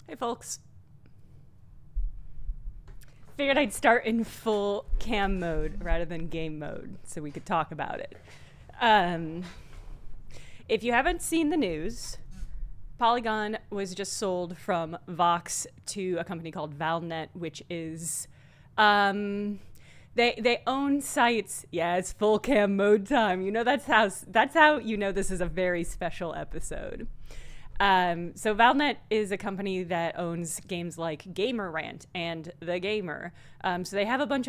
Hey folks. Figured I'd start in full cam mode rather than game mode so we could talk about it. Um, if you haven't seen the news, Polygon was just sold from Vox to a company called Valnet, which is they own sites. Yeah, it's full cam mode time. You know that's how you know this is a very special episode. So Valnet is a company that owns games like Gamer Rant and The Gamer. So they have a bunch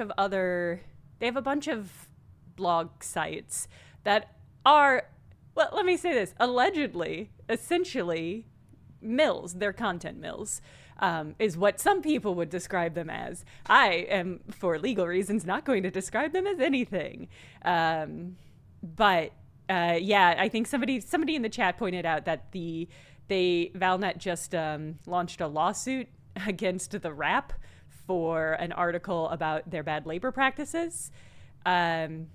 of blog sites that are, well, let me say this, allegedly, essentially mills. They're content mills, is what some people would describe them as. I am, for legal reasons, not going to describe them as anything. But yeah, I think somebody in the chat pointed out that Valnet just launched a lawsuit against the Wrap for an article about their bad labor practices. And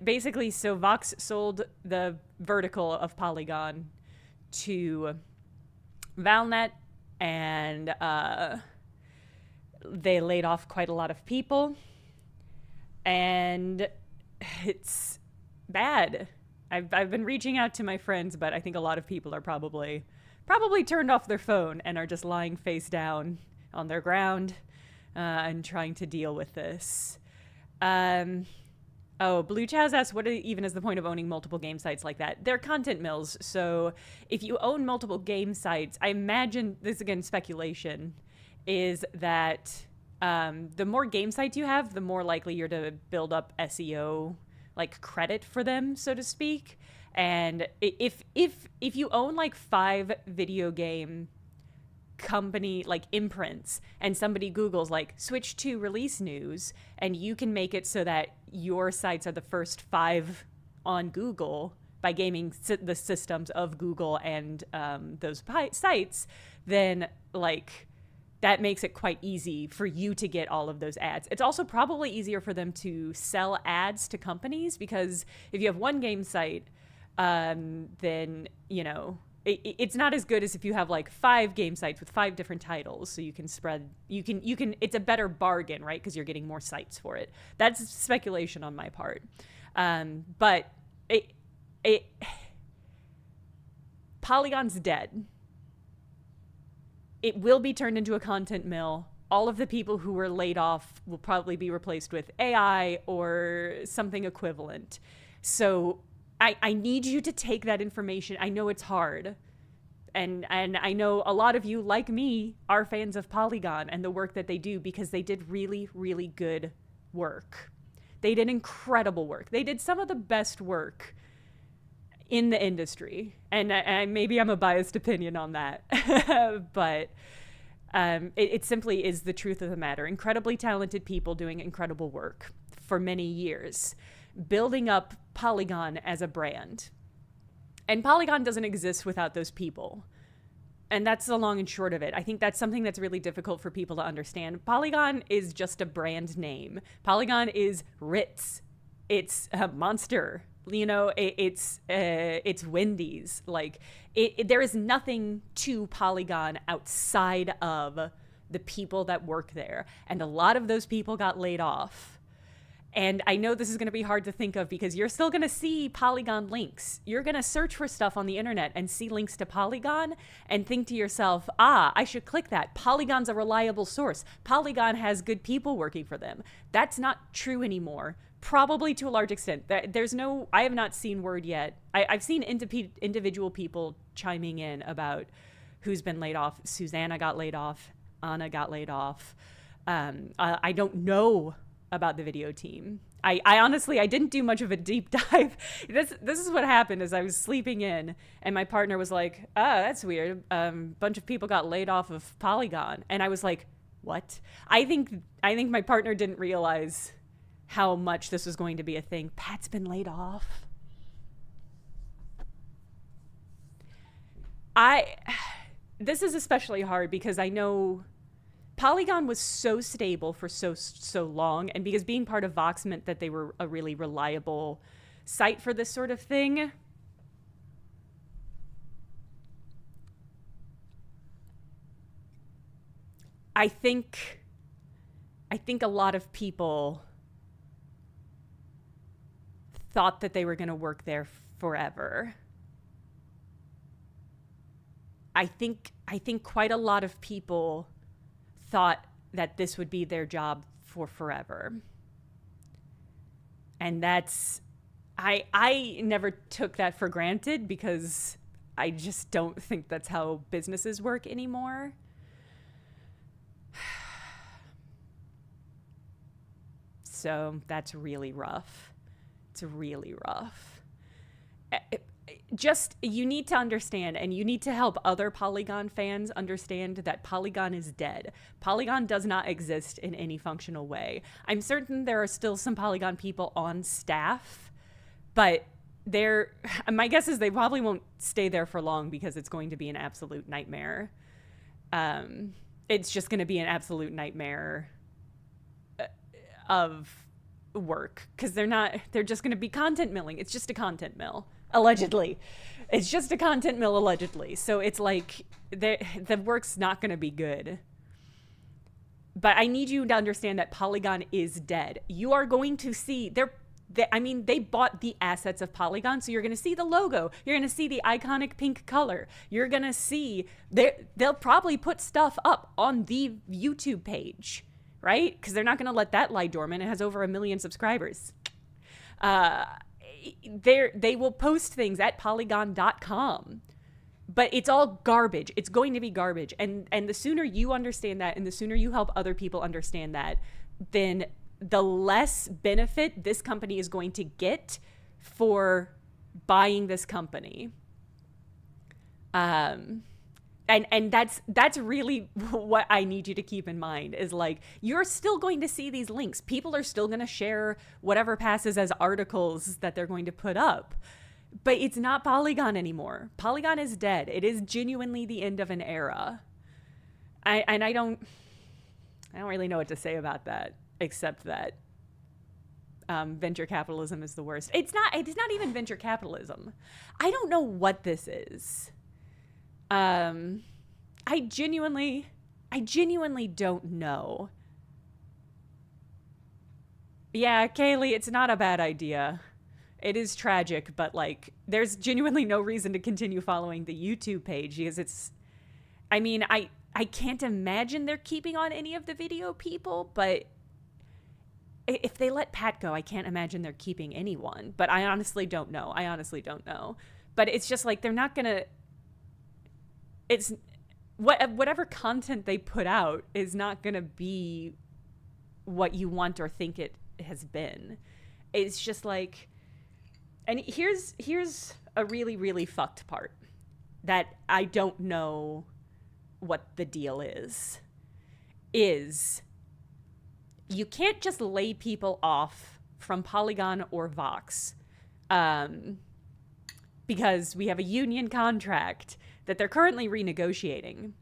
basically, so Vox sold the vertical of Polygon to Valnet, and they laid off quite a lot of people. And it's bad. I've been reaching out to my friends, but I think a lot of people are probably turned off their phone and are just lying face down on their ground and trying to deal with this. Blue Chaz asks, what even is the point of owning multiple game sites like that? They're content mills, so if you own multiple game sites, I imagine, this again speculation, is that the more game sites you have, the more likely you're to build up SEO like credit for them, so to speak. And if you own like 5 video game company like imprints and somebody Googles like switch to release news, and you can make it so that your sites are the first 5 on Google by gaming the systems of Google and those sites, then like that makes it quite easy for you to get all of those ads. It's also probably easier for them to sell ads to companies, because if you have one game site, then, you know, it's not as good as if you have like 5 game sites with 5 different titles. So you can it's a better bargain, right? Because you're getting more sites for it. That's speculation on my part. But Polygon's dead. It will be turned into a content mill. All of the people who were laid off will probably be replaced with AI or something equivalent. So I need you to take that information. I know it's hard. And I know a lot of you, like me, are fans of Polygon and the work that they do, because they did really, really good work. They did incredible work. They did some of the best work in the industry, and maybe I'm a biased opinion on that, but it simply is the truth of the matter. Incredibly talented people doing incredible work for many years, building up Polygon as a brand. And Polygon doesn't exist without those people. And that's the long and short of it. I think that's something that's really difficult for people to understand. Polygon is just a brand name. Polygon is Ritz. It's a Monster. You know, it's Wendy's. Like, there is nothing to Polygon outside of the people that work there. And a lot of those people got laid off. And I know this is going to be hard to think of, because you're still going to see Polygon links. You're going to search for stuff on the internet and see links to Polygon and think to yourself, I should click that. Polygon's a reliable source. Polygon has good people working for them. That's not true anymore. Probably to a large extent. I have not seen word yet. I've seen individual people chiming in about who's been laid off. Susanna got laid off. Anna got laid off. I don't know about the video team. I honestly, I didn't do much of a deep dive. This is what happened. Is I was sleeping in, and my partner was like, that's weird. Bunch of people got laid off of Polygon. And I was like, what? I think my partner didn't realize how much this was going to be a thing. Pat's been laid off. This is especially hard because I know Polygon was so stable for so long, and because being part of Vox meant that they were a really reliable site for this sort of thing. I think a lot of people thought that they were going to work there forever. I think quite a lot of people thought that this would be their job for forever. And that's, I never took that for granted because I just don't think that's how businesses work anymore. So that's really rough. It's really rough. Just, you need to understand, and you need to help other Polygon fans understand that Polygon is dead. Polygon does not exist in any functional way. I'm certain there are still some Polygon people on staff, but my guess is they probably won't stay there for long because it's going to be an absolute nightmare. It's just going to be an absolute nightmare of work because they're just going to be content milling. It's just a content mill. Allegedly. It's just a content mill, allegedly. So it's like the work's not going to be good. But I need you to understand that Polygon is dead. You are going to see they bought the assets of Polygon, so you're going to see the logo. You're going to see the iconic pink color. You're going to see they'll probably put stuff up on the YouTube page, right? Because they're not going to let that lie dormant. It has over 1 million subscribers. They will post things at polygon.com, but it's all garbage. It's going to be garbage. And the sooner you understand that, and the sooner you help other people understand that, then the less benefit this company is going to get for buying this company. And that's really what I need you to keep in mind is like, you're still going to see these links. People are still going to share whatever passes as articles that they're going to put up. But it's not Polygon anymore. Polygon is dead. It is genuinely the end of an era. I don't really know what to say about that, except that venture capitalism is the worst. It's not even venture capitalism. I don't know what this is. I genuinely don't know. Yeah, Kaylee, it's not a bad idea. It is tragic, but like, there's genuinely no reason to continue following the YouTube page because I can't imagine they're keeping on any of the video people, but if they let Pat go, I can't imagine they're keeping anyone, but I honestly don't know. But it's just like, they're not gonna, it's whatever content they put out is not going to be what you want or think it has been. It's just like, and here's a really, really fucked part that I don't know what the deal is you can't just lay people off from Polygon or Vox because we have a union contract that they're currently renegotiating.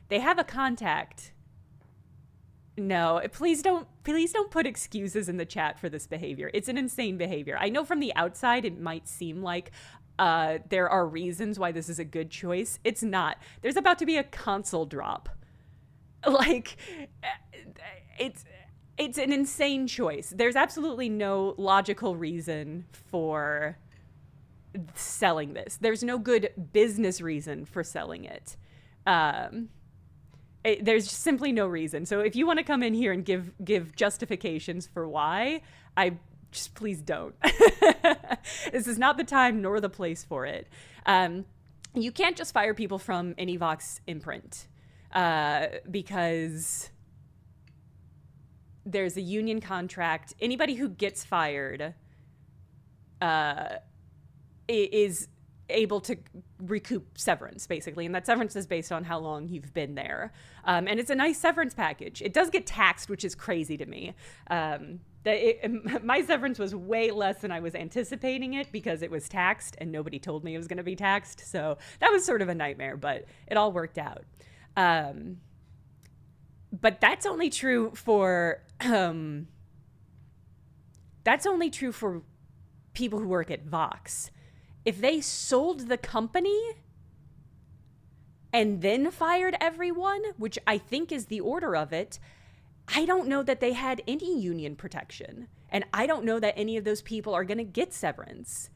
They have a contact. No, please don't put excuses in the chat for this behavior. It's an insane behavior. I know from the outside it might seem like there are reasons why this is a good choice. It's not. There's about to be a console drop. Like, it's an insane choice. There's absolutely no logical reason for selling this. There's no good business reason for selling it. There's simply no reason. So if you want to come in here and give justifications for why, just please don't. This is not the time nor the place for it. You can't just fire people from any Vox imprint because there's a union contract. Anybody who gets fired is able to recoup severance, basically. And that severance is based on how long you've been there. And it's a nice severance package. It does get taxed, which is crazy to me. My severance was way less than I was anticipating it because it was taxed and nobody told me it was going to be taxed. So that was sort of a nightmare, but it all worked out. But that's only true for people who work at Vox. If they sold the company, and then fired everyone, which I think is the order of it, I don't know that they had any union protection. And I don't know that any of those people are going to get severance.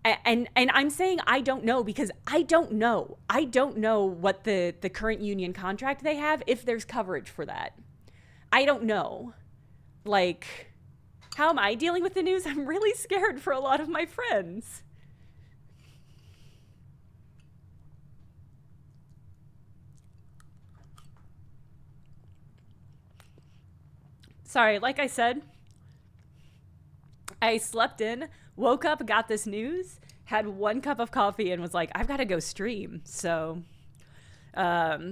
And I'm saying I don't know because I don't know. I don't know what the current union contract they have, if there's coverage for that. I don't know. Like, how am I dealing with the news? I'm really scared for a lot of my friends. Sorry, like I said, I slept in, woke up, got this news, had 1 cup of coffee, and was like, I've got to go stream. So, yeah,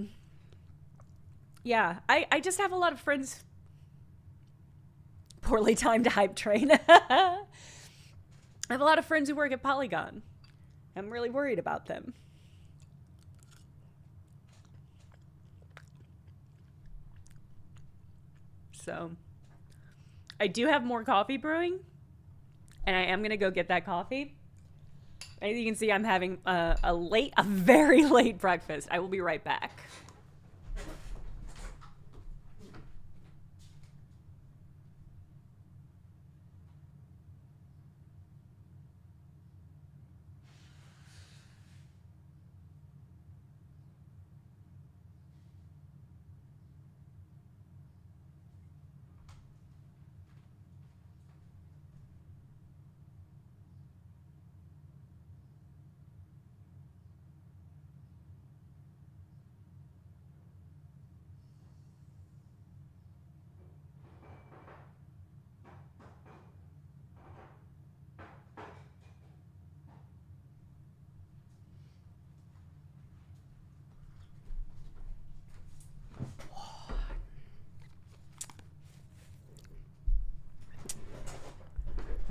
I just have a lot of friends. Poorly timed hype train. I have a lot of friends who work at Polygon. I'm really worried about them. So, I do have more coffee brewing, and I am going to go get that coffee. As you can see, I'm having a very late breakfast. I will be right back.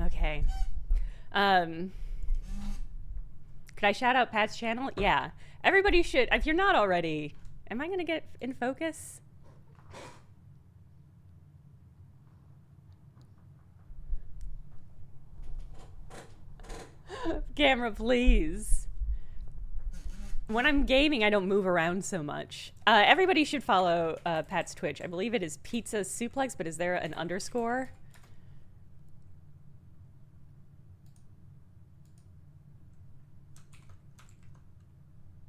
Okay. Could I shout out Pat's channel? Yeah. Everybody should. If you're not already, am I going to get in focus? Camera, please. When I'm gaming, I don't move around so much. Everybody should follow Pat's Twitch. I believe it is Pizza Suplex, but is there an underscore?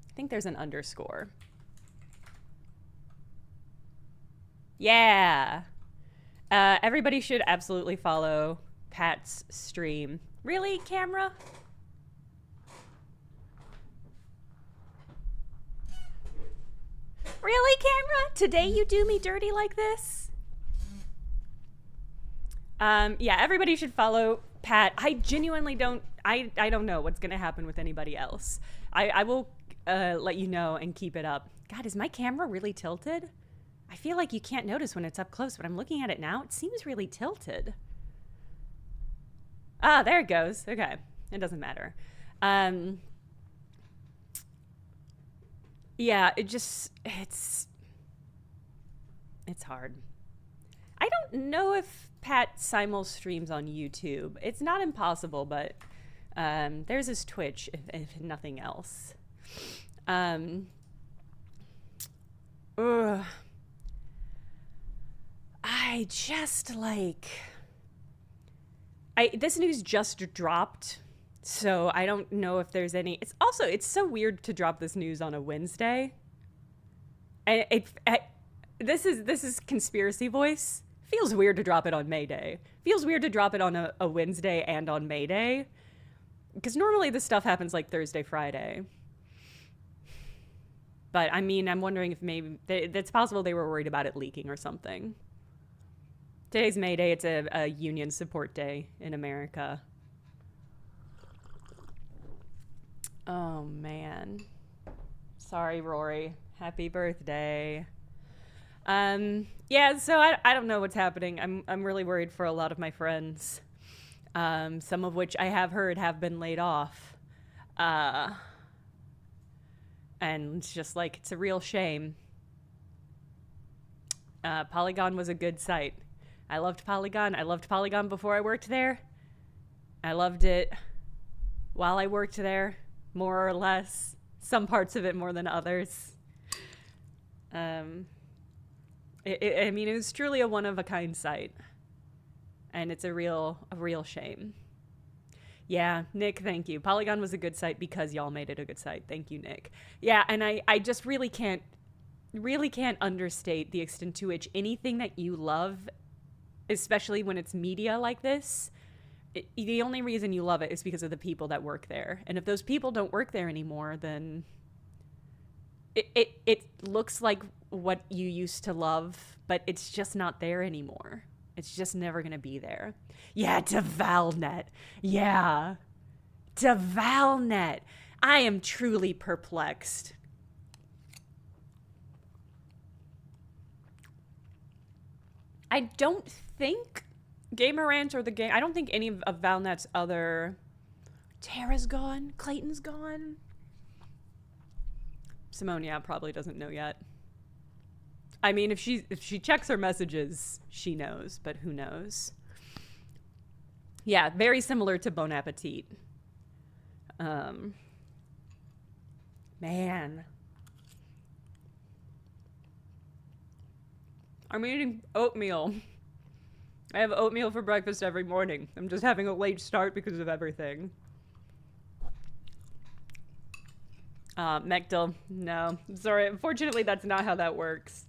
I think there's an underscore. Yeah. Everybody should absolutely follow Pat's stream. Really, camera? Really, camera? Today you do me dirty like this? Yeah, everybody should follow Pat. I genuinely don't, I don't know what's gonna happen with anybody else. I will let you know and keep it up. God, is my camera really tilted? I feel like you can't notice when it's up close, but I'm looking at it now. It seems really tilted. Ah, there it goes. Okay, it doesn't matter. Yeah, it's hard. I don't know if Pat simul streams on YouTube. It's not impossible, but there's his Twitch, if nothing else. I just like... this news just dropped, so I don't know if there's any... It's so weird to drop this news on a Wednesday. And this is conspiracy voice. Feels weird to drop it on May Day. Feels weird to drop it on a Wednesday and on May Day. Because normally this stuff happens like Thursday, Friday. But I mean, I'm wondering if maybe... it's possible they were worried about it leaking or something. Today's May Day. It's a union support day in America. Oh, man. Sorry, Rory. Happy birthday. Yeah, so I don't know what's happening. I'm really worried for a lot of my friends. Some of which I have heard have been laid off. And it's just like, it's a real shame. Polygon was a good site. I loved Polygon. I loved Polygon before I worked there. I loved it while I worked there, more or less. some parts of it more than others. I mean, it was truly a one-of-a-kind site, and it's a real shame. Yeah, Nick, thank you. Polygon was a good site because y'all made it a good site. Thank you, Nick. Yeah, and I just really can't understate the extent to which anything that you love, especially when it's media like this, the only reason you love it is because of the people that work there. And if those people don't work there anymore, then it looks like what you used to love, but it's just not there anymore. It's just never going to be there. Yeah, to Valnet. Yeah, to Valnet. I am truly perplexed. I don't think Gamer Rant or the game, I don't think any of Valnet's other... Tara's gone? Clayton's gone? Simone, yeah, probably doesn't know yet. I mean, if she checks her messages, she knows, but who knows? Yeah, very similar to Bon Appetit. Man. I'm eating oatmeal. I have oatmeal for breakfast every morning. I'm just having a late start because of everything. Mechdel, no. Sorry, unfortunately that's not how that works.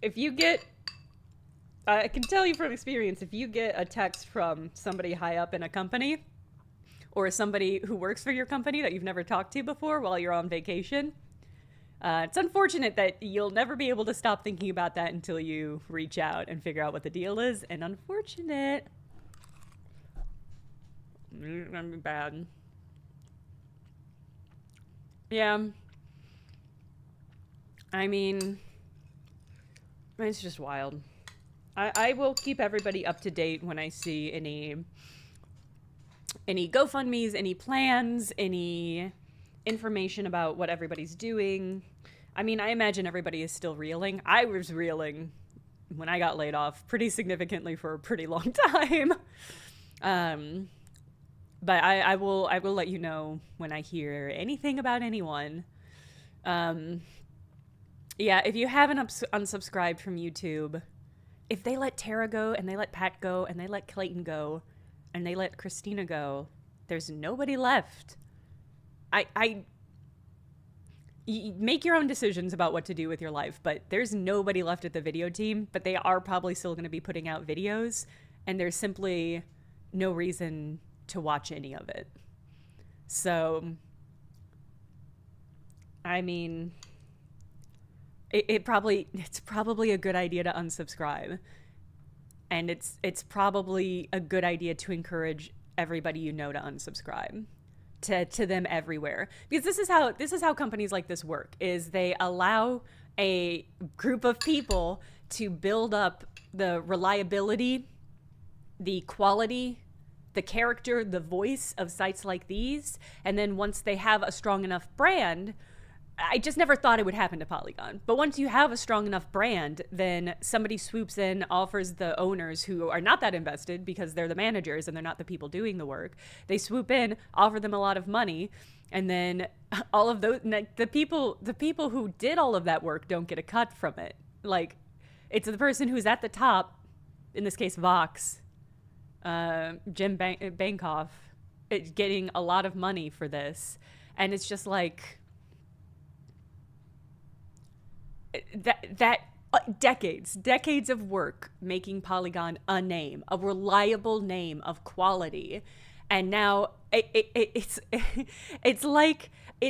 If you get... I can tell you from experience, if you get a text from somebody high up in a company, or somebody who works for your company that you've never talked to before while you're on vacation, it's unfortunate that you'll never be able to stop thinking about that until you reach out and figure out what the deal is, and unfortunate. It's gonna be bad. Yeah. I mean, it's just wild. I will keep everybody up to date when I see any GoFundMes, any plans, any information about what everybody's doing. I mean, I imagine everybody is still reeling. I was reeling when I got laid off pretty significantly for a pretty long time. But I will let you know when I hear anything about anyone. Yeah, if you haven't unsubscribed from YouTube, if they let Tara go, and they let Pat go, and they let Clayton go, and they let Christina go, there's nobody left. You make your own decisions about what to do with your life, but there's nobody left at the video team, but they are probably still going to be putting out videos, and there's simply no reason to watch any of it. So, I mean, it's probably a good idea to unsubscribe, and it's probably a good idea to encourage everybody you know to unsubscribe to them everywhere, because this is how companies like this work, is they allow a group of people to build up the reliability, the quality, the character, the voice of sites like these, and then once they have a strong enough brand, I just never thought it would happen to Polygon, but once you have a strong enough brand, then somebody swoops in, offers the owners, who are not that invested because they're the managers and they're not the people doing the work, they swoop in, offer them a lot of money, and then all of those, the people who did all of that work don't get a cut from it. Like, it's the person who's at the top, in this case Vox, Jim Bankoff, getting a lot of money for this. And it's just like, that decades of work making Polygon a name, a reliable name of quality, and now it's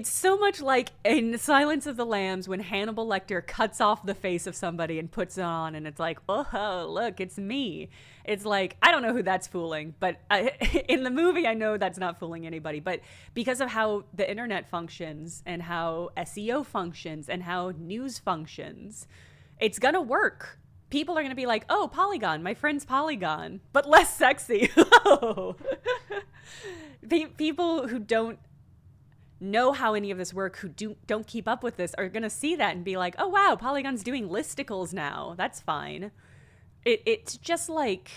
so much like in Silence of the Lambs when Hannibal Lecter cuts off the face of somebody and puts it on, and it's like, oh look, it's me. It's like, I don't know who that's fooling, but in the movie I know that's not fooling anybody, but because of how the internet functions and how SEO functions and how news functions, it's gonna work. People are gonna be like, oh, Polygon, my friend's Polygon, but less sexy. People who don't know how any of this work, who don't keep up with this, are gonna see that and be like, oh wow, Polygon's doing listicles now, that's fine. It's just like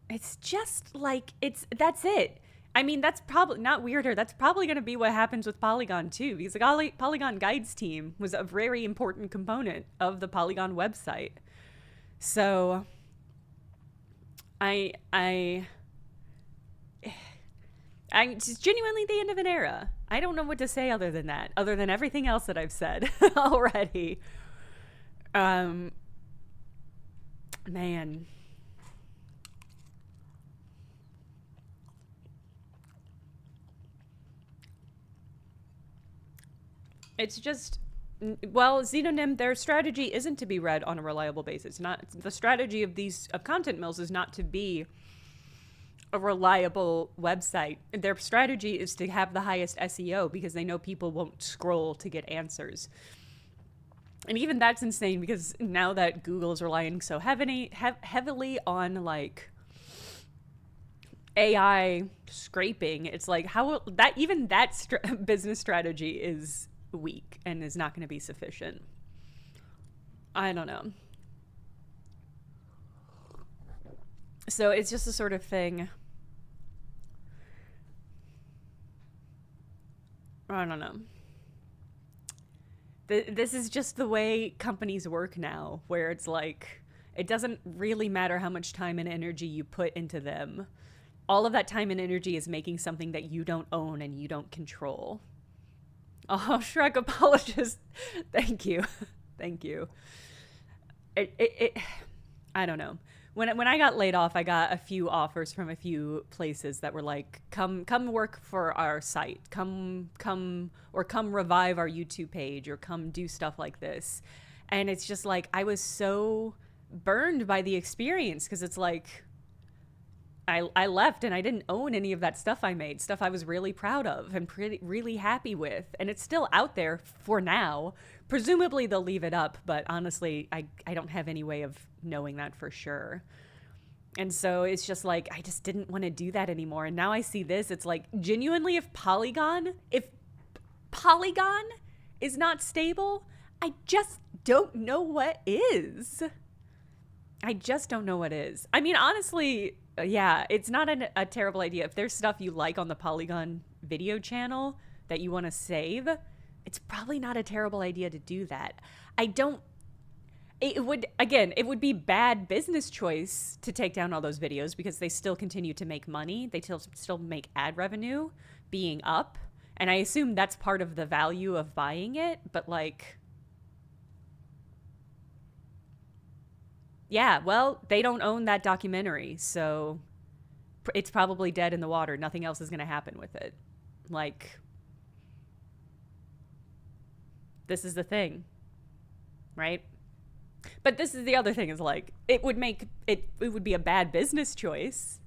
that's it. I mean, that's probably not weirder. That's probably going to be what happens with Polygon too, because the Polygon Guides team was a very important component of the Polygon website. So I'm just genuinely the end of an era. I don't know what to say other than that, other than everything else that I've said already. Man. It's just, well, Xenonym, their strategy isn't to be read on a reliable basis. Not the strategy of content mills is not to be a reliable website. Their strategy is to have the highest SEO because they know people won't scroll to get answers. And even that's insane because now that Google is relying so heavily on like AI scraping, it's like that business strategy is weak and is not going to be sufficient. I don't know. So it's just the sort of thing. I don't know. This is just the way companies work now, where it's like, it doesn't really matter how much time and energy you put into them. All of that time and energy is making something that you don't own and you don't control. Oh, Shrek apologist. Thank you. Thank you. I don't know. When I got laid off, I got a few offers from a few places that were like, come work for our site, come revive our YouTube page, or come do stuff like this. And it's just like, I was so burned by the experience because it's like, I left and I didn't own any of that stuff I made, stuff I was really proud of and really happy with. And it's still out there for now. Presumably they'll leave it up, but honestly, I don't have any way of knowing that for sure. And so it's just like, I just didn't want to do that anymore. And now I see this, it's like, genuinely, if Polygon is not stable, I just don't know what is. I just don't know what is. I mean, honestly, yeah, it's not a terrible idea. If there's stuff you like on the Polygon video channel that you want to save, it's probably not a terrible idea to do that. It would be bad business choice to take down all those videos because they still continue to make money. They still make ad revenue being up. And I assume that's part of the value of buying it. But like, yeah, well, they don't own that documentary. So it's probably dead in the water. Nothing else is going to happen with it. Like, this is the thing, right? But this is the other thing, is like, it would be a bad business choice.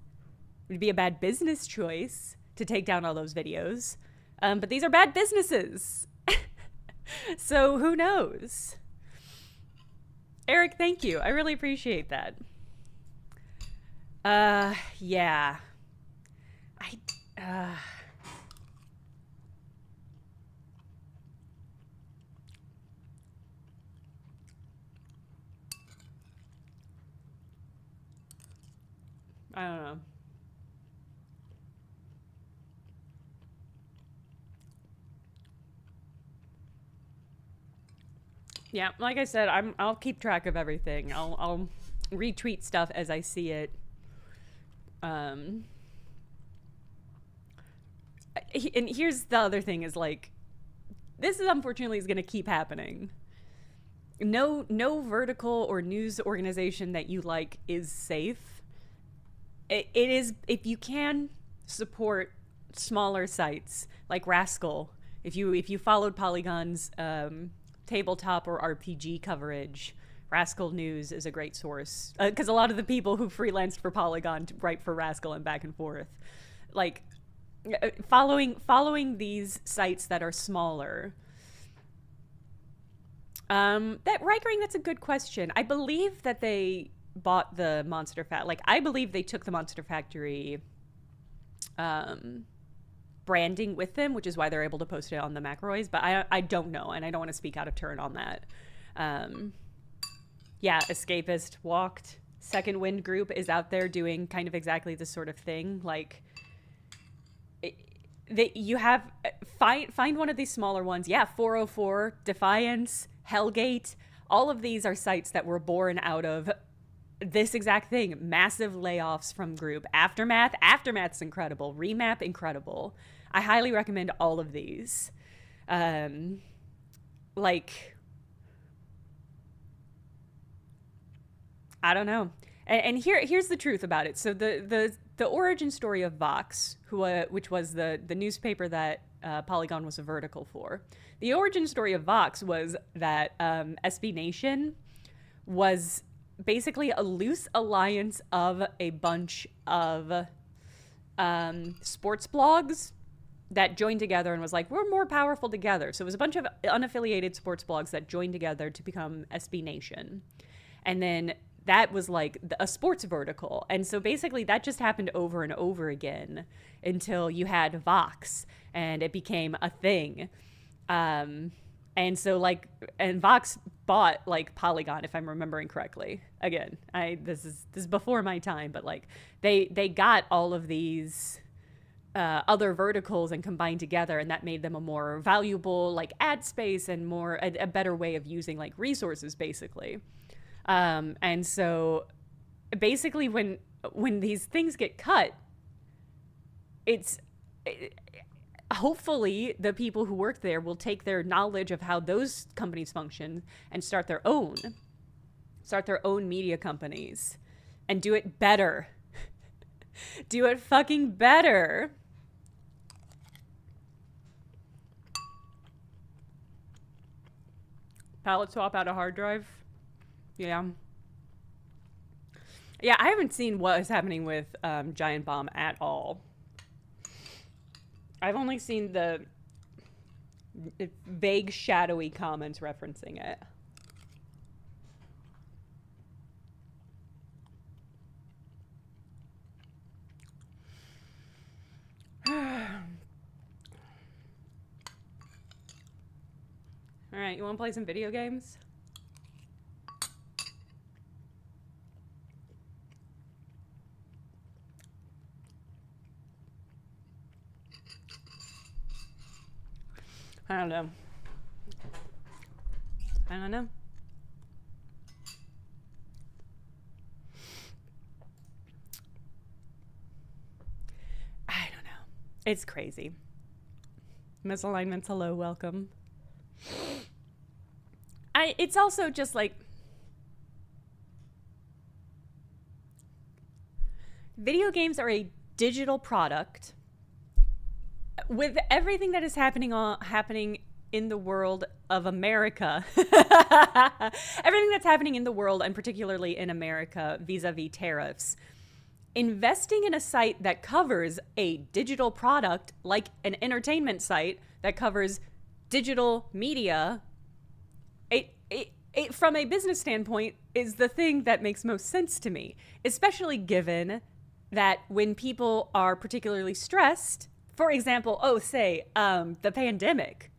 It would be a bad business choice to take down all those videos. But these are bad businesses. So who knows? Eric, thank you. I really appreciate that. Yeah. I don't know. Yeah, like I said, I'll keep track of everything. I'll retweet stuff as I see it. And here's the other thing, is like, this is unfortunately is going to keep happening. No vertical or news organization that you like is safe. It is, if you can support smaller sites like Rascal, if you followed Polygon's tabletop or RPG coverage, Rascal News is a great source, because a lot of the people who freelanced for Polygon write for Rascal and back and forth. Like, following these sites that are smaller. That's a good question. I believe that they bought the Monster I believe they took the Monster Factory branding with them, which is why they're able to post it on the McElroys, but I don't know, and I don't want to speak out of turn on that. Yeah, Escapist walked. Second Wind Group is out there doing kind of exactly this sort of thing. Like, that you have find one of these smaller ones. Yeah, 404, Defiance, Hellgate. All of these are sites that were born out of this exact thing. Massive layoffs from group. Aftermath's incredible. Remap, incredible. I highly recommend all of these. Like, I don't know. And here's the truth about it. So the origin story of Vox, which was the newspaper that Polygon was a vertical for, the origin story of Vox was that SB Nation was basically a loose alliance of a bunch of sports blogs that joined together and was like, we're more powerful together. So it was a bunch of unaffiliated sports blogs that joined together to become SB Nation. And then that was like a sports vertical. And so basically that just happened over and over again until you had Vox and it became a thing. And so like, and Vox bought like Polygon, if I'm remembering correctly. Again, this is before my time, but like they got all of these other verticals and combined together, and that made them a more valuable like ad space and more a better way of using like resources basically. And so basically when these things get cut, hopefully the people who work there will take their knowledge of how those companies function and start their own media companies and do it better. Do it fucking better. Palette swap out a hard drive. Yeah. Yeah, I haven't seen what is happening with Giant Bomb at all. I've only seen the vague, shadowy comments referencing it. All right, you want to play some video games? I don't know. I don't know. It's crazy. Misalignments, hello, welcome. It's also just like, video games are a digital product. With everything that is happening in the world of America, everything that's happening in the world, and particularly in America vis-a-vis tariffs, investing in a site that covers a digital product, like an entertainment site that covers digital media, it from a business standpoint is the thing that makes most sense to me, especially given that when people are particularly stressed, for example, the pandemic,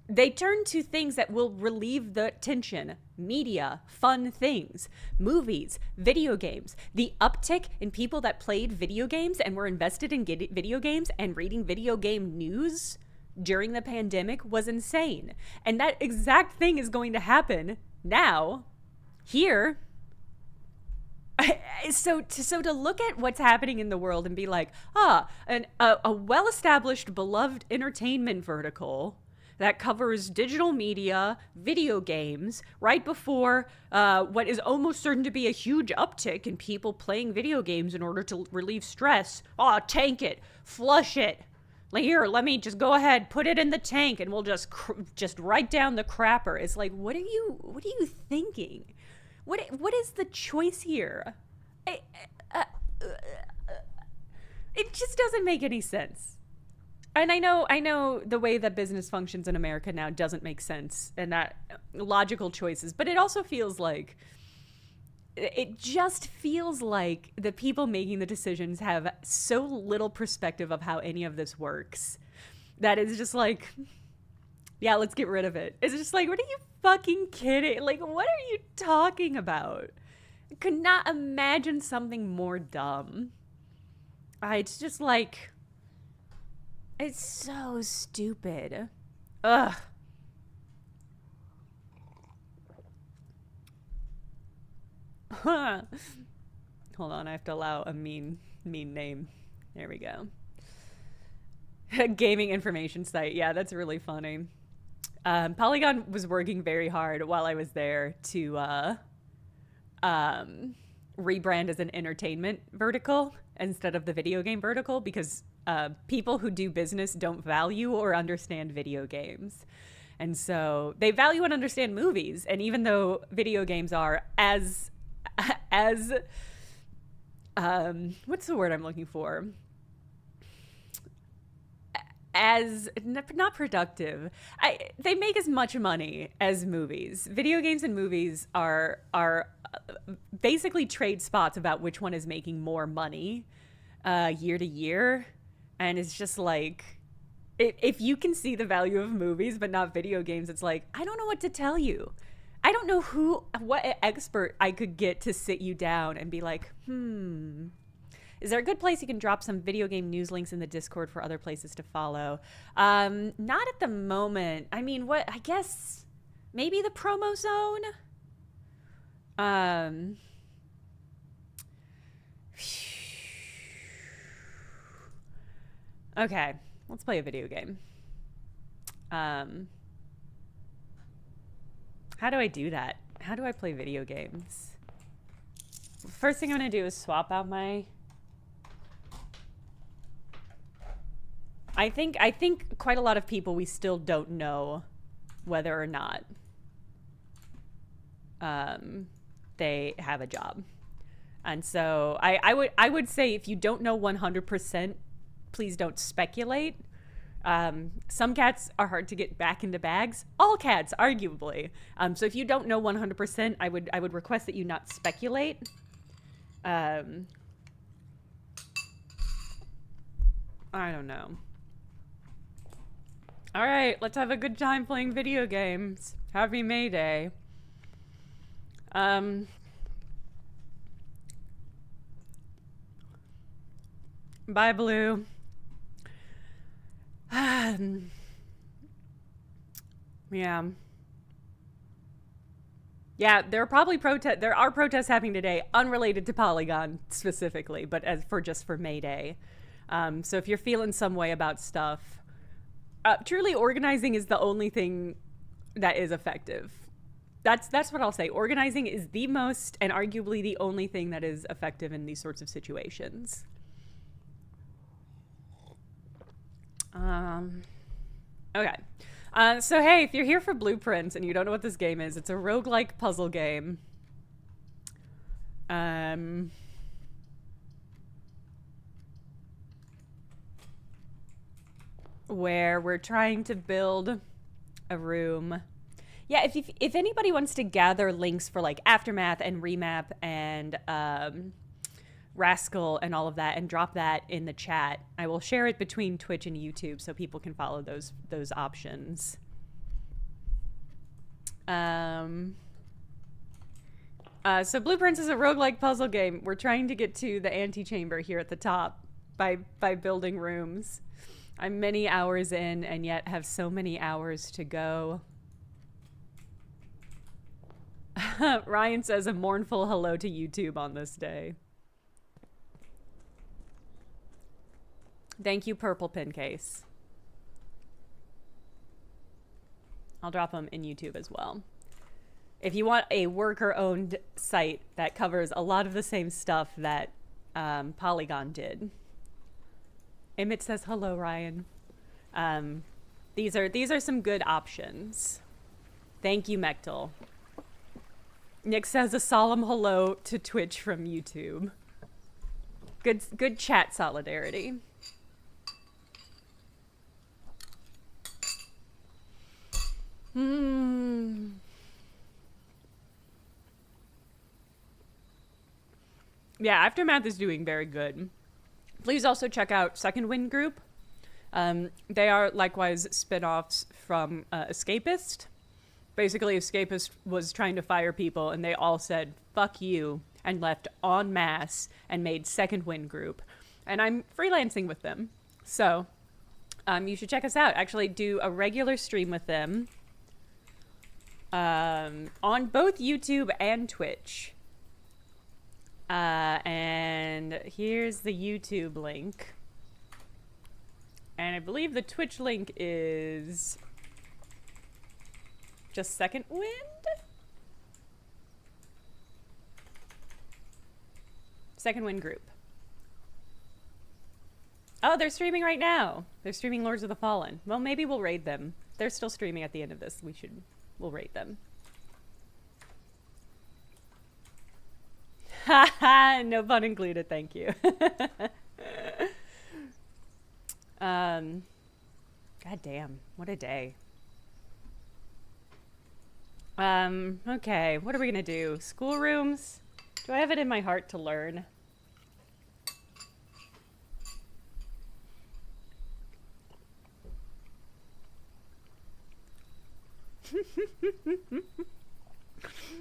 they turn to things that will relieve the tension. Media, fun things, movies, video games. The uptick in people that played video games and were invested in video games and reading video game news during the pandemic was insane. And that exact thing is going to happen now, here. So to look at what's happening in the world and be like, a well-established, beloved entertainment vertical that covers digital media, video games, right before what is almost certain to be a huge uptick in people playing video games in order to relieve stress. Tank it, flush it. Here, let me just go ahead, put it in the tank, and we'll just write down the crapper. It's like, what are you thinking? What is the choice here? It just doesn't make any sense. And I know the way that business functions in America now doesn't make sense, and that logical choices, but it also feels like, it just feels like the people making the decisions have so little perspective of how any of this works that it's just like, yeah, let's get rid of it. It's just like, what are you fucking kidding? Like, what are you talking about? I could not imagine something more dumb. It's just like, It's so stupid. Ugh. Hold on, I have to allow a mean name. There we go. Gaming information site. Yeah, that's really funny. Polygon was working very hard while I was there to rebrand as an entertainment vertical instead of the video game vertical, because people who do business don't value or understand video games. And so they value and understand movies. And even though video games are as what's the word I'm looking for? As not productive. They make as much money as movies. Video games and movies are basically trade spots about which one is making more money year to year. And it's just like, if you can see the value of movies but not video games, it's like, I don't know what to tell you. I don't know what expert I could get to sit you down and be like, is there a good place you can drop some video game news links in the Discord for other places to follow? Not at the moment. I mean, I guess maybe the promo zone? Okay, let's play a video game. How do I do that? How do I play video games? First thing I'm gonna do is swap out my... I think quite a lot of people, we still don't know whether or not they have a job. And so I would say, if you don't know 100%, please don't speculate. Some cats are hard to get back into bags. All cats, arguably. So if you don't know 100%, I would request that you not speculate. I don't know. All right, let's have a good time playing video games. Happy May Day. Bye, Blue. Yeah, there are protests happening today, unrelated to Polygon specifically, but just for May Day. So if you're feeling some way about stuff, truly organizing is the only thing that is effective. That's what I'll say. Organizing is the most and arguably the only thing that is effective in these sorts of situations. Okay. So hey, if you're here for Blueprints and you don't know what this game is, it's a roguelike puzzle game. Where we're trying to build a room. Yeah, if anybody wants to gather links for like Aftermath and Remap and Rascal and all of that and drop that in the chat, I will share it between Twitch and YouTube so people can follow those options. So Blueprints is a roguelike puzzle game. We're trying to get to the antechamber here at the top by building rooms. I'm many hours in and yet have so many hours to go. Ryan says a mournful hello to YouTube on this day. Thank you, Purple Pin Case. I'll drop them in YouTube as well. If you want a worker-owned site that covers a lot of the same stuff that Polygon did. Emmett says hello, Ryan. These are some good options. Thank you, Mechtel. Nick says a solemn hello to Twitch from YouTube. Good chat solidarity. Yeah, Aftermath is doing very good. Please also check out Second Wind Group. They are likewise spin-offs from Escapist. Basically, Escapist was trying to fire people, and they all said, fuck you, and left en masse and made Second Wind Group. And I'm freelancing with them. So, You should check us out. Actually, do a regular stream with them on both YouTube and Twitch. And here's the YouTube link. And I believe the Twitch link is just Second Wind? Second Wind Group. Oh, they're streaming right now. They're streaming Lords of the Fallen. Well, maybe we'll raid them. They're still streaming at the end of this. We'll raid them. Haha, no pun included, thank you. God damn, what a day. Okay, what are we gonna do? Schoolrooms? Do I have it in my heart to learn?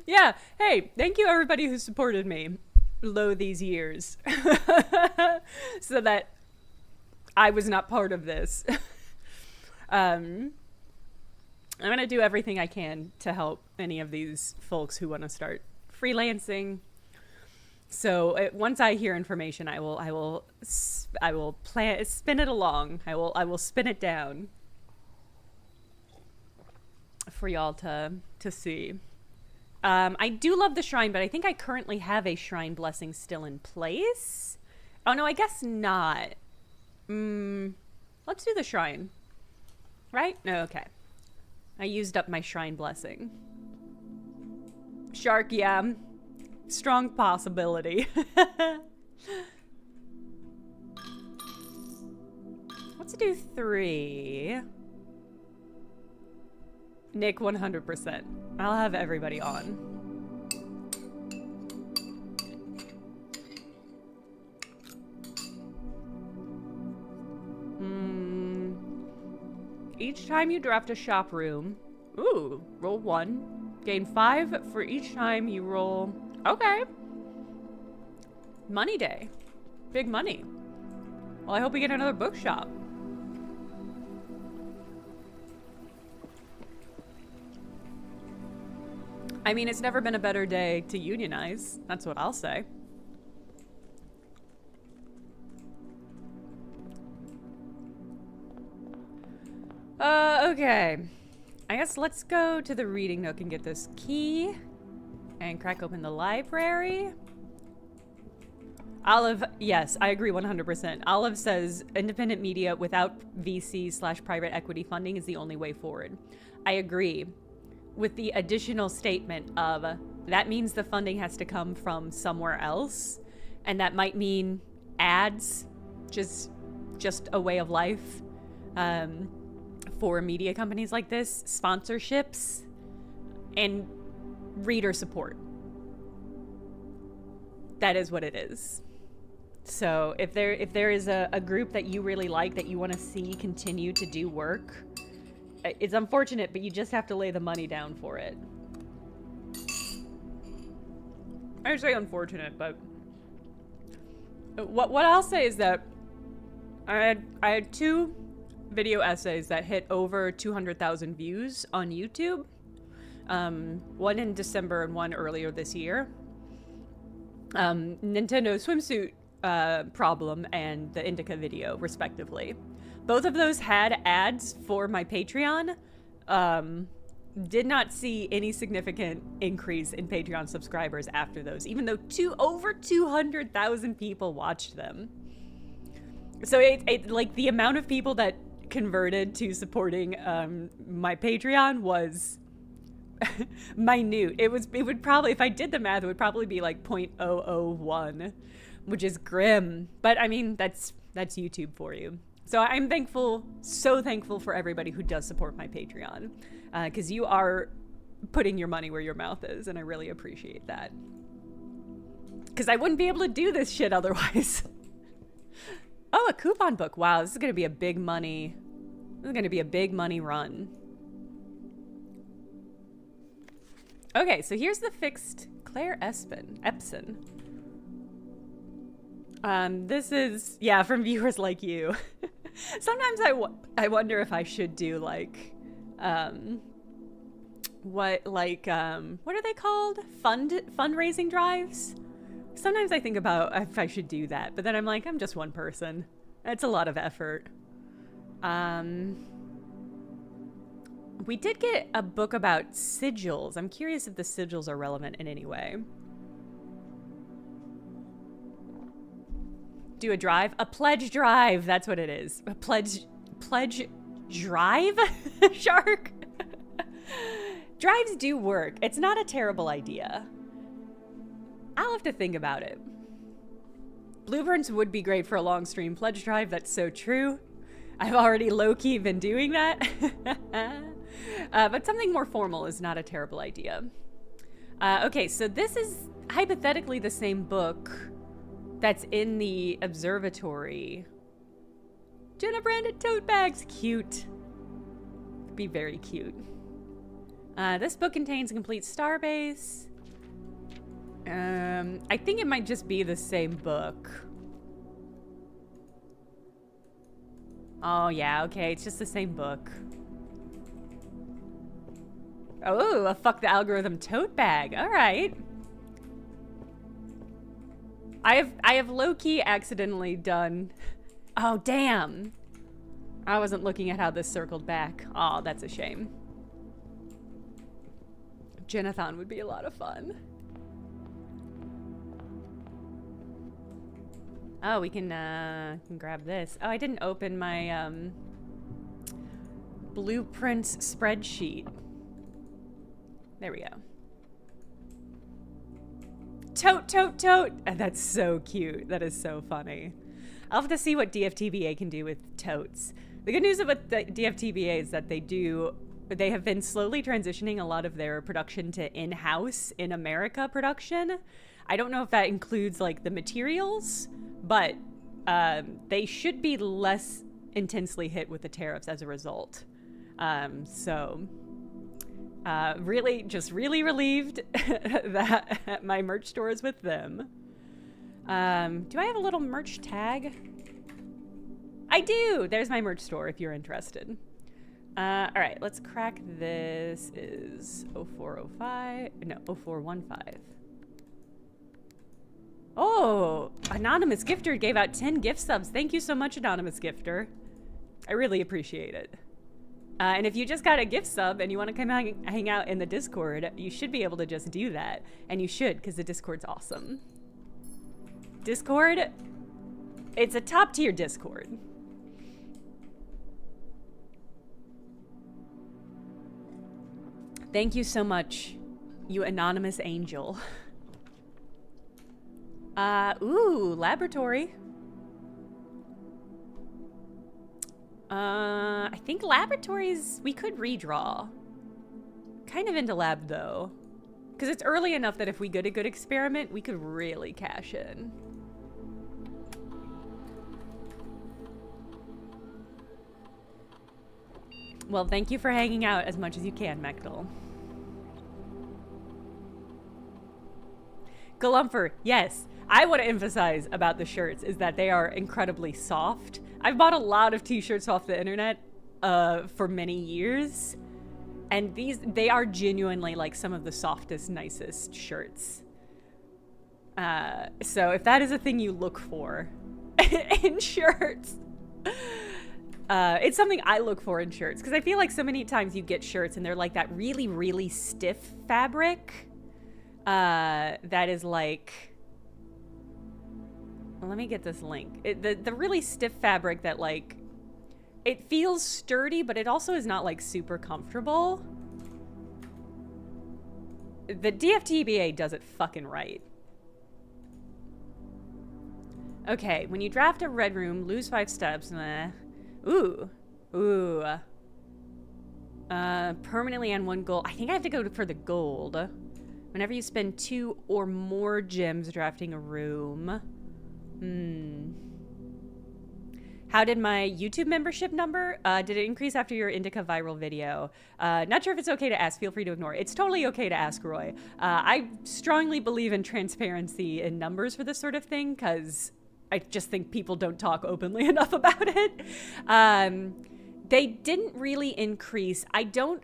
Yeah, hey, thank you everybody who supported me low these years so that I was not part of this. I'm gonna do everything I can to help any of these folks who want to start freelancing. So once I hear information, I will spin it along. I will spin it down for y'all to see. I do love the shrine, but I think I currently have a shrine blessing still in place. Oh no, I guess not. Let's do the shrine. Right? No, okay. I used up my shrine blessing. Shark, yeah. Strong possibility. Let's do 3. Nick, 100%. I'll have everybody on. Each time you draft a shop room, ooh, roll 1. Gain 5 for each time you roll. Okay. Money day. Big money. Well, I hope we get another bookshop. I mean, it's never been a better day to unionize. That's what I'll say. Okay. I guess let's go to the reading nook and get this key and crack open the library. Olive, yes, I agree 100%. Olive says independent media without VC/private equity funding is the only way forward. I agree. With the additional statement of that means the funding has to come from somewhere else, and that might mean ads, just a way of life for media companies like this, sponsorships, and reader support. That is what it is. So if there is a group that you really like that you want to see continue to do work, it's unfortunate, but you just have to lay the money down for it. I say unfortunate, but what I'll say is that I had 2 video essays that hit over 200,000 views on YouTube. One in December and one earlier this year. Nintendo swimsuit problem and the Indica video, respectively. Both of those had ads for my Patreon. Did not see any significant increase in Patreon subscribers after those, even though over 200,000 people watched them. So it like the amount of people that converted to supporting my Patreon was minute. It would probably, if I did the math, it would probably be like 0.001, which is grim. But I mean, that's YouTube for you. So I'm thankful, so thankful for everybody who does support my Patreon, because you are putting your money where your mouth is, and I really appreciate that. Because I wouldn't be able to do this shit otherwise. Oh, a coupon book. Wow, this is going to be a big money. This is going to be a big money run. Okay, so here's the fixed Claire Epson. This is, yeah, from viewers like you. Sometimes I wonder if I should do like, what are they called? Fundraising drives? Sometimes I think about if I should do that, but then I'm like, I'm just one person. It's a lot of effort. We did get a book about sigils. I'm curious if the sigils are relevant in any way. Do a drive? A pledge drive. That's what it is. A pledge drive? Shark? Drives do work. It's not a terrible idea. I'll have to think about it. Blueprints would be great for a long stream pledge drive. That's so true. I've already low-key been doing that. But something more formal is not a terrible idea. Okay, so this is hypothetically the same book that's in the observatory. Jenna branded tote bags. Cute. Be very cute. This book contains a complete starbase. I think it might just be the same book. Oh, yeah, okay. It's just the same book. Oh, a fuck the algorithm tote bag. All right. I have low-key accidentally done... Oh, damn. I wasn't looking at how this circled back. Oh, that's a shame. Jennathon would be a lot of fun. Oh, we can grab this. Oh, I didn't open my blueprints spreadsheet. There we go. Tote, tote, tote. That's so cute. That is so funny. I'll have to see what DFTBA can do with totes. The good news about the DFTBA is that they have been slowly transitioning a lot of their production to in-house, in America production. I don't know if that includes like the materials, but they should be less intensely hit with the tariffs as a result. Really relieved that my merch store is with them. Do I have a little merch tag? I do! There's my merch store if you're interested. All right, let's crack this. Is 0405, no, 0415. Oh, Anonymous Gifter gave out 10 gift subs. Thank you so much, Anonymous Gifter. I really appreciate it. And if you just got a gift sub and you want to come hang out in the Discord, you should be able to just do that. And you should, because the Discord's awesome. Discord, it's a top tier Discord. Thank you so much, you anonymous angel. Ooh, laboratory. I think laboratories, we could redraw. Kind of into lab, though. Because it's early enough that if we get a good experiment, we could really cash in. Well, thank you for hanging out as much as you can, Mekdal. Galumfer, yes. I want to emphasize about the shirts is that they are incredibly soft. I've bought a lot of t-shirts off the internet for many years. And they are genuinely like some of the softest, nicest shirts. So if that is a thing you look for in shirts, it's something I look for in shirts. Because I feel like so many times you get shirts and they're like that really, really stiff fabric. That is like... Well, let me get this link. The really stiff fabric that like... It feels sturdy, but it also is not like super comfortable. The DFTBA does it fucking right. Okay, when you draft a red room, lose 5 steps. Ooh. Permanently on 1 gold. I think I have to go for the gold. Whenever you spend 2 or more gems drafting a room. How did my YouTube membership number? Did it increase after your Indica viral video? Not sure if it's okay to ask. Feel free to ignore. It's totally okay to ask, Roy. I strongly believe in transparency in numbers for this sort of thing because I just think people don't talk openly enough about it. They didn't really increase. I don't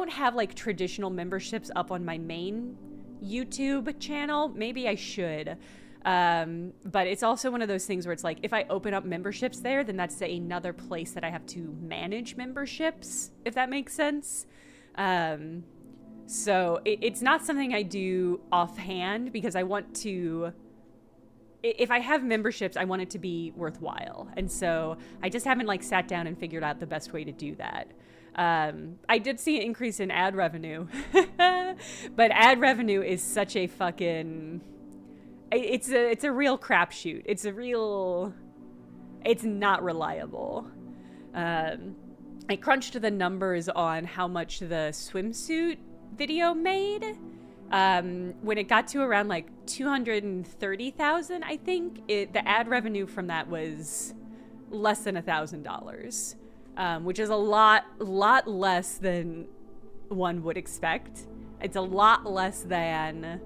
have like traditional memberships up on my main YouTube channel. Maybe I should. But it's also one of those things where it's like, if I open up memberships there, then that's another place that I have to manage memberships, if that makes sense. So it's not something I do offhand, because I want to, if I have memberships, I want it to be worthwhile. And so I just haven't like sat down and figured out the best way to do that. I did see an increase in ad revenue, but ad revenue is such a fucking, it's a real crapshoot. It's not reliable. I crunched the numbers on how much the swimsuit video made. When it got to around like 230,000, I think the ad revenue from that was less than $1,000, which is a lot less than one would expect. It's a lot less than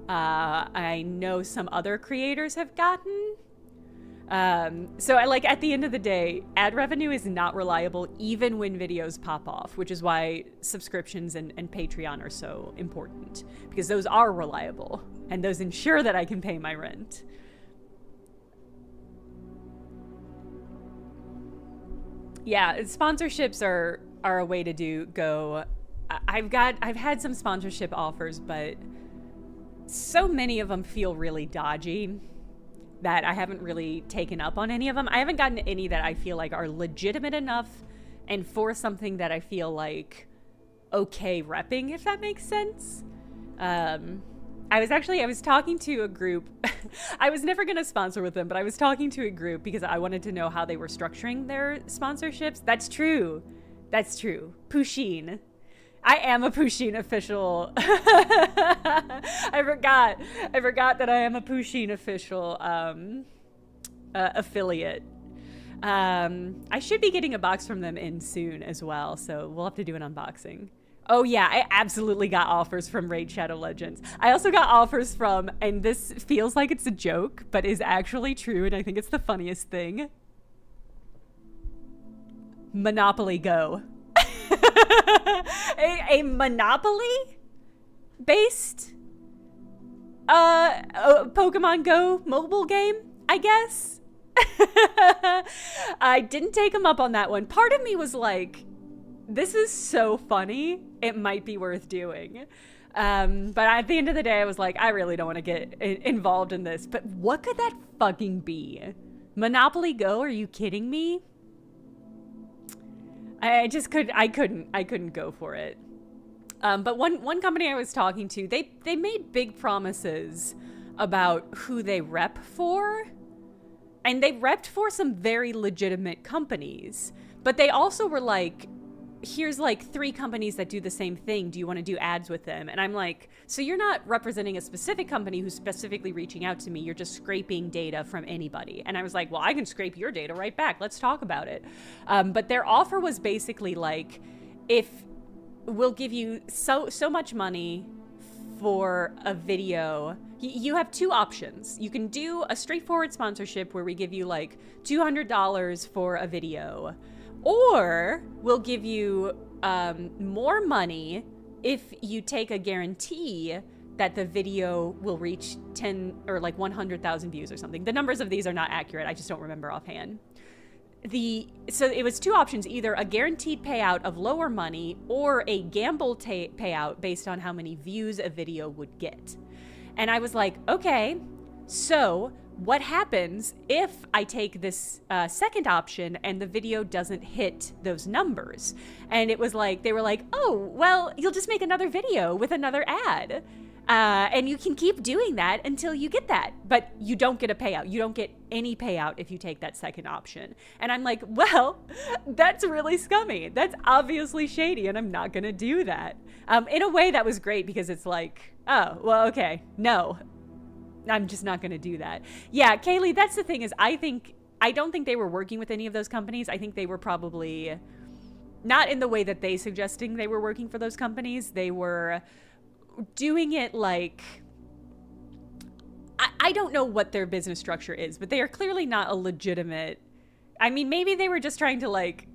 I know some other creators have gotten. So I like, at the end of the day, ad revenue is not reliable even when videos pop off, which is why subscriptions and Patreon are so important, because those are reliable and those ensure that I can pay my rent. Yeah, sponsorships are a way to go. I've had some sponsorship offers, but so many of them feel really dodgy that I haven't really taken up on any of them. I haven't gotten any that I feel like are legitimate enough and for something that I feel like okay repping, if that makes sense. I was talking to a group. I was never going to sponsor with them, but I was talking to a group because I wanted to know how they were structuring their sponsorships. That's true. Pusheen. I am a Pusheen official. I forgot that I am a Pusheen official affiliate. I should be getting a box from them in soon as well, so we'll have to do an unboxing. Oh yeah, I absolutely got offers from Raid Shadow Legends. I also got offers from, and this feels like it's a joke, but is actually true, and I think it's the funniest thing, Monopoly Go. a Monopoly based Pokemon Go mobile game, I guess. I didn't take them up on that one. Part of me was like, this is so funny, it might be worth doing. But at the end of the day, I was like, I really don't want to get involved in this. But what could that fucking be? Monopoly Go? Are you kidding me? I couldn't go for it. But one company I was talking to, they made big promises about who they rep for. And they repped for some very legitimate companies. But they also were like, here's like 3 companies that do the same thing. Do you want to do ads with them? And I'm like, so you're not representing a specific company who's specifically reaching out to me. You're just scraping data from anybody. And I was like, well, I can scrape your data right back. Let's talk about it. But their offer was basically like, if we'll give you so much money for a video, you have 2 options. You can do a straightforward sponsorship where we give you like $200 for a video, or we'll give you more money if you take a guarantee that the video will reach 10 or like 100,000 views or something. The numbers of these are not accurate. I just don't remember offhand. So it was 2 options, either a guaranteed payout of lower money or a gamble payout based on how many views a video would get. And I was like, okay, so what happens if I take this second option and the video doesn't hit those numbers? And it was like, they were like, oh, well, you'll just make another video with another ad. And you can keep doing that until you get that. But you don't get a payout. You don't get any payout if you take that second option. And I'm like, well, that's really scummy. That's obviously shady, and I'm not going to do that. In a way, that was great because it's like, oh, well, okay, no. I'm just not going to do that. Yeah, Kaylee, that's the thing is I don't think they were working with any of those companies. I think they were probably not in the way that they suggesting they were working for those companies. They were doing it like, I don't know what their business structure is, but they are clearly not a legitimate. I mean, maybe they were just trying to like,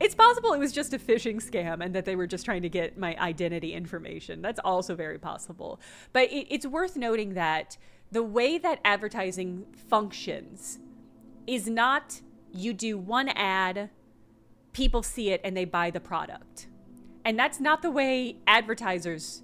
it's possible it was just a phishing scam and that they were just trying to get my identity information. That's also very possible. But it's worth noting that the way that advertising functions is not you do one ad, people see it, and they buy the product. And that's not the way advertisers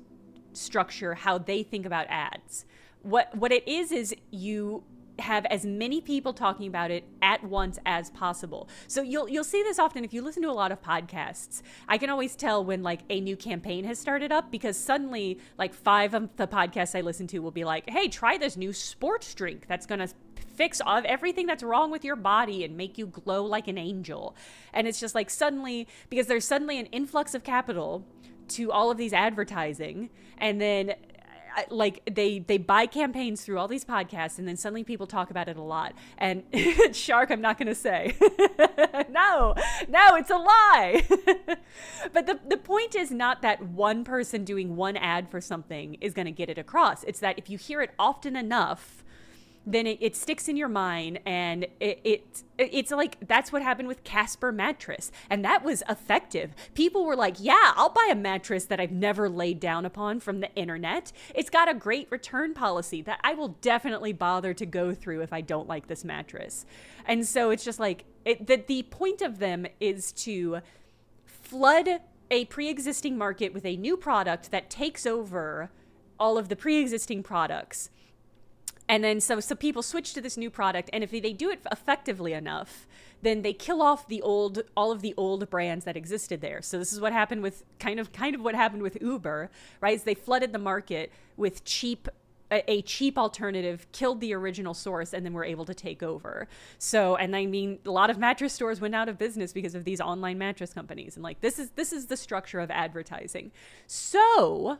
structure how they think about ads. What it is you have as many people talking about it at once as possible. So you'll see this often if you listen to a lot of podcasts. I can always tell when like a new campaign has started up, because suddenly like 5 of the podcasts I listen to will be like, hey, try this new sports drink that's going to fix everything that's wrong with your body and make you glow like an angel. And it's just like suddenly, because there's suddenly an influx of capital to all of these advertising, and then like they buy campaigns through all these podcasts, and then suddenly people talk about it a lot. And Shark, I'm not going to say. No, it's a lie. But the point is not that one person doing one ad for something is going to get it across. It's that if you hear it often enough, then it sticks in your mind, and it's like, that's what happened with Casper mattress, and that was effective. People were like, yeah, I'll buy a mattress that I've never laid down upon from the internet. It's got a great return policy that I will definitely bother to go through if I don't like this mattress. And so it's just like, the point of them is to flood a pre-existing market with a new product that takes over all of the pre-existing products. And then so people switch to this new product, and if they do it effectively enough, then they kill off all of the old brands that existed there. So this is what happened with kind of what happened with Uber, right? Is they flooded the market with a cheap alternative, killed the original source, and then were able to take over. So, and I mean, a lot of mattress stores went out of business because of these online mattress companies. And like, this is the structure of advertising. So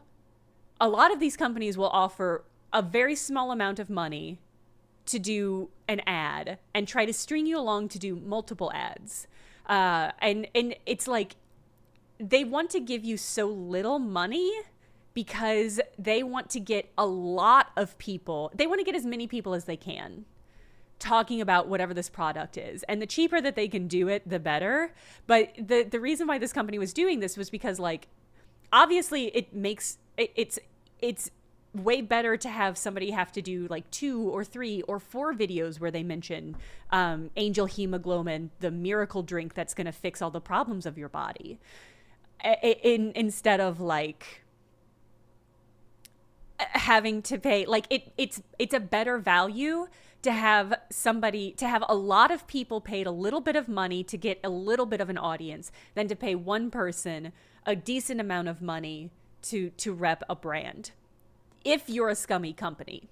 a lot of these companies will offer a very small amount of money to do an ad and try to string you along to do multiple ads. And it's like, they want to give you so little money because they want to get a lot of people. They want to get as many people as they can talking about whatever this product is. And the cheaper that they can do it, the better. But the reason why this company was doing this was because, like, obviously it's way better to have somebody have to do like 2 or 3 or 4 videos where they mention angel hemoglobin, the miracle drink that's going to fix all the problems of your body, instead of like having to pay. Like it's a better value to have a lot of people paid a little bit of money to get a little bit of an audience than to pay one person a decent amount of money to rep a brand. If you're a scummy company.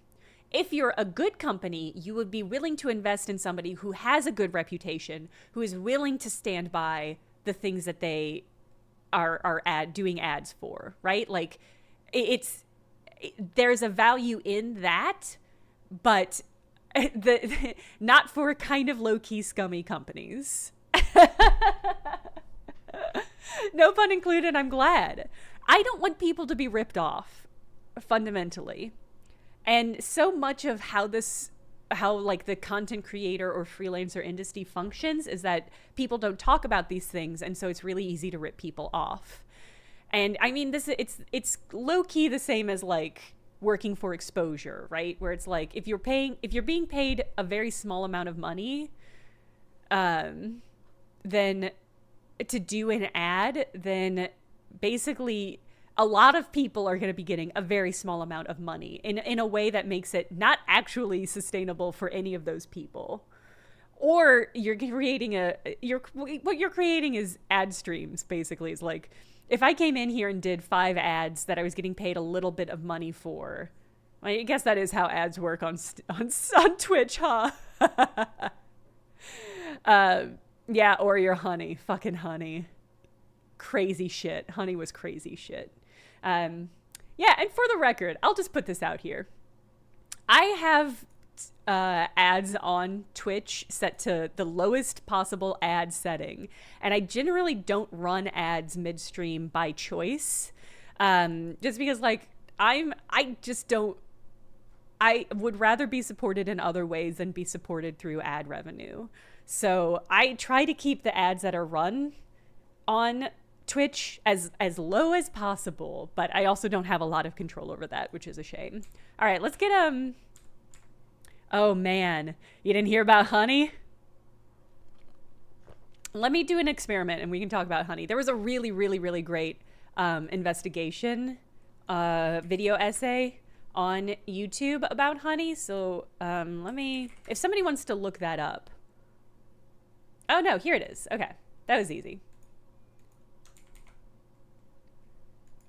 If you're a good company, you would be willing to invest in somebody who has a good reputation, who is willing to stand by the things that they are doing ads for, right? Like, there's a value in that, but not for kind of low-key scummy companies. No pun included, I'm glad. I don't want people to be ripped off. Fundamentally. And so much of how like the content creator or freelancer industry functions is that people don't talk about these things, and so it's really easy to rip people off. And I mean, it's low-key the same as like working for exposure, right? Where it's like, if you're being paid a very small amount of money, then to do an ad, then basically a lot of people are going to be getting a very small amount of money in a way that makes it not actually sustainable for any of those people. Or what you're creating is ad streams, basically. It's like, if I came in here and did 5 ads that I was getting paid a little bit of money for, I guess that is how ads work on Twitch, huh? Yeah, or your honey, fucking honey. Crazy shit. Honey was crazy shit. Yeah, and for the record, I'll just put this out here. I have ads on Twitch set to the lowest possible ad setting, and I generally don't run ads midstream by choice, just because like I just don't I would rather be supported in other ways than be supported through ad revenue. So I try to keep the ads that are run on Twitch as low as possible, but I also don't have a lot of control over that, which is a shame. All right, let's get oh man, you didn't hear about honey? Let me do an experiment and we can talk about honey. There was a really, really, really great investigation video essay on YouTube about honey. So let me, if somebody wants to look that up. Oh no, here it is. Okay, that was easy.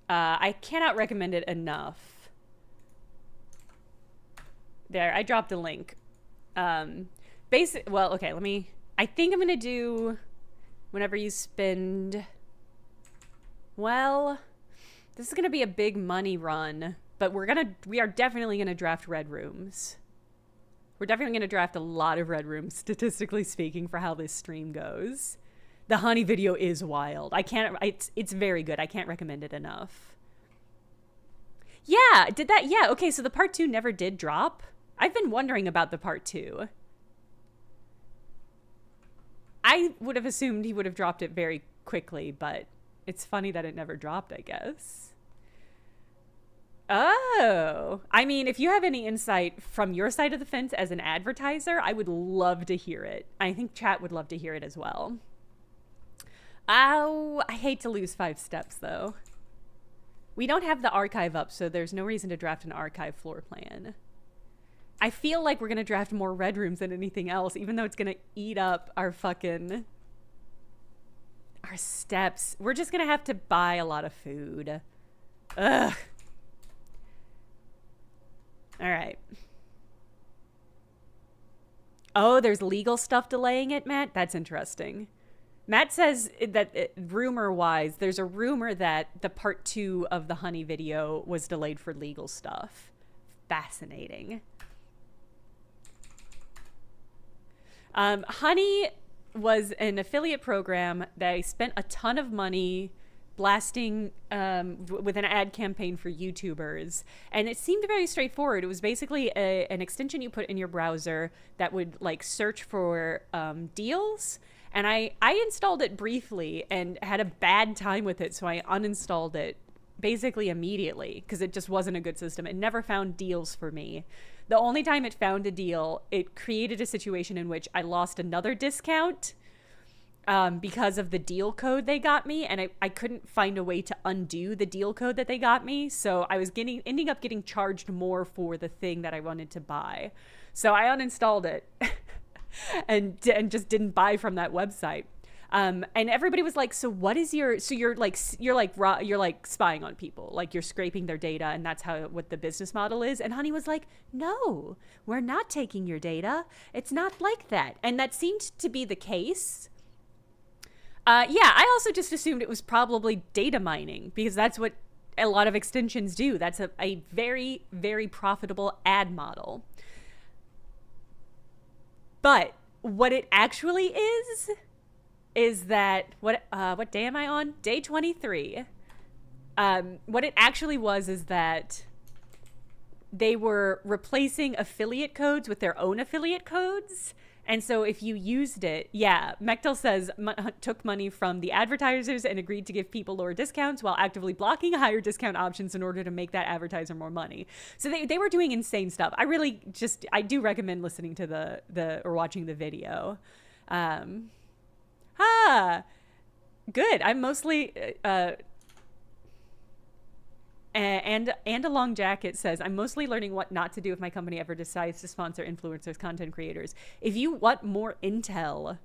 I cannot recommend it enough. There, I dropped a link. Well, okay, let me, I think I'm gonna do whenever you spend, well, this is gonna be a big money run, but we are definitely gonna draft red rooms. We're definitely gonna draft a lot of red rooms, statistically speaking, for how this stream goes. The honey video is wild. It's very good. I can't recommend it enough. Yeah, yeah, okay, so the part 2 never did drop. I've been wondering about the part 2. I would have assumed he would have dropped it very quickly, but it's funny that it never dropped, I guess. Oh, I mean, if you have any insight from your side of the fence as an advertiser, I would love to hear it. I think chat would love to hear it as well. Oh, I hate to lose 5 steps, though. We don't have the archive up, so there's no reason to draft an archive floor plan. I feel like we're going to draft more red rooms than anything else, even though it's going to eat up our steps. We're just going to have to buy a lot of food. Ugh. All right. Oh, there's legal stuff delaying it, Matt? That's interesting. Matt says that rumor-wise, there's a rumor that the part 2 of the honey video was delayed for legal stuff. Fascinating. Honey was an affiliate program that I spent a ton of money blasting with an ad campaign for YouTubers, and it seemed very straightforward. It was basically an extension you put in your browser that would like search for deals, and I installed it briefly and had a bad time with it, so I uninstalled it basically immediately because it just wasn't a good system. It never found deals for me. The only time it found a deal, it created a situation in which I lost another discount because of the deal code they got me, and I couldn't find a way to undo the deal code that they got me, so I was ending up getting charged more for the thing that I wanted to buy. So I uninstalled it and just didn't buy from that website. And everybody was like, so what is you're spying on people, like you're scraping their data, and that's what the business model is. And Honey was like, no, we're not taking your data. It's not like that. And that seemed to be the case. Yeah, I also just assumed it was probably data mining because that's what a lot of extensions do. That's a very, very profitable ad model. But what it actually is that, what day am I on? Day 23. What it actually was is that they were replacing affiliate codes with their own affiliate codes. And so if you used it, yeah, Mechtel says took money from the advertisers and agreed to give people lower discounts while actively blocking higher discount options in order to make that advertiser more money. So they were doing insane stuff. I do recommend listening to or watching the video. Good. I'm mostly, and a long jacket says, I'm mostly learning what not to do if my company ever decides to sponsor influencers, content creators. If you want more intel,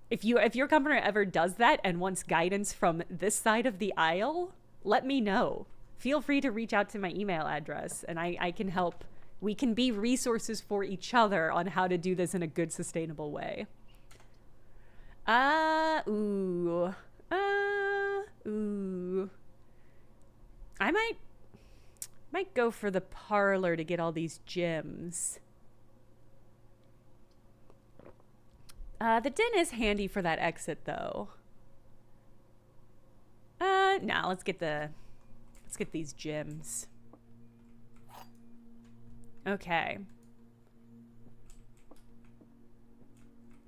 if your company ever does that and wants guidance from this side of the aisle, let me know. Feel free to reach out to my email address and I can help. We can be resources for each other on how to do this in a good, sustainable way. Ooh. I might go for the parlor to get all these gems. The den is handy for that exit though. Let's get these gems. Okay.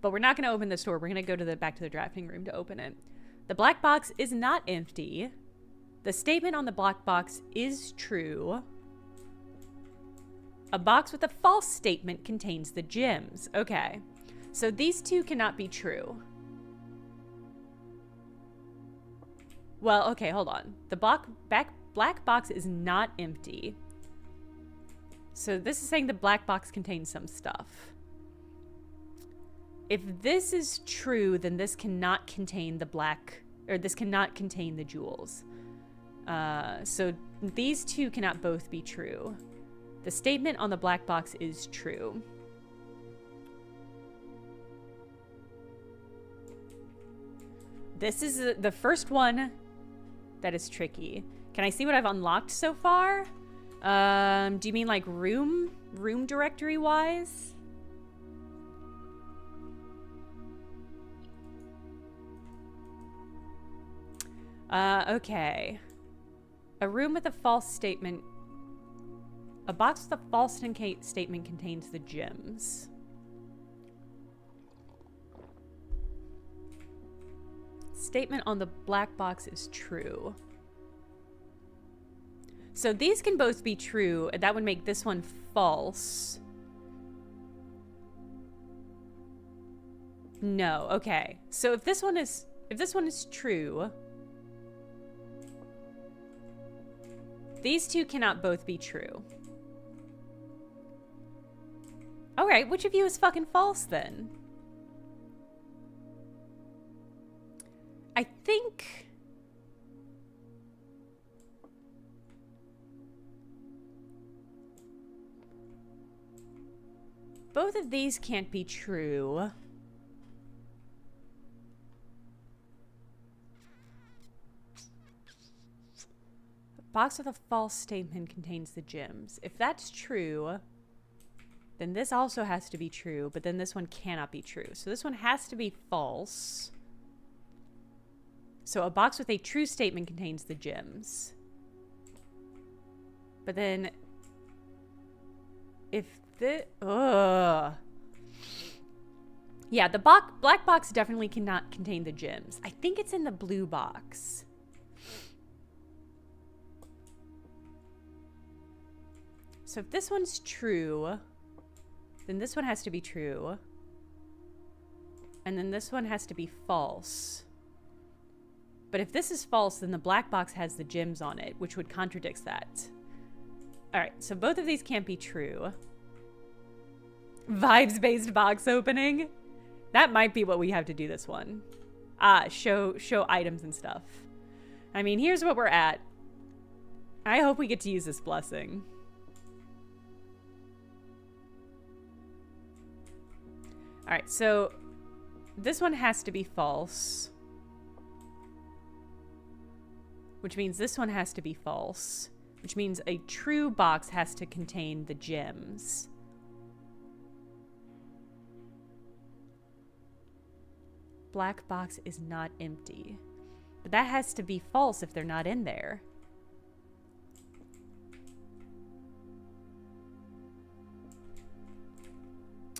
But we're not going to open this door. We're going to go to the back to the drafting room to open it. The black box is not empty. The statement on the black box is true. A box with a false statement contains the gems. Okay. So these two cannot be true. Well, okay, hold on. The black box is not empty. So this is saying the black box contains some stuff. If this is true, then this cannot contain the this cannot contain the jewels. So these two cannot both be true. The statement on the black box is true. This is the first one that is tricky. Can I see what I've unlocked so far? Do you mean like room directory wise? Okay. A room with a false statement. A box with a false statement contains the gems. Statement on the black box is true. So these can both be true, and that would make this one false. No, okay. So if this one is true, these two cannot both be true. Alright, which of you is fucking false then? I think... both of these can't be true. A box with a false statement contains the gems. If that's true, then this also has to be true, but then this one cannot be true. So this one has to be false. So a box with a true statement contains the gems. But then if yeah, the black box definitely cannot contain the gems. I think it's in the blue box. So if this one's true, then this one has to be true. And then this one has to be false. But if this is false, then the black box has the gems on it, which would contradict that. Alright, so both of these can't be true. Vibes-based box opening? That might be what we have to do this one. Show items and stuff. I mean, here's what we're at. I hope we get to use this blessing. Alright, so this one has to be false. Which means this one has to be false. Which means a true box has to contain the gems. Black box is not empty. But that has to be false if they're not in there.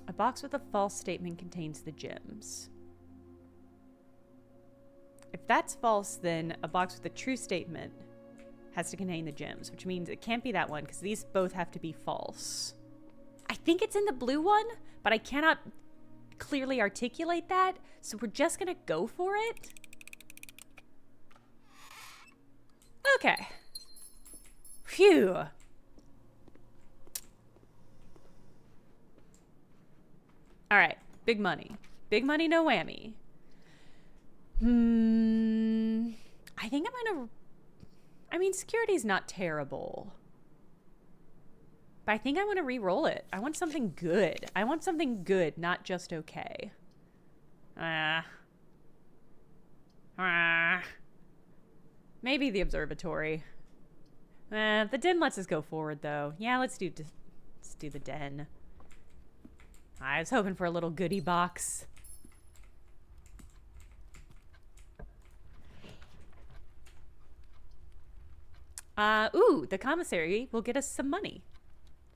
A box with a false statement contains the gems. If that's false, then a box with a true statement has to contain the gems, which means it can't be that one because these both have to be false. I think it's in the blue one, but I cannot clearly articulate that, so we're just gonna go for it. Okay. Phew. Alright, big money. Big money, no whammy. I think I'm gonna... I mean, security's not terrible. But I think I want to re-roll it. I want something good. I want something good, not just okay. Maybe the observatory. The den lets us go forward, though. Yeah, let's do the den. I was hoping for a little goodie box. Ooh, the commissary will get us some money.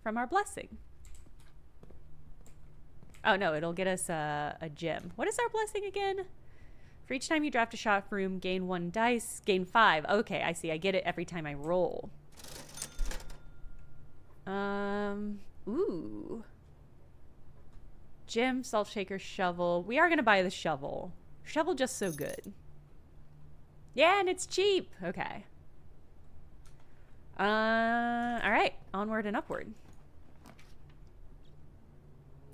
from our blessing. Oh no, it'll get us a gem. What is our blessing again? For each time you draft a shop room, gain 1 dice, gain 5. Okay, I see. I get it every time I roll. Ooh. Gem, salt shaker, shovel. We are going to buy the shovel. Shovel just so good. Yeah, and it's cheap. Okay. All right. Onward and upward.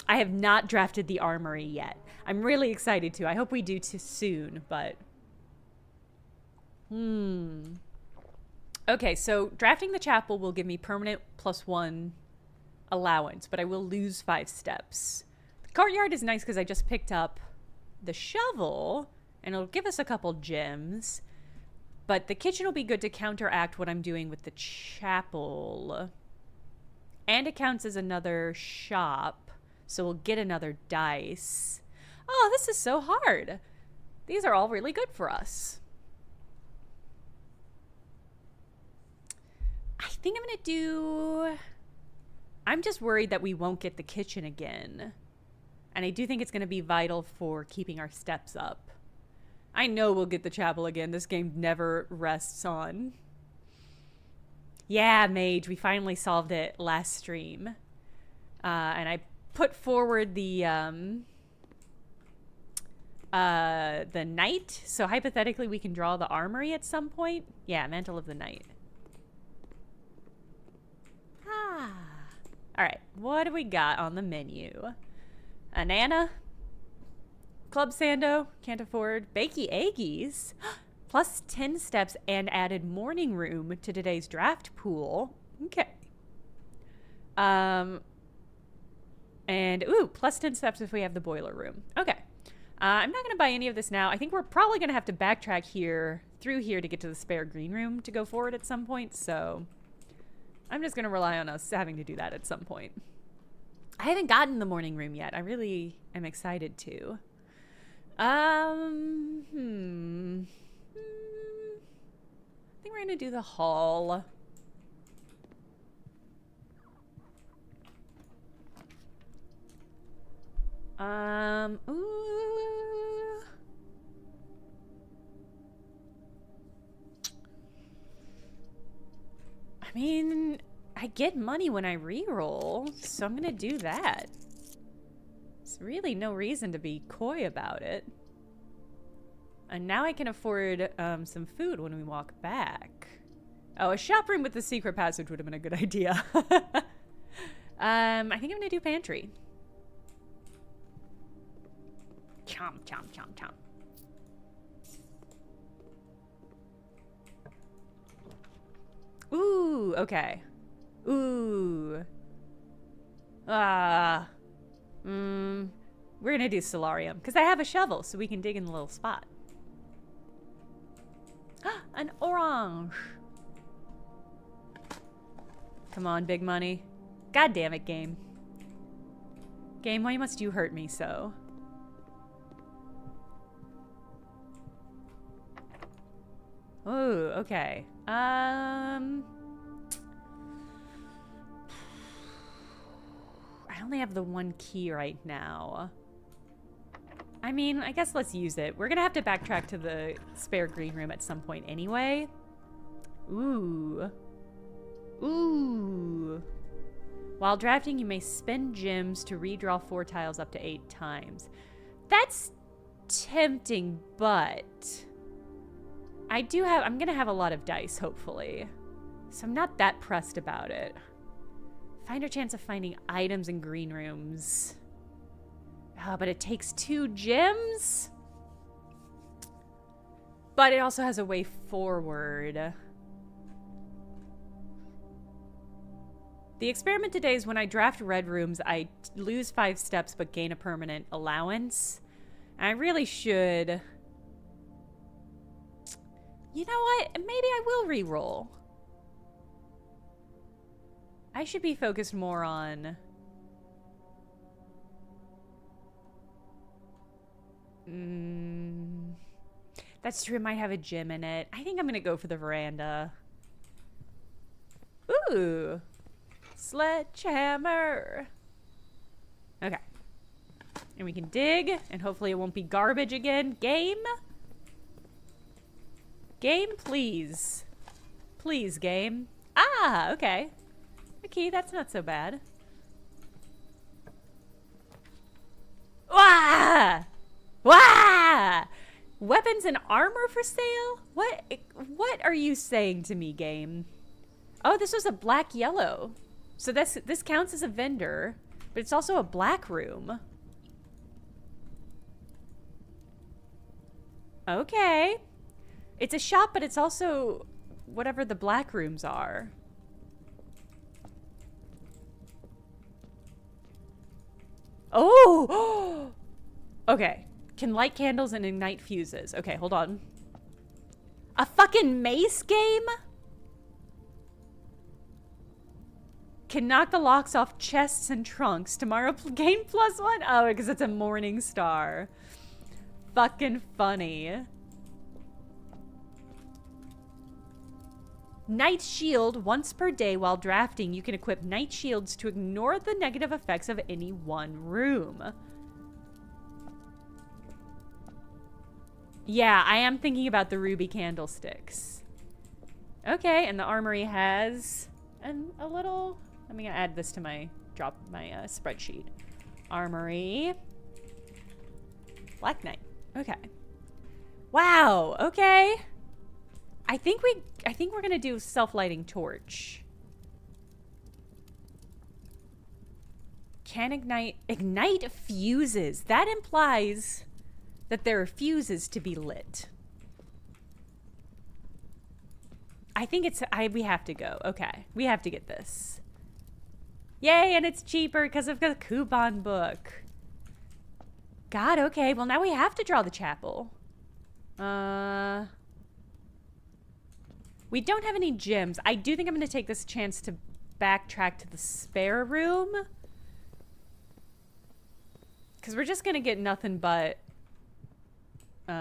I have not drafted the armory yet. I'm really excited to. I hope we do too soon, but... Okay, so drafting the chapel will give me permanent +1 allowance, but I will lose 5 steps. The courtyard is nice because I just picked up the shovel, and it'll give us a couple gems. But the kitchen will be good to counteract what I'm doing with the chapel. And it counts as another shop, so we'll get another dice. Oh, this is so hard. These are all really good for us. I think I'm going to do... I'm just worried that we won't get the kitchen again. And I do think it's going to be vital for keeping our steps up. I know we'll get the chapel again. This game never rests on. Yeah, Mage. We finally solved it last stream. And I put forward the knight. So hypothetically, we can draw the armory at some point. Yeah, Mantle of the Knight. All right, what do we got on the menu? Anana, Club Sando, can't afford. Bakey Eggies, plus 10 steps and added morning room to today's draft pool. Okay. And, ooh, plus 10 steps if we have the boiler room. Okay. I'm not going to buy any of this now. I think we're probably going to have to backtrack through here to get to the spare green room to go forward at some point, so... I'm just going to rely on us having to do that at some point. I haven't gotten the morning room yet. I really am excited to. I think we're going to do the hall. Ooh. I mean, I get money when I re-roll, so I'm gonna do that. There's really no reason to be coy about it. And now I can afford some food when we walk back. Oh, a shop room with the secret passage would have been a good idea. I think I'm gonna do pantry. Chomp, chomp, chomp, chomp. Ooh, okay. Ooh. We're gonna do solarium because I have a shovel, so we can dig in the little spot. An orange. Come on, big money. God damn it, game. Game, why must you hurt me so? Oh, okay. I only have the 1 key right now. I mean, I guess let's use it. We're gonna have to backtrack to the spare green room at some point anyway. Ooh. Ooh. While drafting, you may spend gems to redraw 4 tiles up to 8 times. That's tempting, but... I'm gonna have a lot of dice, hopefully. So I'm not that pressed about it. Find a chance of finding items in green rooms. Oh, but it takes 2 gems? But it also has a way forward. The experiment today is when I draft red rooms, I lose 5 steps but gain a permanent allowance. And I really should... You know what? Maybe I will re-roll. I should be focused more on... That's true, it might have a gym in it. I think I'm gonna go for the veranda. Ooh! Sledgehammer. Okay. And we can dig, and hopefully it won't be garbage again. Game? Game, please. Please, game. Ah, okay. Okay, that's not so bad. Wah! Wah! Weapons and armor for sale? What are you saying to me, game? Oh, this was a black yellow. So this counts as a vendor, but it's also a black room. Okay. It's a shop, but it's also whatever the black rooms are. Oh! Okay. Can light candles and ignite fuses. Okay, hold on. A fucking mace game? Can knock the locks off chests and trunks. Tomorrow gain +1? Oh, because it's a morning star. Fucking funny. Night shield. Once per day while drafting, you can equip night shields to ignore the negative effects of any one room. Yeah, I am thinking about the ruby candlesticks. Okay, and the armory has a little... I'm gonna add this to my spreadsheet. Armory. Black Knight. Okay. Wow. Okay. I think we're gonna do self-lighting torch. Can ignite fuses. That implies that there are fuses to be lit. I think we have to go. Okay. We have to get this. Yay, and it's cheaper because of the coupon book. God, okay. Well, now we have to draw the chapel. We don't have any gems. I do think I'm going to take this chance to backtrack to the spare room. Because we're just going to get nothing but... Do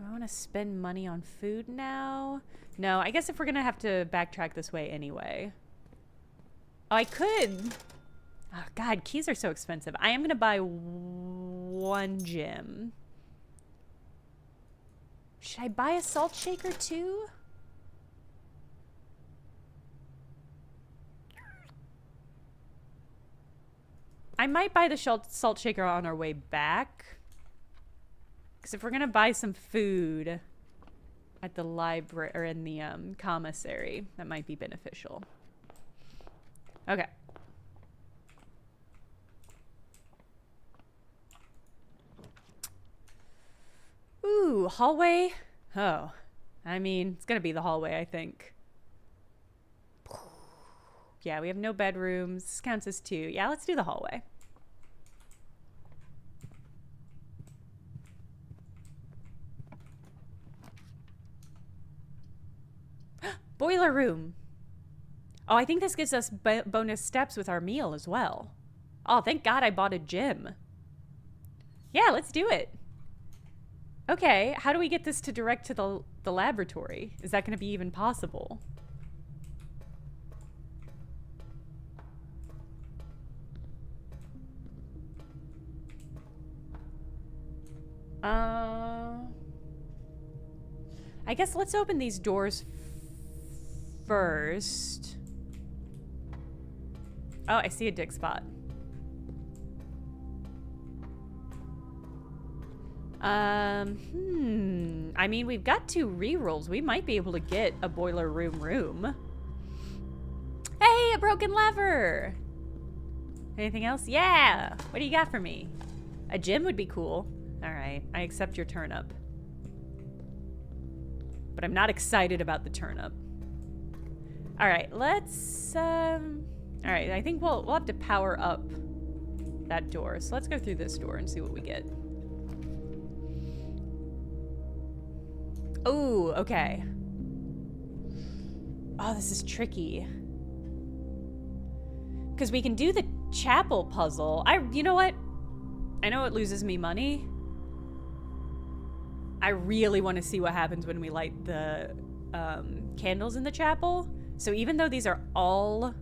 I want to spend money on food now? No, I guess if we're going to have to backtrack this way anyway. Oh, I could. Oh, God, keys are so expensive. I am going to buy one gem. Should I buy a salt shaker too? I might buy the salt shaker on our way back. Because if we're going to buy some food at the library or in the commissary, that might be beneficial. Okay. Ooh, hallway. Oh, I mean, it's going to be the hallway, I think. Yeah, we have no bedrooms. This counts as 2. Yeah, let's do the hallway. Boiler room. Oh, I think this gives us bonus steps with our meal as well. Oh, thank God I bought a gym. Yeah, let's do it. Okay, how do we get this to direct to the laboratory? Is that going to be even possible? I guess let's open these doors first. Oh, I see a dig spot. I mean, we've got 2 rerolls. We might be able to get a boiler room. Hey, a broken lever! Anything else? Yeah! What do you got for me? A gym would be cool. Alright, I accept your turnip. But I'm not excited about the turnip. Alright, let's, alright, I think we'll have to power up that door. So let's go through this door and see what we get. Oh, okay. Oh, this is tricky. Because we can do the chapel puzzle. You know what? I know it loses me money. I really want to see what happens when we light the candles in the chapel. So even though these are all...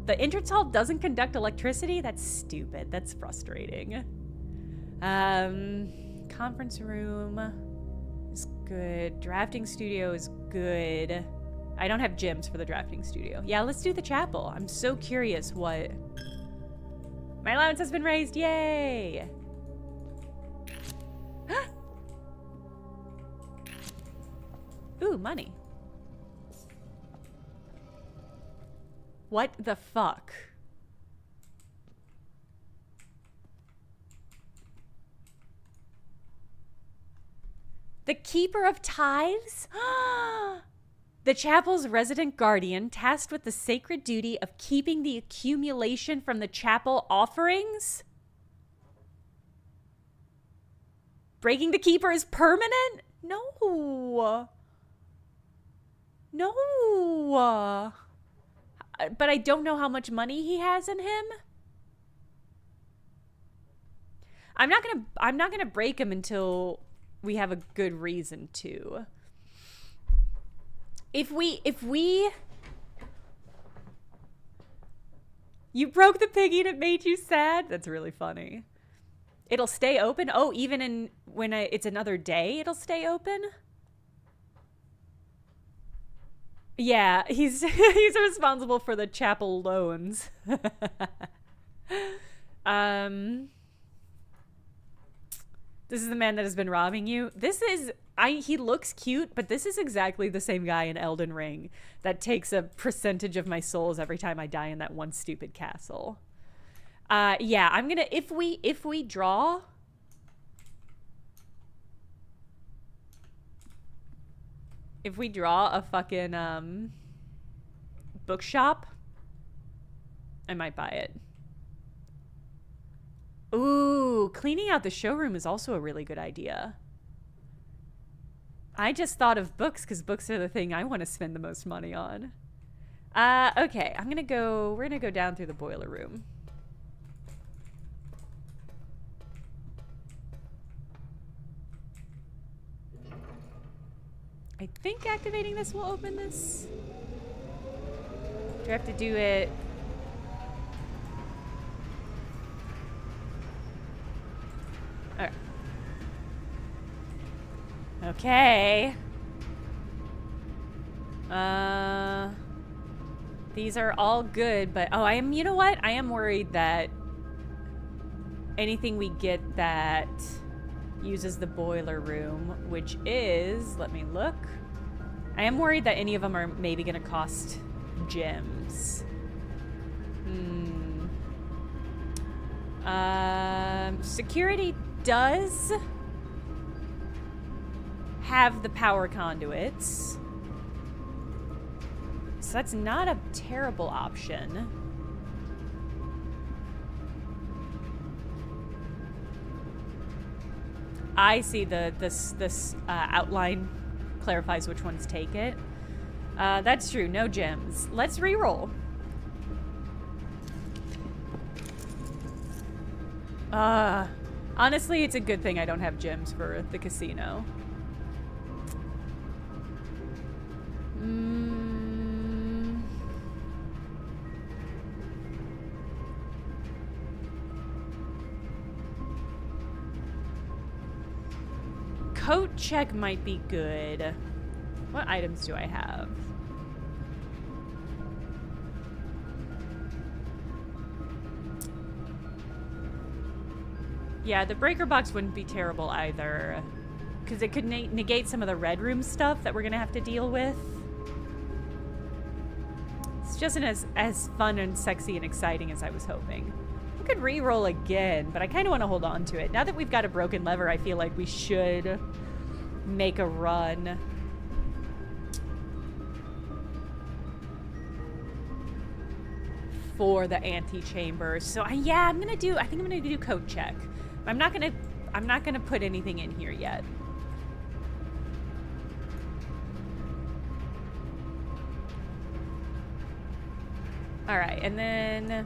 The entrance hall doesn't conduct electricity? That's stupid. That's frustrating. Conference room is good. Drafting studio is good. I don't have gyms for the drafting studio. Yeah, let's do the chapel. I'm so curious what... My allowance has been raised. Yay! Ooh, money. What the fuck? The Keeper of Tithes? The chapel's resident guardian, tasked with the sacred duty of keeping the accumulation from the chapel offerings? Breaking the keeper is permanent? No. No. But I don't know how much money he has in him. I'm not gonna break him until we have a good reason to. If we You broke the piggy and it made you sad? That's really funny. It'll stay open? Oh, even in when it's another day, it'll stay open? Yeah, he's responsible for the chapel loans. This is the man that has been robbing you. He looks cute, but this is exactly the same guy in Elden Ring that takes a percentage of my souls every time I die in that one stupid castle. Yeah, I'm gonna, if we draw... If we draw a fucking, bookshop, I might buy it. Ooh, cleaning out the showroom is also a really good idea. I just thought of books because books are the thing I want to spend the most money on. Okay, we're gonna go down through the boiler room. I think activating this will open this. Do I have to do it? All right. Okay. These are all good, but oh, you know what? I am worried that anything we get that uses the boiler room, which is, let me look. I am worried that any of them are maybe going to cost gems. Security does have the power conduits, so that's not a terrible option. I see this outline clarifies which ones take it. That's true. No gems. Let's re-roll. Honestly, it's a good thing I don't have gems for the casino. Coat check might be good. What items do I have? Yeah, the breaker box wouldn't be terrible either, because it could negate some of the red room stuff that we're gonna have to deal with. It's just as fun and sexy and exciting as I was hoping. I could re-roll again, but I kind of want to hold on to it. Now that we've got a broken lever, I feel like we should make a run. For the antechamber. So yeah, I think I'm gonna do code check. I'm not gonna put anything in here yet. All right, and then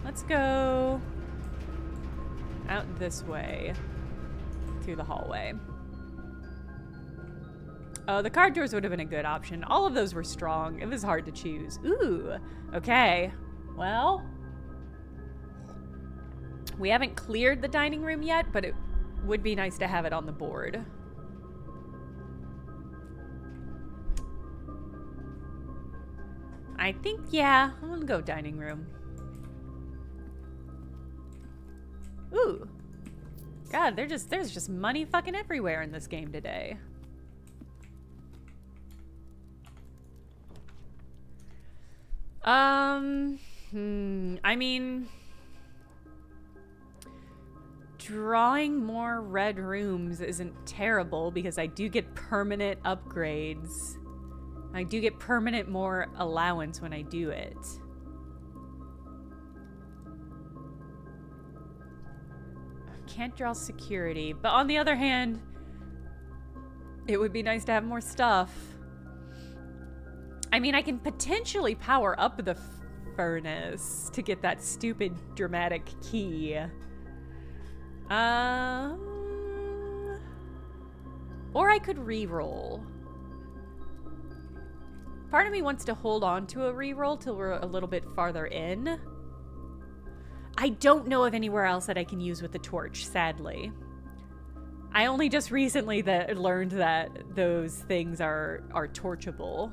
let's go out this way. through the hallway. Oh, the card doors would have been a good option. All of those were strong. It was hard to choose. Ooh, okay. Well, we haven't cleared the dining room yet, but it would be nice to have it on the board. I think, yeah, I'm gonna go dining room. Ooh. God, there's just money fucking everywhere in this game today. I mean, drawing more red rooms isn't terrible because I do get permanent upgrades. I do get permanent more allowance when I do it. Can't draw security, but on the other hand, it would be nice to have more stuff. I mean, I can potentially power up the furnace to get that stupid dramatic key. Or I could re-roll. Part of me wants to hold on to a re-roll till we're a little bit farther in. I don't know of anywhere else that I can use with the torch, sadly. I only just recently learned that those things are torchable.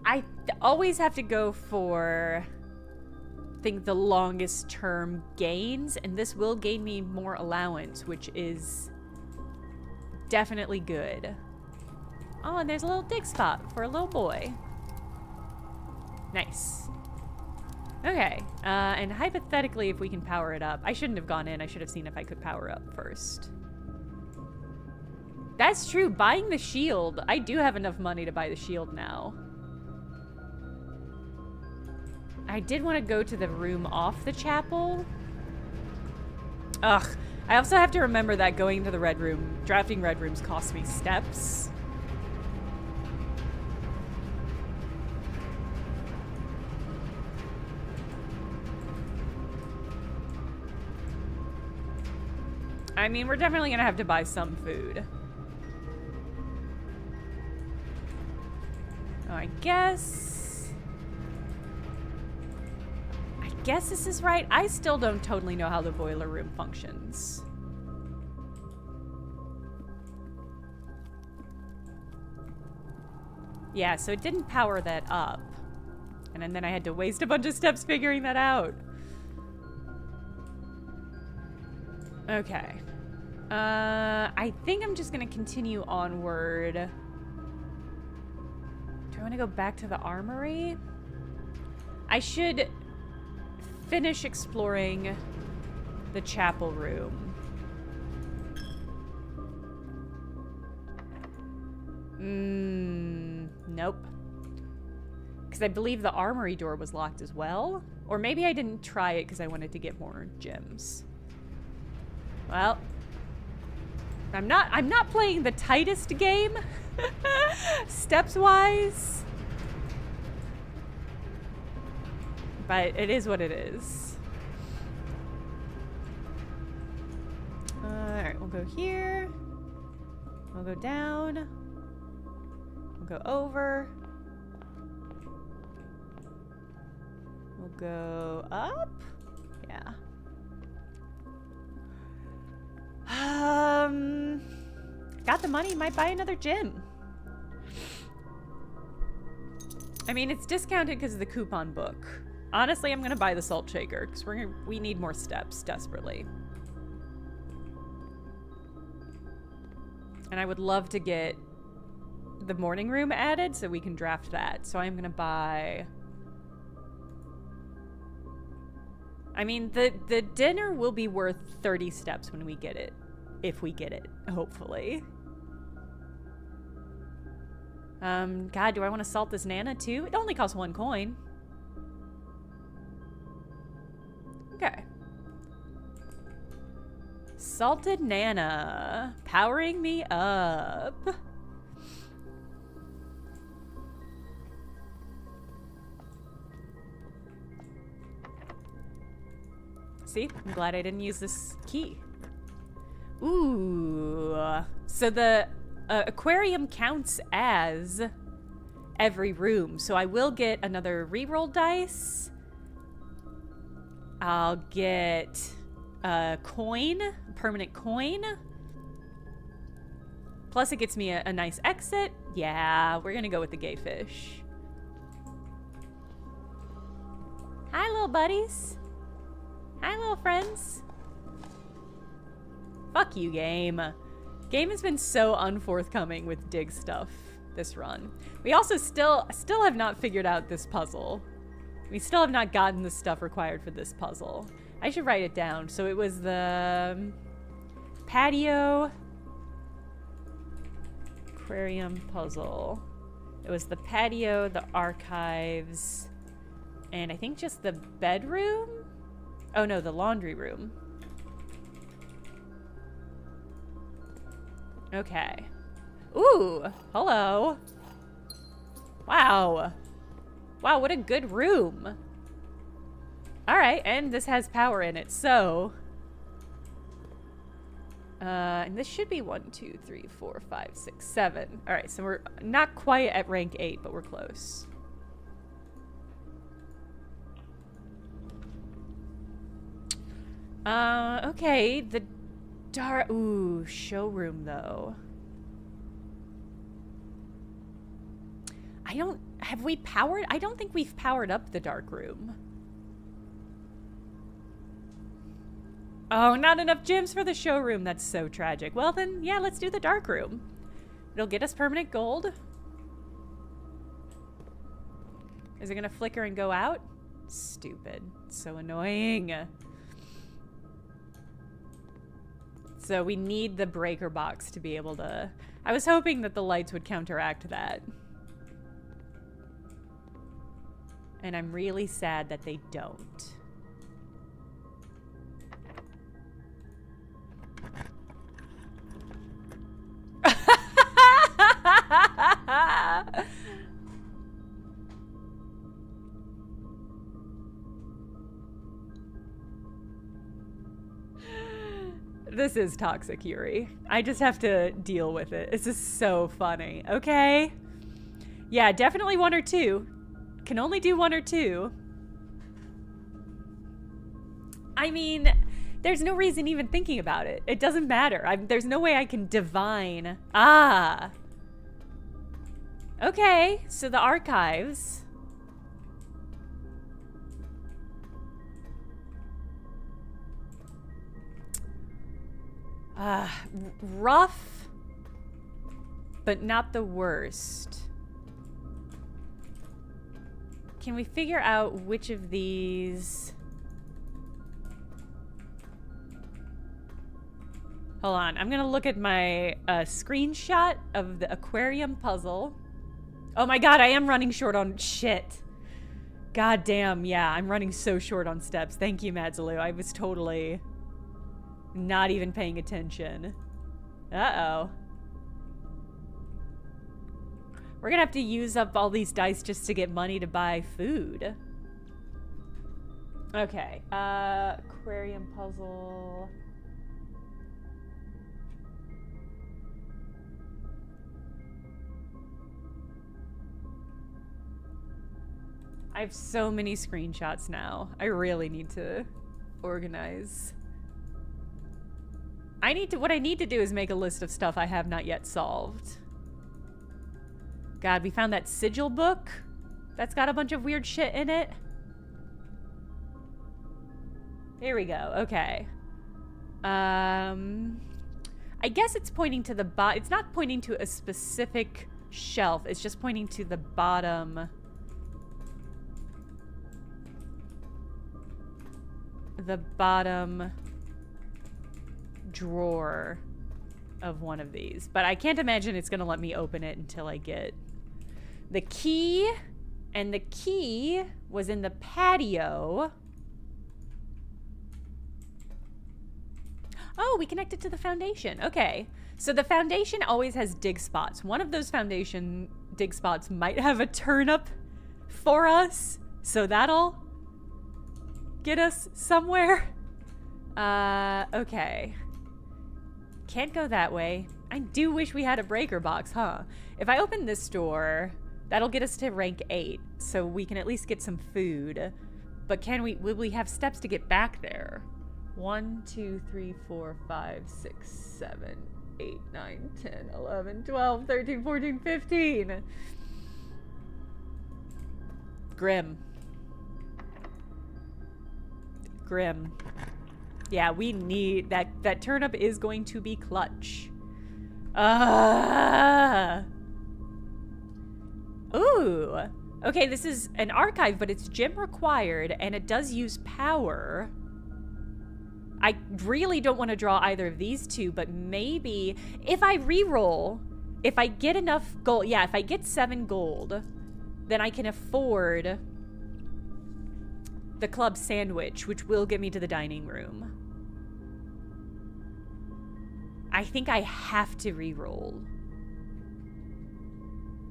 I always have to go for, I think, the longest term gains, and this will gain me more allowance, which is definitely good. Oh, and there's a little dig spot for a little boy. Nice. Okay, and hypothetically, if we can power it up, I shouldn't have gone in. I should have seen if I could power up first. That's true. Buying the shield, I do have enough money to buy the shield now. I did want to go to the room off the chapel. Ugh. I also have to remember that going to the red room, drafting red rooms costs me steps. I mean, we're definitely gonna have to buy some food. Oh, I guess this is right. I still don't totally know how the boiler room functions. Yeah, so it didn't power that up. And then I had to waste a bunch of steps figuring that out. Okay. I think I'm just gonna continue onward. Do I want to go back to the armory? I should finish exploring the chapel room. Nope. Because I believe the armory door was locked as well. Or maybe I didn't try it because I wanted to get more gems. Well, I'm not playing the tightest game, steps-wise. But it is what it is. Alright, we'll go here. We'll go down. We'll go over. We'll go up. Yeah. Got the money, might buy another gym. I mean, it's discounted because of the coupon book. Honestly, I'm gonna buy the salt shaker because we need more steps desperately. And I would love to get the morning room added so we can draft that. So I'm gonna buy. I mean, the dinner will be worth 30 steps when we get it. If we get it, hopefully. God, do I want to salt this Nana too? It only costs 1 coin. Okay. Salted Nana. Powering me up. See? I'm glad I didn't use this key. Ooh. So the aquarium counts as every room. So I will get another reroll dice. I'll get a coin, permanent coin. Plus it gets me a nice exit. Yeah, we're gonna go with the gay fish. Hi, little buddies. Hi, little friends. Fuck you, game. Game has been so unforthcoming with dig stuff this run. We also still have not figured out this puzzle. We still have not gotten the stuff required for this puzzle. I should write it down. So it was the patio aquarium puzzle. It was the patio, the archives, and I think just the bedroom? Oh no, the laundry room. Okay. Ooh, hello. Wow. Wow, what a good room. All right, and this has power in it, so. And this should be 1, 2, 3, 4, 5, 6, 7. All right, so we're not quite at rank 8, but we're close. Okay, the dark, ooh, showroom though. Have we powered? I don't think we've powered up the dark room. Oh, not enough gems for the showroom. That's so tragic. Well then, yeah, let's do the dark room. It'll get us permanent gold. Is it gonna flicker and go out? Stupid. So annoying. So we need the breaker box to be able to... I was hoping that the lights would counteract that. And I'm really sad that they don't. This is toxic, Yuri. I just have to deal with it. This is so funny. Okay. Yeah, definitely 1 or 2. Can only do 1 or 2. I mean, there's no reason even thinking about it. It doesn't matter. There's no way I can divine. Ah. Okay, so the archives. Rough, but not the worst. Can we figure out which of these... Hold on, I'm gonna look at my screenshot of the aquarium puzzle. Oh my god, I am running short on shit. God damn, yeah, I'm running so short on steps. Thank you, Madzalu. I was totally not even paying attention. Uh-oh. We're gonna have to use up all these dice just to get money to buy food. Okay, aquarium puzzle. I have so many screenshots now. I really need to organize. What I need to do is make a list of stuff I have not yet solved. God, we found that sigil book that's got a bunch of weird shit in it. Here we go. Okay. I guess it's pointing to the bottom. It's not pointing to a specific shelf. It's just pointing to the bottom. The bottom drawer of one of these. But I can't imagine it's going to let me open it until I get the key. And the key was in the patio. Oh, we connected to the foundation. Okay. So the foundation always has dig spots. One of those foundation dig spots might have a turnip for us. So that'll get us somewhere. Okay. Can't go that way. I do wish we had a breaker box, huh? If I open this door, that'll get us to rank 8, so we can at least get some food. But will we have steps to get back there? 1, 2, 3, 4, 5, 6, 7, 8, 9, 10, 11, 12, 13, 14, 15. Grim. Grim. Yeah, we need that turnip is going to be clutch. Ooh. Okay, this is an archive, but it's gym required, and it does use power. I really don't want to draw either of these two, but maybe if I re-roll, if I get enough gold, yeah, if I get 7 gold, then I can afford the club sandwich, which will get me to the dining room. I think I have to re-roll.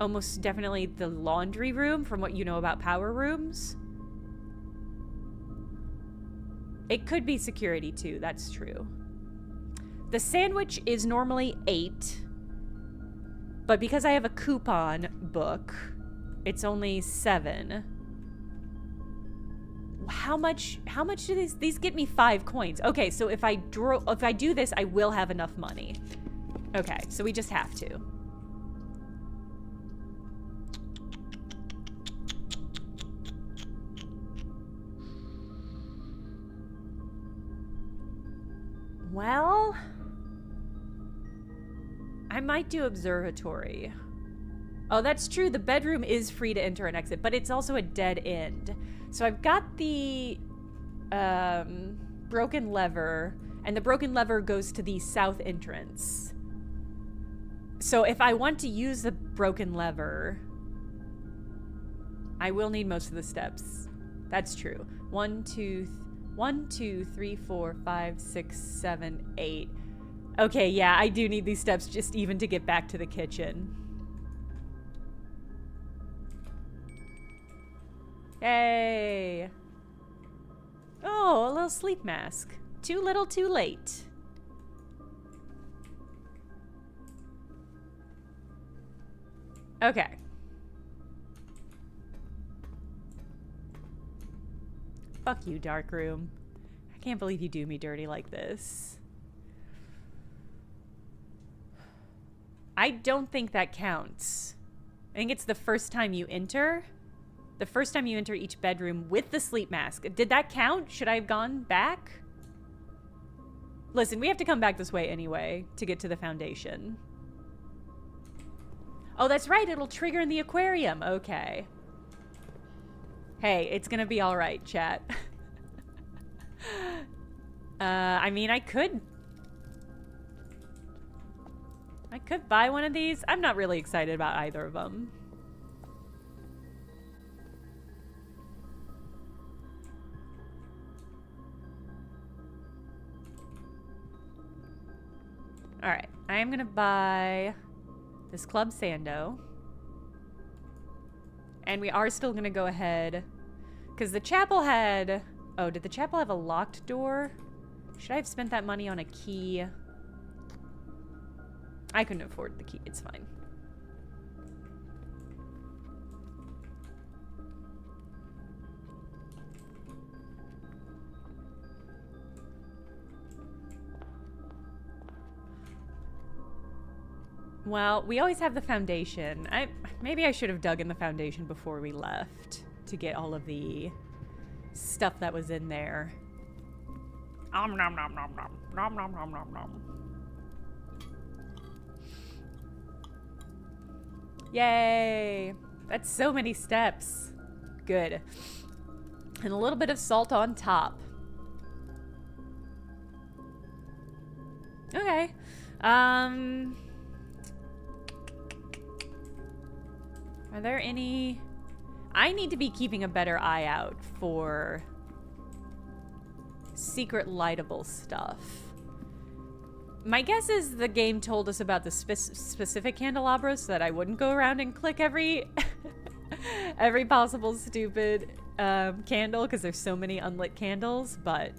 Almost definitely the laundry room, from what you know about power rooms. It could be security too, that's true. The sandwich is normally 8, but because I have a coupon book, it's only 7. How much do these get me? 5 coins. Okay, so if I do this, I will have enough money. Okay, so we just have to. Well, I might do observatory. Oh, that's true. The bedroom is free to enter and exit, but it's also a dead end. So I've got the broken lever, and the broken lever goes to the south entrance. So if I want to use the broken lever, I will need most of the steps. That's true. 1, 2, 3, 4, 5, 6, 7, 8. Okay, yeah, I do need these steps just even to get back to the kitchen. Yay! Oh, a little sleep mask. Too little, too late. Okay. Fuck you, dark room. I can't believe you do me dirty like this. I don't think that counts. I think it's the first time you enter. The first time you enter each bedroom with the sleep mask. Did that count? Should I have gone back? Listen, we have to come back this way anyway to get to the foundation. Oh, that's right. It'll trigger in the aquarium. Okay. Hey, it's gonna be all right, chat. I mean, I could buy one of these. I'm not really excited about either of them. All right, I am gonna buy this Club Sando. And we are still gonna go ahead, because the chapel had, oh, did the chapel have a locked door? Should I have spent that money on a key? I couldn't afford the key, it's fine. Well, we always have the foundation. Maybe I should have dug in the foundation before we left to get all of the stuff that was in there. Nom nom nom nom nom. Nom nom nom nom nom. Yay! That's so many steps. Good. And a little bit of salt on top. Okay. Are there any... I need to be keeping a better eye out for secret lightable stuff. My guess is the game told us about the specific candelabras so that I wouldn't go around and click every every possible stupid candle, because there's so many unlit candles, but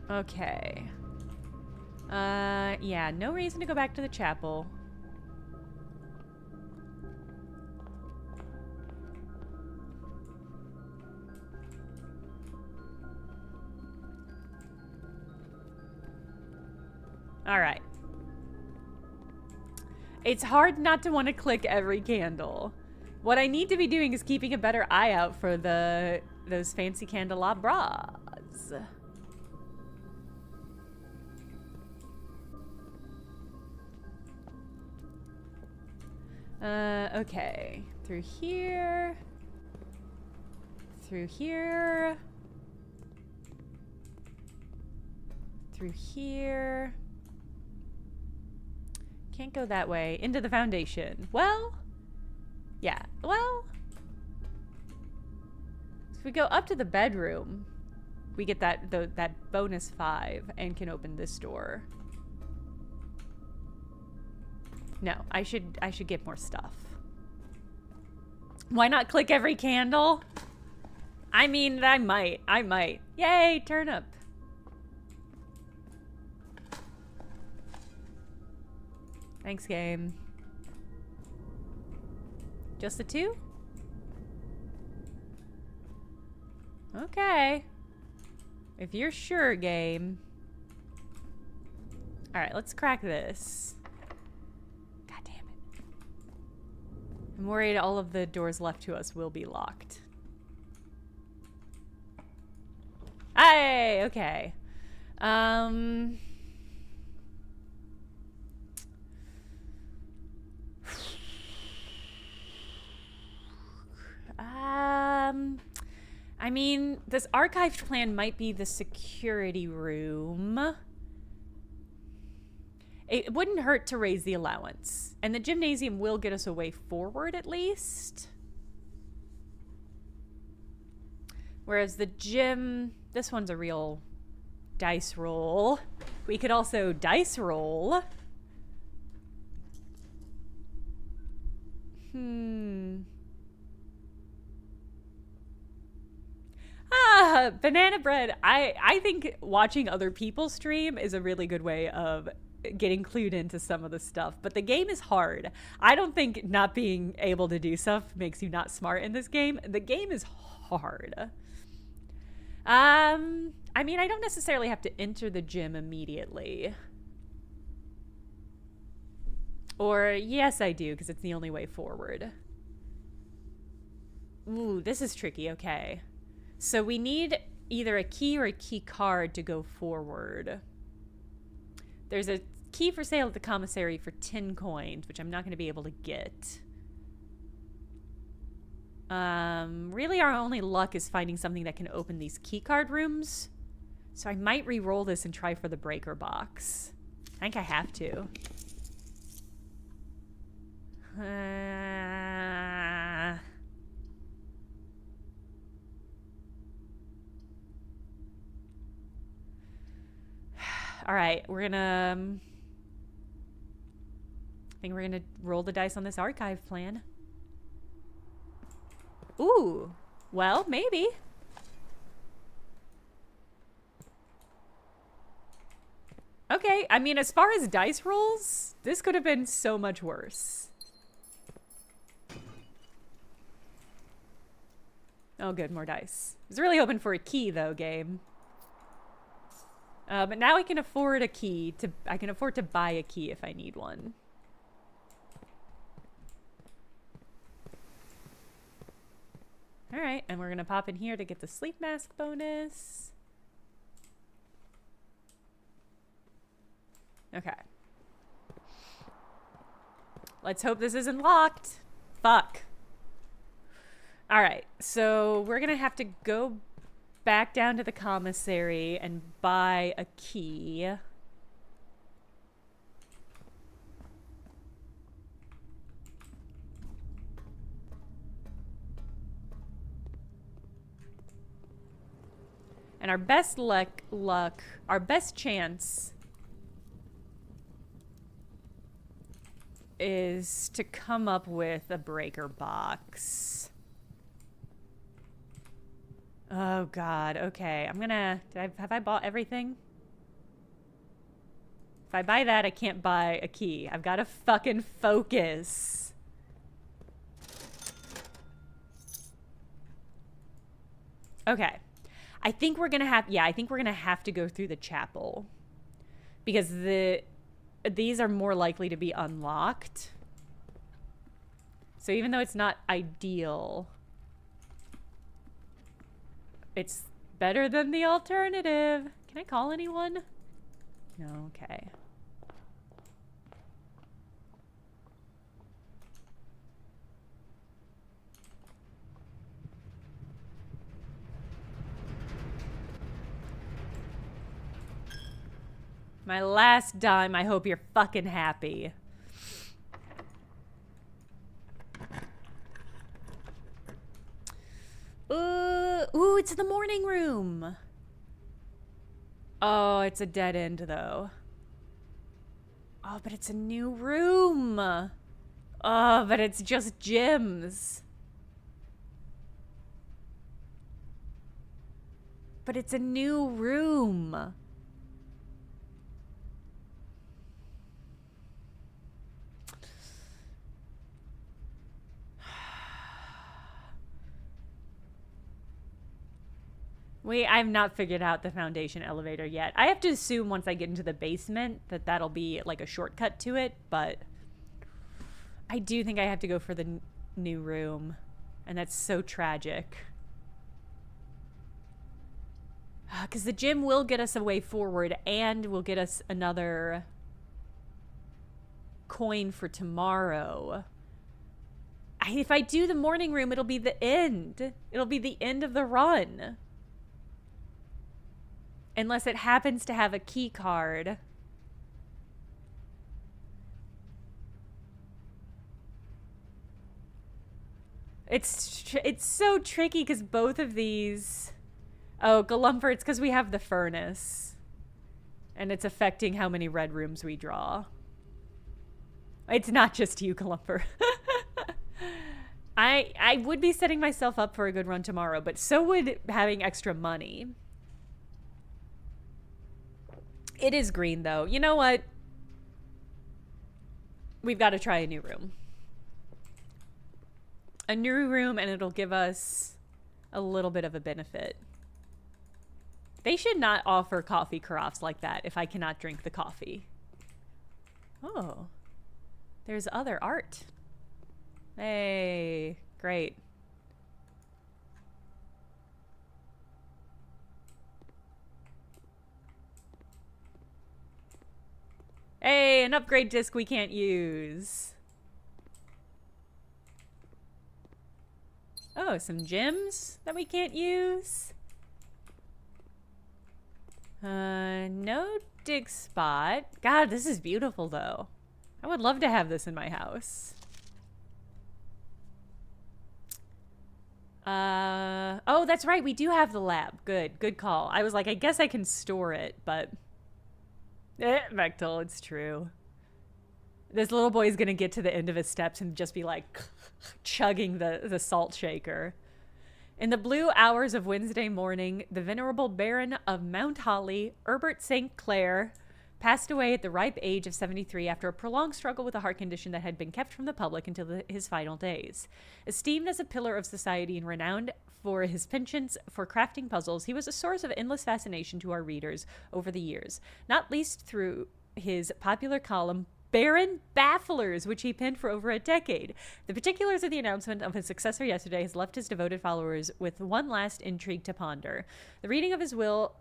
Okay. Yeah, no reason to go back to the chapel. All right. It's hard not to want to click every candle. What I need to be doing is keeping a better eye out for those fancy candelabras. Okay. Through here. Through here. Through here. Can't go that way. Into the foundation. Well, yeah. Well, if we go up to the bedroom, we get that bonus 5 and can open this door. No, I should get more stuff. Why not click every candle? I mean, I might. Yay, turnip. Thanks, game. Just the 2? Okay. If you're sure, game. Alright, let's crack this. God damn it. I'm worried all of the doors left to us will be locked. Hey, okay. I mean, this archived plan might be the security room. It wouldn't hurt to raise the allowance. And the gymnasium will get us a way forward, at least. Whereas the gym, this one's a real dice roll. We could also dice roll. Banana bread. I think watching other people stream is a really good way of getting clued into some of the stuff, but the game is hard. I don't think not being able to do stuff makes you not smart in this game. The game is hard. I mean, I don't necessarily have to enter the gym immediately. Or yes, I do, because it's the only way forward. Ooh, this is tricky. Okay. So we need either a key or a key card to go forward. There's a key for sale at the commissary for 10 coins, which I'm not going to be able to get. Really our only luck is finding something that can open these key card rooms. So I might re-roll this and try for the breaker box. I think I have to. All right, we're gonna... I think we're gonna roll the dice on this archive plan. Ooh, well, maybe. Okay, I mean, as far as dice rolls, this could have been so much worse. Oh, good, more dice. I was really hoping for a key, though, game. But now I can afford a key to... I can afford to buy a key if I need one. Alright, and we're gonna pop in here to get the sleep mask bonus. Okay. Let's hope this isn't locked. Fuck. Alright, so we're gonna have to go back down to the commissary and buy a key. And our best our best chance is to come up with a breaker box. Oh God, okay. I'm gonna, have I bought everything? If I buy that, I can't buy a key. I've got to fucking focus. Okay. I think we're going to have... Yeah, I think we're going to have to go through the chapel. Because these are more likely to be unlocked. So even though it's not ideal, it's better than the alternative. Can I call anyone? No, okay. My last dime, I hope you're fucking happy. Ooh, it's the morning room. Oh, it's a dead end, though. Oh, but it's a new room. Oh, but it's just gyms. But it's a new room. I've not figured out the foundation elevator yet. I have to assume once I get into the basement that that'll be like a shortcut to it, but I do think I have to go for the new room, and that's so tragic. Because the gym will get us a way forward and will get us another coin for tomorrow. If I do the morning room, it'll be the end. It'll be the end of the run. Unless it happens to have a key card. It's so tricky because both of these... Oh, Galumfer, it's because we have the furnace. And it's affecting how many red rooms we draw. It's not just you, Galumfer. I would be setting myself up for a good run tomorrow, but so would having extra money. It is green, though. You know what? We've got to try a new room. A new room, and it'll give us a little bit of a benefit. They should not offer coffee carafes like that if I cannot drink the coffee. Oh. There's other art. Hey. Great. Hey, an upgrade disc we can't use. Oh, some gems that we can't use. No dig spot. God, this is beautiful, though. I would love to have this in my house. Oh, that's right. We do have the lab. Good call. I was like, I guess I can store it, but... Vectel, it's true. This little boy is gonna get to the end of his steps and just be like chugging the salt shaker. In the blue hours of Wednesday morning, the venerable Baron of Mount Holly, Herbert St. Clair, passed away at the ripe age of 73 after a prolonged struggle with a heart condition that had been kept from the public until his final days. Esteemed as a pillar of society and renowned for his penchants for crafting puzzles, he was a source of endless fascination to our readers over the years, not least through his popular column, Baron Bafflers, which he penned for over a decade. The particulars of the announcement of his successor yesterday has left his devoted followers with one last intrigue to ponder. The reading of his will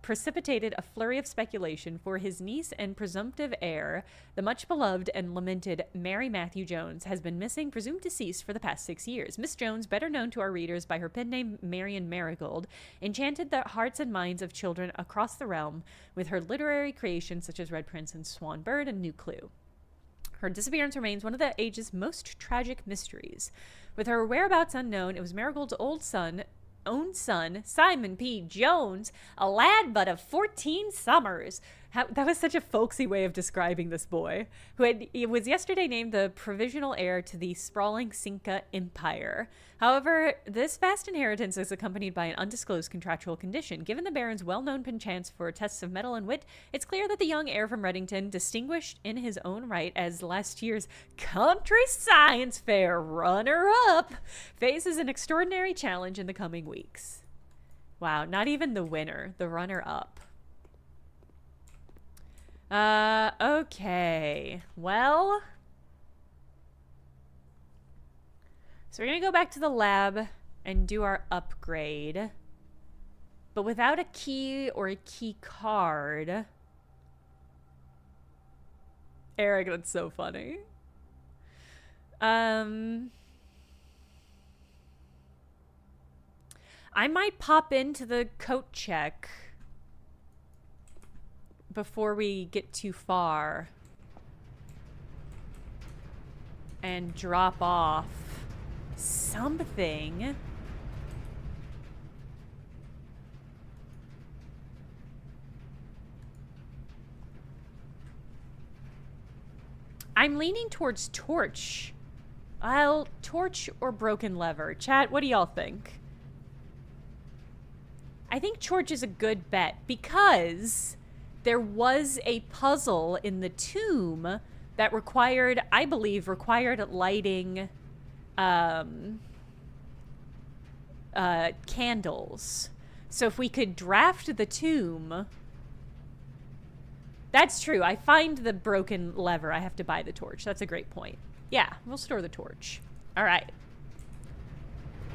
precipitated a flurry of speculation for his niece and presumptive heir. The much beloved and lamented Mary Matthew Jones has been missing, presumed deceased, for the past 6 years. Miss Jones, better known to our readers by her pen name Marion Marigold, enchanted the hearts and minds of children across the realm with her literary creations such as Red Prince and Swan Bird and New Clue. Her disappearance remains one of the age's most tragic mysteries. With her whereabouts unknown, it was Marigold's own son, Simon P. Jones, a lad but of 14 summers, That was such a folksy way of describing this boy, he was yesterday named the provisional heir to the sprawling Cinca Empire. However, this vast inheritance is accompanied by an undisclosed contractual condition. Given the Baron's well-known penchant for tests of mettle and wit, it's clear that the young heir from Reddington, distinguished in his own right as last year's Country Science Fair runner-up, faces an extraordinary challenge in the coming weeks. Wow, not even the winner, the runner-up. Okay. Well, so we're gonna go back to the lab and do our upgrade, but without a key or a key card. Eric, that's so funny. I might pop into the coat check before we get too far and drop off something. I'm leaning towards torch. I'll torch or broken lever. Chat, what do y'all think? I think torch is a good bet because there was a puzzle in the tomb that required, I believe, lighting candles. So if we could draft the tomb... That's true. I find the broken lever. I have to buy the torch. That's a great point. Yeah, we'll store the torch. All right.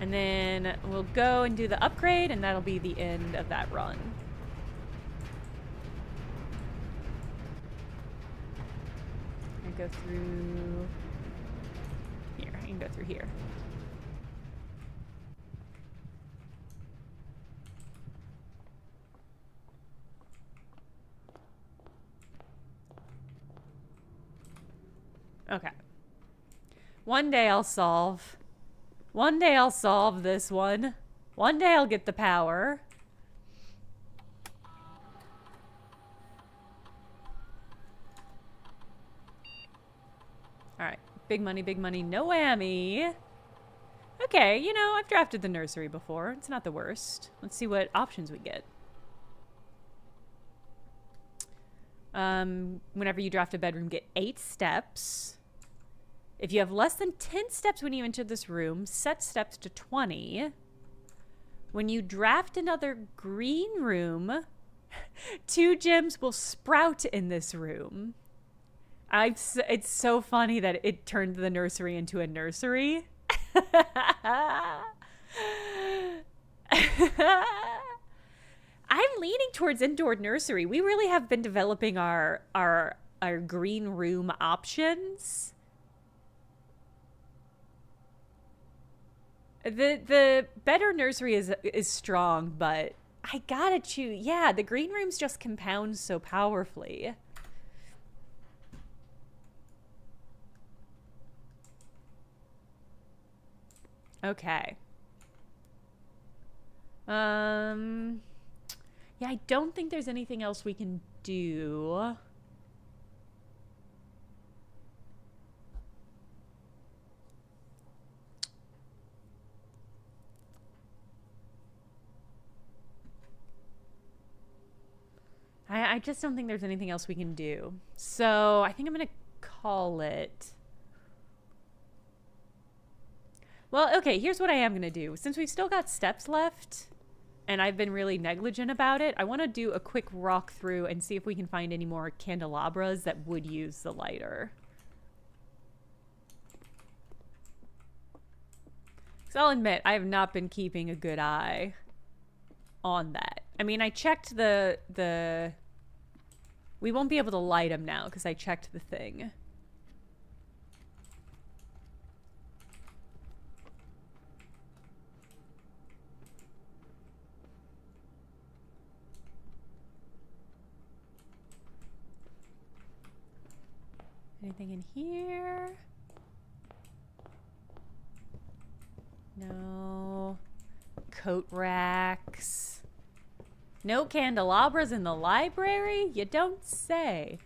And then we'll go and do the upgrade, and that'll be the end of that run. I go through here. I can go through here. Okay. One day I'll solve this one. One day I'll get the power. All right. Big money, no whammy. Okay, you know, I've drafted the nursery before. It's not the worst. Let's see what options we get. Whenever you draft a bedroom, get 8 steps. If you have less than 10 steps when you enter this room, set steps to 20. When you draft another green room, 2 gems will sprout in this room. It's so funny that it turned the nursery into a nursery. I'm leaning towards indoor nursery. We really have been developing our green room options. The better nursery is strong, but I gotta choose. Yeah, the green rooms just compound so powerfully. Okay. Yeah, I don't think there's anything else we can do. I just don't think there's anything else we can do. So I think I'm going to call it. Well, okay, here's what I am going to do. Since we've still got steps left, and I've been really negligent about it, I want to do a quick walk through and see if we can find any more candelabras that would use the lighter. So I'll admit, I have not been keeping a good eye on that. I mean, I checked the... We won't be able to light them now because I checked the thing. Anything in here? No. Coat racks. No candelabras in the library? You don't say.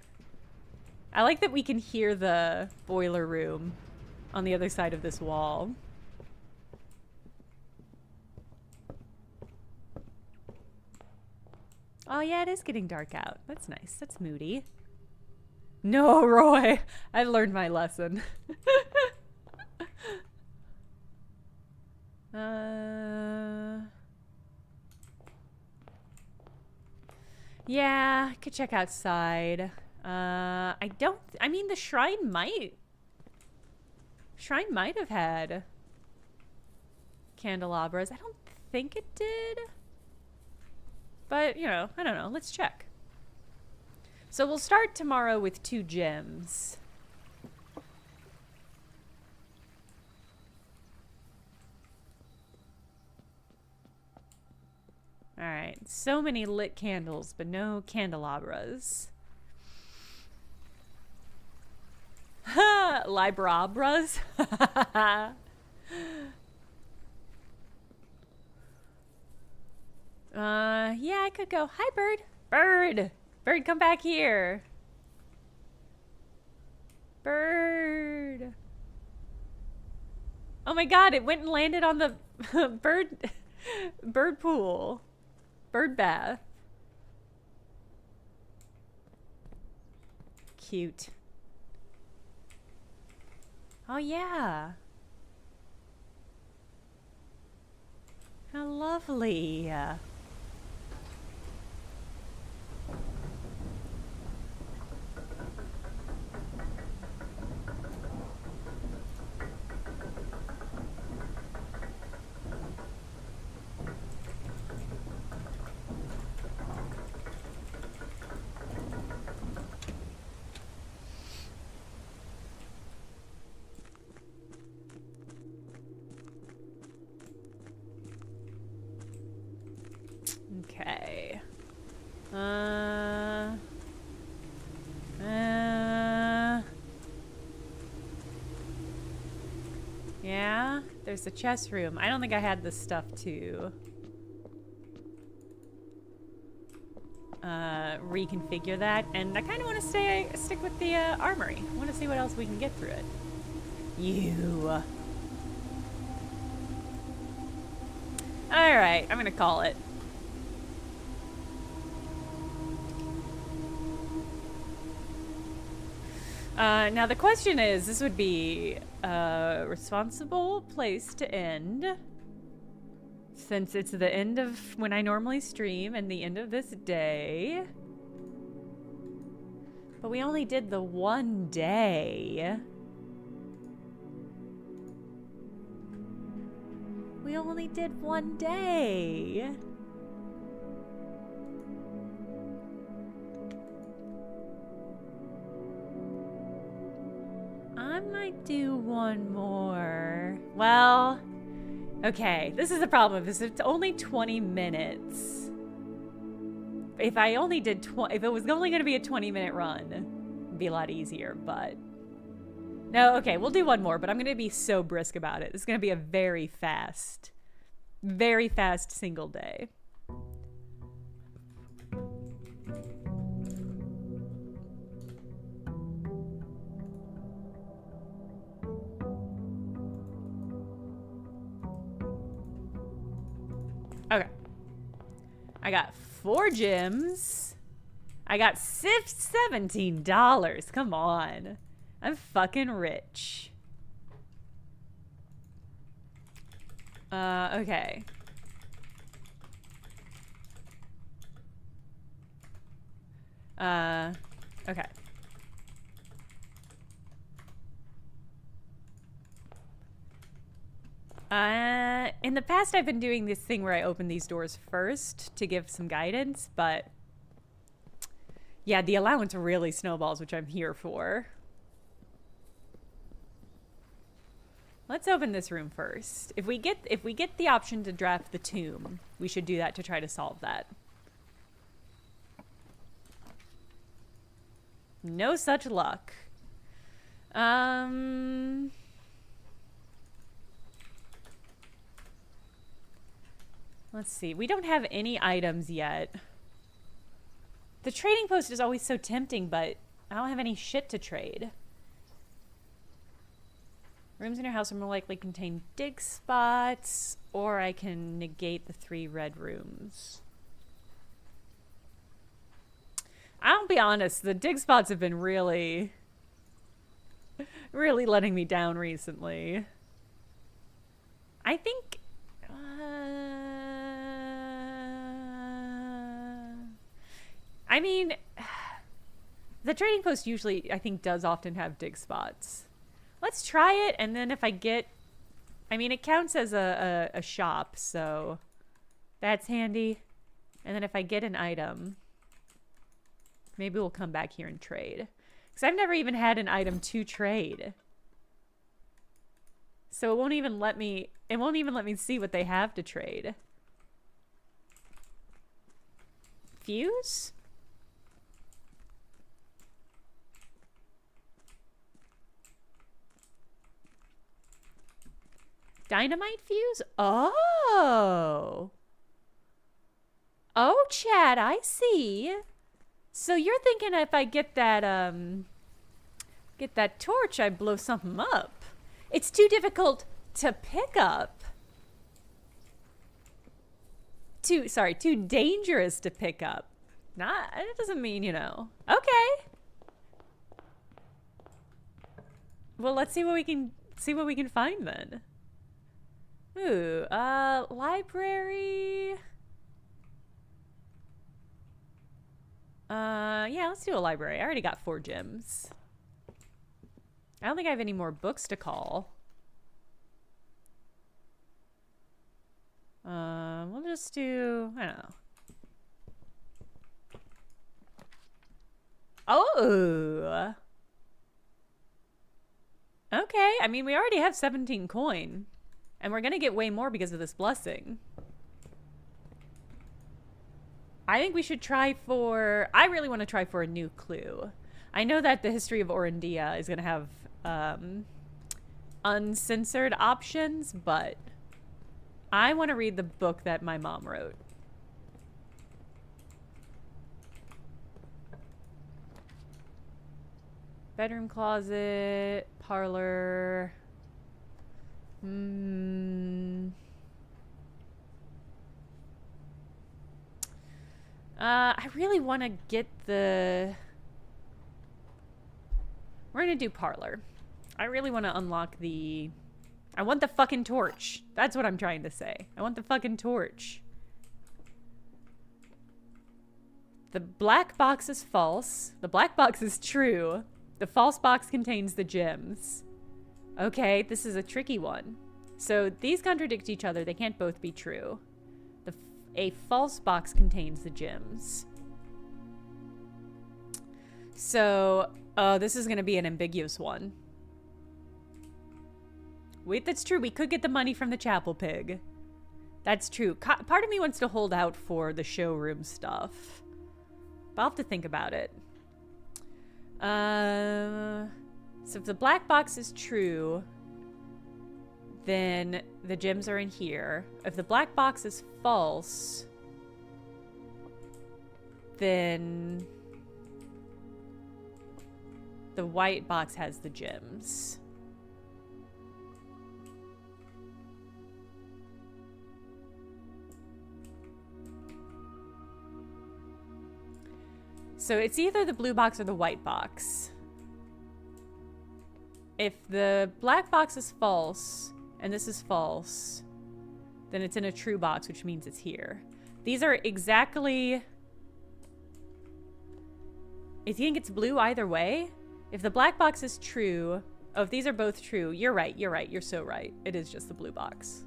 I like that we can hear the boiler room on the other side of this wall. Oh yeah, it is getting dark out. That's nice. That's moody. No, Roy. I learned my lesson. Yeah, I could check outside. I mean, the shrine might have had candelabras. I don't think it did. But, you know, I don't know. Let's check. So we'll start tomorrow with 2 gems. Alright, so many lit candles, but no candelabras. Ha! Librabras? Yeah, I could go. Hi, bird. Bird! Bird, come back here. Bird. Oh my god, it went and landed on the bird pool. Bird bath. Cute. Oh yeah. How lovely. Okay. Yeah, there's the chess room. I don't think I had this stuff to reconfigure that, and I kind of want to stick with the armory. I want to see what else we can get through it. You. All right, I'm gonna call it. Now the question is, this would be a responsible place to end, since it's the end of when I normally stream and the end of this day. But we only did the one day. We only did one day. I might do one more. Well, okay, this is the problem. If it's only 20 minutes. If I only did if it was only going to be a 20-minute run, it'd be a lot easier, but no, okay, we'll do one more, but I'm going to be so brisk about it. It's going to be a very fast single day. Okay. I got 4 gems. I got $17. Come on. I'm fucking rich. Okay. Okay. In the past, I've been doing this thing where I open these doors first to give some guidance, but yeah, the allowance really snowballs, which I'm here for. Let's open this room first. If we get the option to draft the tomb, we should do that to try to solve that. No such luck. Let's Let's see. We don't have any items yet. The trading post is always so tempting, but I don't have any shit to trade. Rooms in your house are more likely contain dig spots, or I can negate the 3 red rooms. I'll be honest, the dig spots have been really letting me down recently. I think... I mean, the trading post usually, I think, does often have dig spots. Let's try it, and then if I get... I mean, it counts as a shop, so that's handy. And then if I get an item, maybe we'll come back here and trade. Because I've never even had an item to trade. So it won't even let me see what they have to trade. Fuse? Dynamite fuse? Oh. Oh, Chad, I see. So you're thinking if I get that torch, I blow something up. It's too difficult to pick up. Too dangerous to pick up. It doesn't mean, you know. Okay. Well, let's see what we can find then. Ooh, library. Yeah, let's do a library. I already got 4 gems. I don't think I have any more books to call. We'll just do, I don't know. Oh! Okay, I mean, we already have 17 coin. And we're gonna get way more because of this blessing. I think we should try for... I really want to try for a new clue. I know that the history of Orondia is gonna have uncensored options, but I want to read the book that my mom wrote. Bedroom closet, parlor... I really want to get the... We're gonna do parlor. I really want to unlock the... I want the fucking torch. That's what I'm trying to say. I want the fucking torch. The black box is false. The black box is true. The false box contains the gems. Okay, this is a tricky one. So these contradict each other. They can't both be true. A false box contains the gems. So, this is going to be an ambiguous one. Wait, that's true. We could get the money from the chapel pig. That's true. Part of me wants to hold out for the showroom stuff. But I'll have to think about it. So if the black box is true, then the gems are in here. If the black box is false, then the white box has the gems. So it's either the blue box or the white box. If the black box is false, and this is false, then it's in a true box, which means it's here. These are exactly... I think it's blue either way. If the black box is true... Oh, if these are both true, you're right, you're so right. It is just the blue box.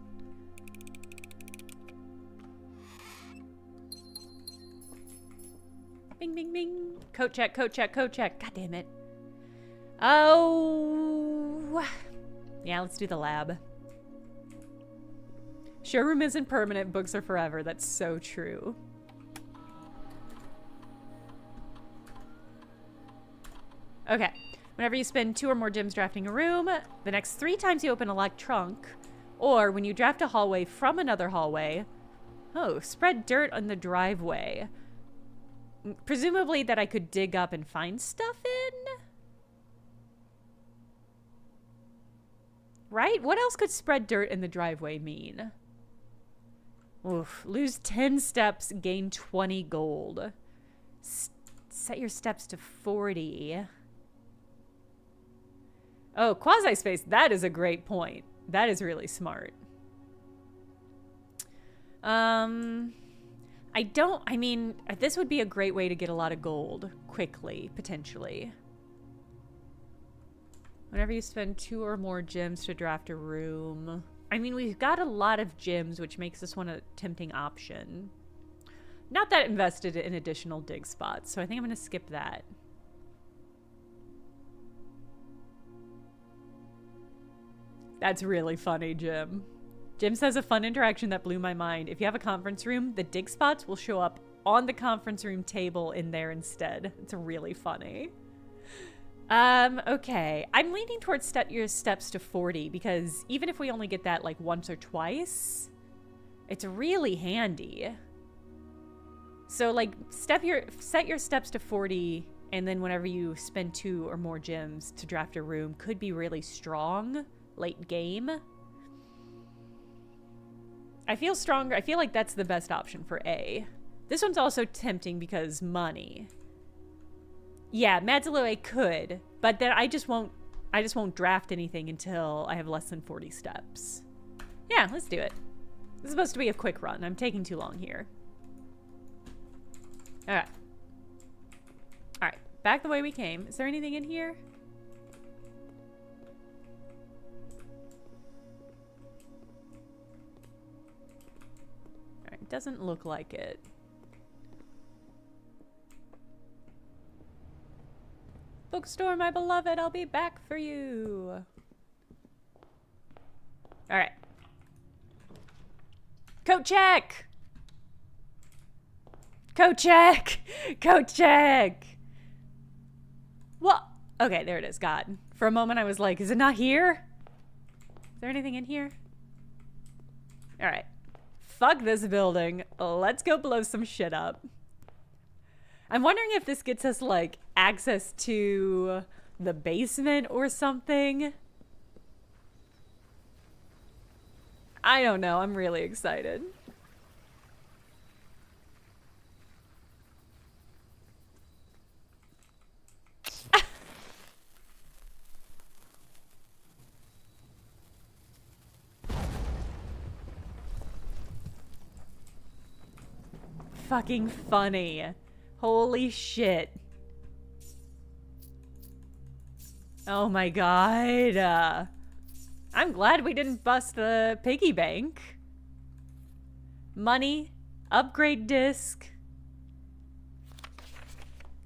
Bing, bing, bing. Code check, code check, code check. God damn it. Oh. Yeah, let's do the lab. Showroom isn't permanent, books are forever. That's so true. Okay. Whenever you spend 2 or more gems drafting a room, the next 3 times you open a locked trunk, or when you draft a hallway from another hallway. Oh, spread dirt on the driveway. Presumably that I could dig up and find stuff in? Right? What else could spread dirt in the driveway mean? Oof. Lose 10 steps, gain 20 gold. Set your steps to 40. Oh, quasi-space. That is a great point. That is really smart. I mean, this would be a great way to get a lot of gold quickly, potentially. Whenever you spend 2 or more gems to draft a room. I mean, we've got a lot of gems, which makes this one a tempting option. Not that invested in additional dig spots, so I think I'm going to skip that. That's really funny, Jim. Jim says a fun interaction that blew my mind. If you have a conference room, the dig spots will show up on the conference room table in there instead. It's really funny. Okay. I'm leaning towards set your steps to 40 because even if we only get that like once or twice, it's really handy. So like set your steps to 40 and then whenever you spend 2 or more gems to draft a room could be really strong late game. I feel stronger. I feel like that's the best option for A. This one's also tempting because money. Yeah, Madzaloe could, but then I just won't draft anything until I have less than 40 steps. Yeah, let's do it. This is supposed to be a quick run. I'm taking too long here. All right. All right, back the way we came. Is there anything in here? All right, doesn't look like it. Bookstore, my beloved, I'll be back for you. All right. Coat check. Coat check. Coat check. What? Okay, there it is. God. For a moment I was like, is it not here? Is there anything in here? All right. Fuck this building. Let's go blow some shit up. I'm wondering if this gets us, like, access to the basement or something. I don't know. I'm really excited. Fucking funny. Holy shit. Oh my god. I'm glad we didn't bust the piggy bank. Money. Upgrade disc.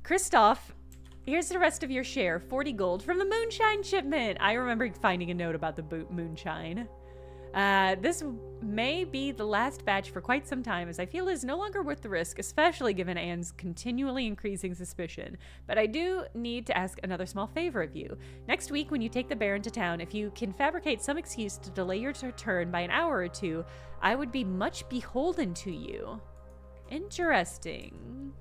Christoph, here's the rest of your share. 40 gold from the moonshine shipment. I remember finding a note about the moonshine. This may be the last batch for quite some time, as I feel it is no longer worth the risk, especially given Anne's continually increasing suspicion. But I do need to ask another small favor of you. Next week, when you take the Baron to town, if you can fabricate some excuse to delay your return by an hour or two, I would be much beholden to you. Interesting.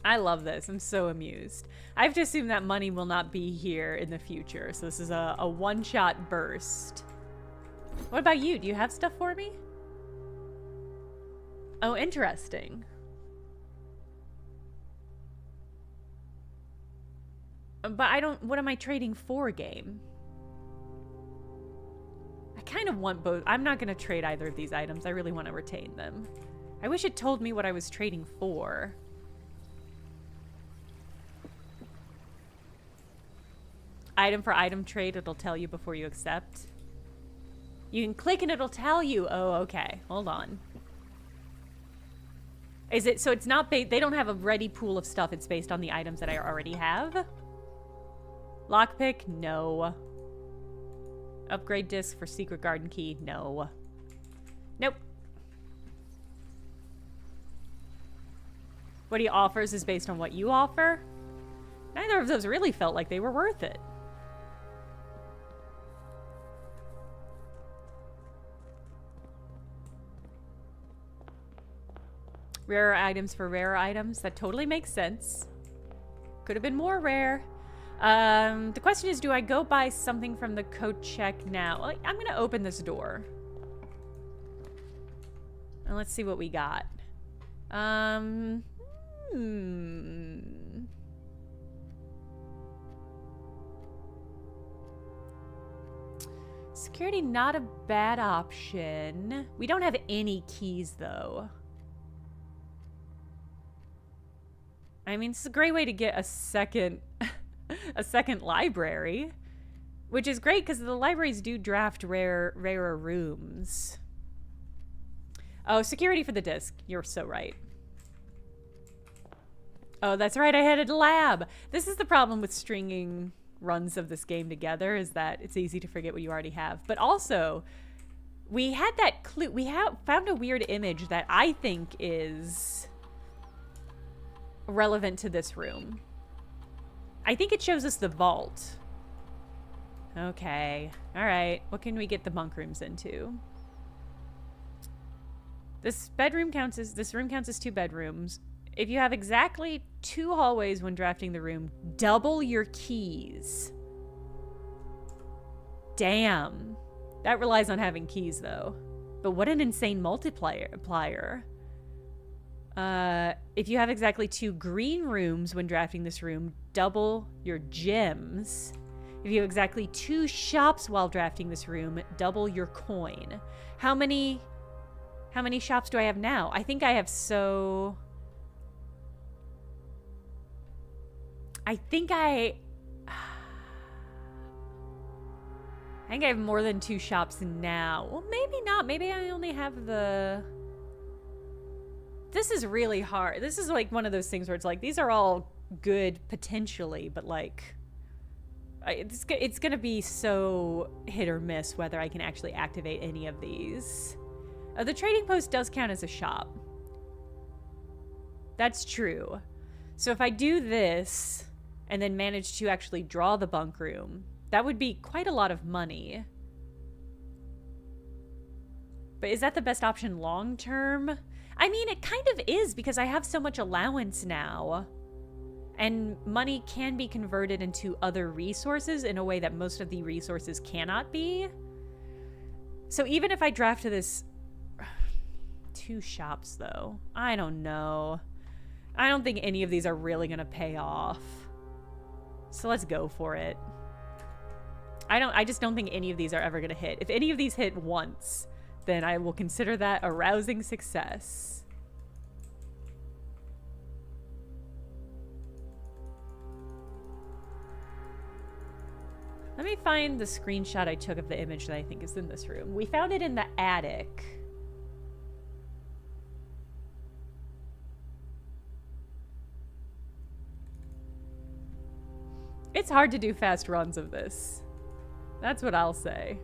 I love this. I'm so amused. I have to assume that money will not be here in the future, so this is a one-shot burst. What about you? Do you have stuff for me? Oh, interesting. But I don't... What am I trading for, game? I kind of want both. I'm not going to trade either of these items. I really want to retain them. I wish it told me what I was trading for. Item for item trade, it'll tell you before you accept. You can click and it'll tell you. Oh, okay. Hold on. Is it... So it's not... They don't have a ready pool of stuff. It's based on the items that I already have. Lockpick? No. Upgrade disc for secret garden key? No. Nope. What he offers is based on what you offer. Neither of those really felt like they were worth it. Rarer items for rarer items. That totally makes sense. Could have been more rare. The question is, do I go buy something from the code check now? I'm going to open this door. And let's see what we got. Security, not a bad option. We don't have any keys, though. I mean, it's a great way to get a second library, which is great because the libraries do draft rarer rooms. Oh, security for the disc. You're so right. Oh, that's right. I had a lab. This is the problem with stringing runs of this game together, is that it's easy to forget what you already have. But also, we had that clue. We found a weird image that I think is relevant to this room. I think it shows us the vault. Okay. All right. What can we get the bunk rooms into? This room counts as 2 bedrooms. If you have exactly 2 hallways when drafting the room, double your keys. Damn. That relies on having keys, though. But what an insane multiplier. If you have exactly 2 green rooms when drafting this room, double your gems. If you have exactly 2 shops while drafting this room, double your coin. How many shops do I have now? I think I have I think I have more than 2 shops now. Well, maybe not. Maybe I only have the... This is really hard. This is like one of those things where it's like, these are all good potentially, but like, it's going to be so hit or miss whether I can actually activate any of these. The trading post does count as a shop. That's true. So if I do this and then manage to actually draw the bunk room, that would be quite a lot of money. But is that the best option long term? I mean, it kind of is, because I have so much allowance now. And money can be converted into other resources in a way that most of the resources cannot be. So even if I draft to this... 2 shops, though. I don't know. I don't think any of these are really going to pay off. So let's go for it. I just don't think any of these are ever going to hit. If any of these hit once, then I will consider that a rousing success. Let me find the screenshot I took of the image that I think is in this room. We found it in the attic. It's hard to do fast runs of this. That's what I'll say.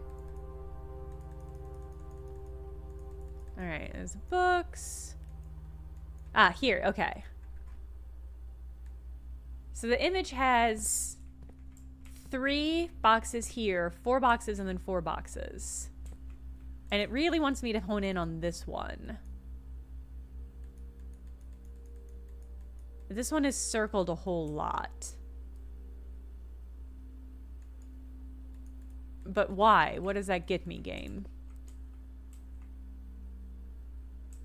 All right, there's books. Ah, here, okay. So the image has 3 boxes here, 4 boxes, and then 4 boxes. And it really wants me to hone in on this one. This one is circled a whole lot. But why? What does that get me, game?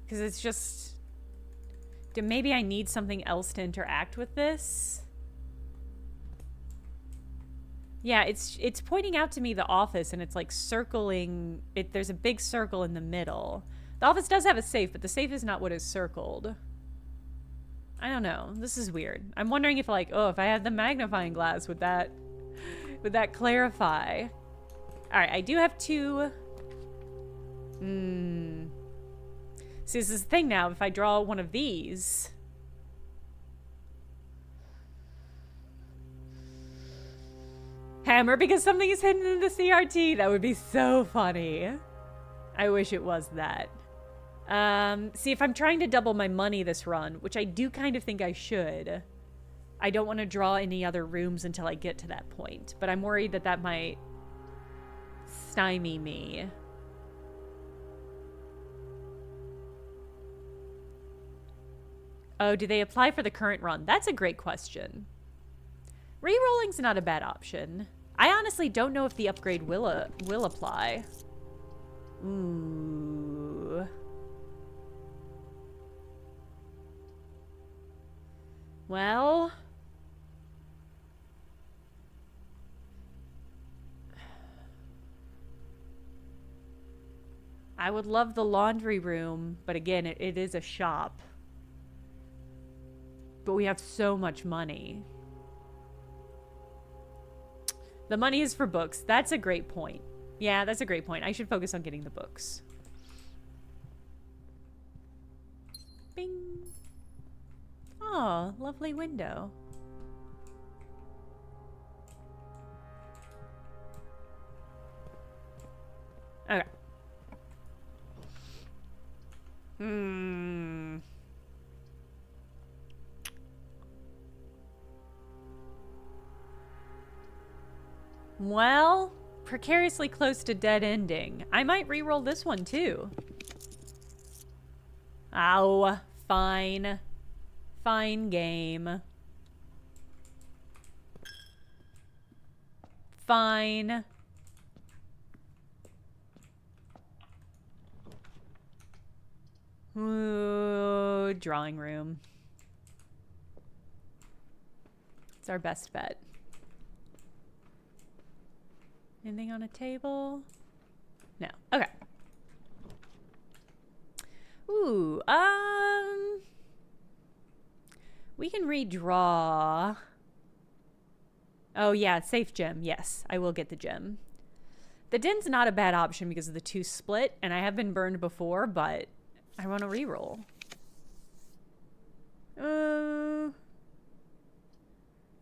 Because it's just... Maybe I need something else to interact with this? Yeah, it's pointing out to me the office, and it's like circling... There's a big circle in the middle. The office does have a safe, but the safe is not what is circled. I don't know. This is weird. I'm wondering if, like, if I had the magnifying glass, would that clarify? Alright, I do have 2... See, this is the thing now. If I draw one of these... Hammer because something is hidden in the CRT. That would be so funny. I wish it was that. See, if I'm trying to double my money this run, which I do kind of think I should, I don't want to draw any other rooms until I get to that point. But I'm worried that that might stymie me. Oh, do they apply for the current run? That's a great question. Rerolling's not a bad option. I honestly don't know if the upgrade will apply. Ooh. Well, I would love the laundry room, but again, it is a shop. But we have so much money. The money is for books. That's a great point. Yeah, that's a great point. I should focus on getting the books. Bing. Oh, lovely window. Okay. Well, precariously close to dead ending. I might re-roll this one too. Ow. Fine. Fine game. Fine. Ooh, drawing room. It's our best bet. Anything on a table? No. Okay. Ooh, we can redraw. Oh yeah, safe gem. Yes, I will get the gem. The den's not a bad option because of the 2 split, and I have been burned before, but I want to reroll.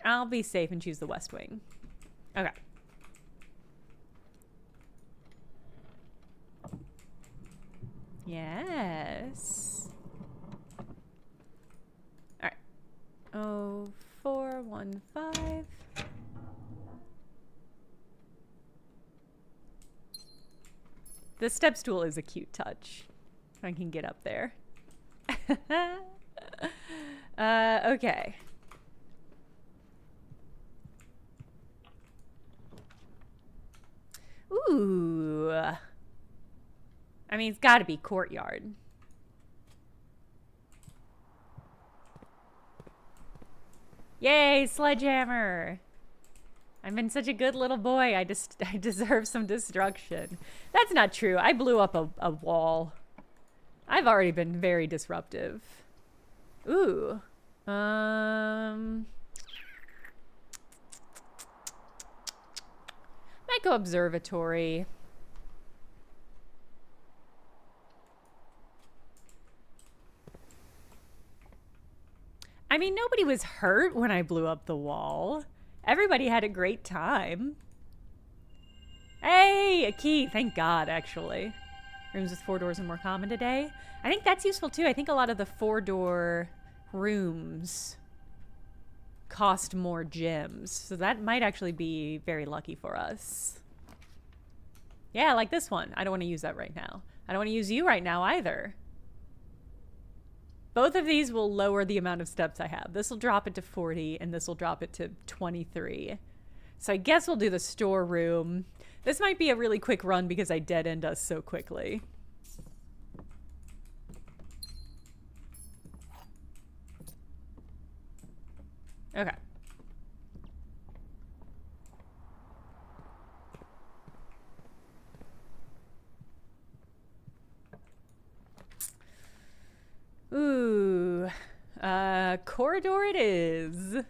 I'll be safe and choose the West Wing. Okay. Yes. All right. 0415. The step stool is a cute touch. I can get up there. Okay. Ooh. I mean, it's got to be courtyard. Yay, sledgehammer. I've been such a good little boy. I deserve some destruction. That's not true. I blew up a wall. I've already been very disruptive. Ooh. Might go observatory. I mean, nobody was hurt when I blew up the wall. Everybody had a great time. Hey, a key. Thank God, actually. Rooms with 4 doors are more common today. I think that's useful, too. I think a lot of the 4-door rooms cost more gems. So that might actually be very lucky for us. Yeah, like this one. I don't want to use that right now. I don't want to use you right now, either. Both of these will lower the amount of steps I have. This will drop it to 40, and this will drop it to 23. So I guess we'll do the storeroom. This might be a really quick run because I dead end us so quickly. Okay. Ooh, corridor it is.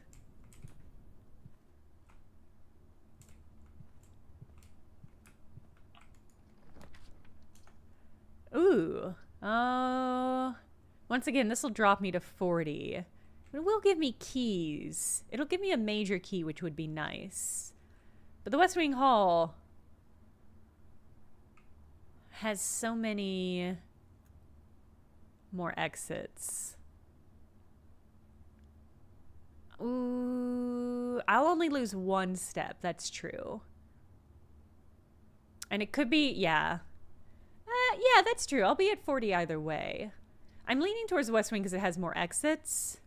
Ooh, once again, this will drop me to 40. It will give me keys. It'll give me a major key, which would be nice. But the West Wing Hall has so many more exits. Ooh, I'll only lose 1 step. That's true. And it could be, yeah. Yeah, that's true. I'll be at 40 either way. I'm leaning towards the West Wing because it has more exits.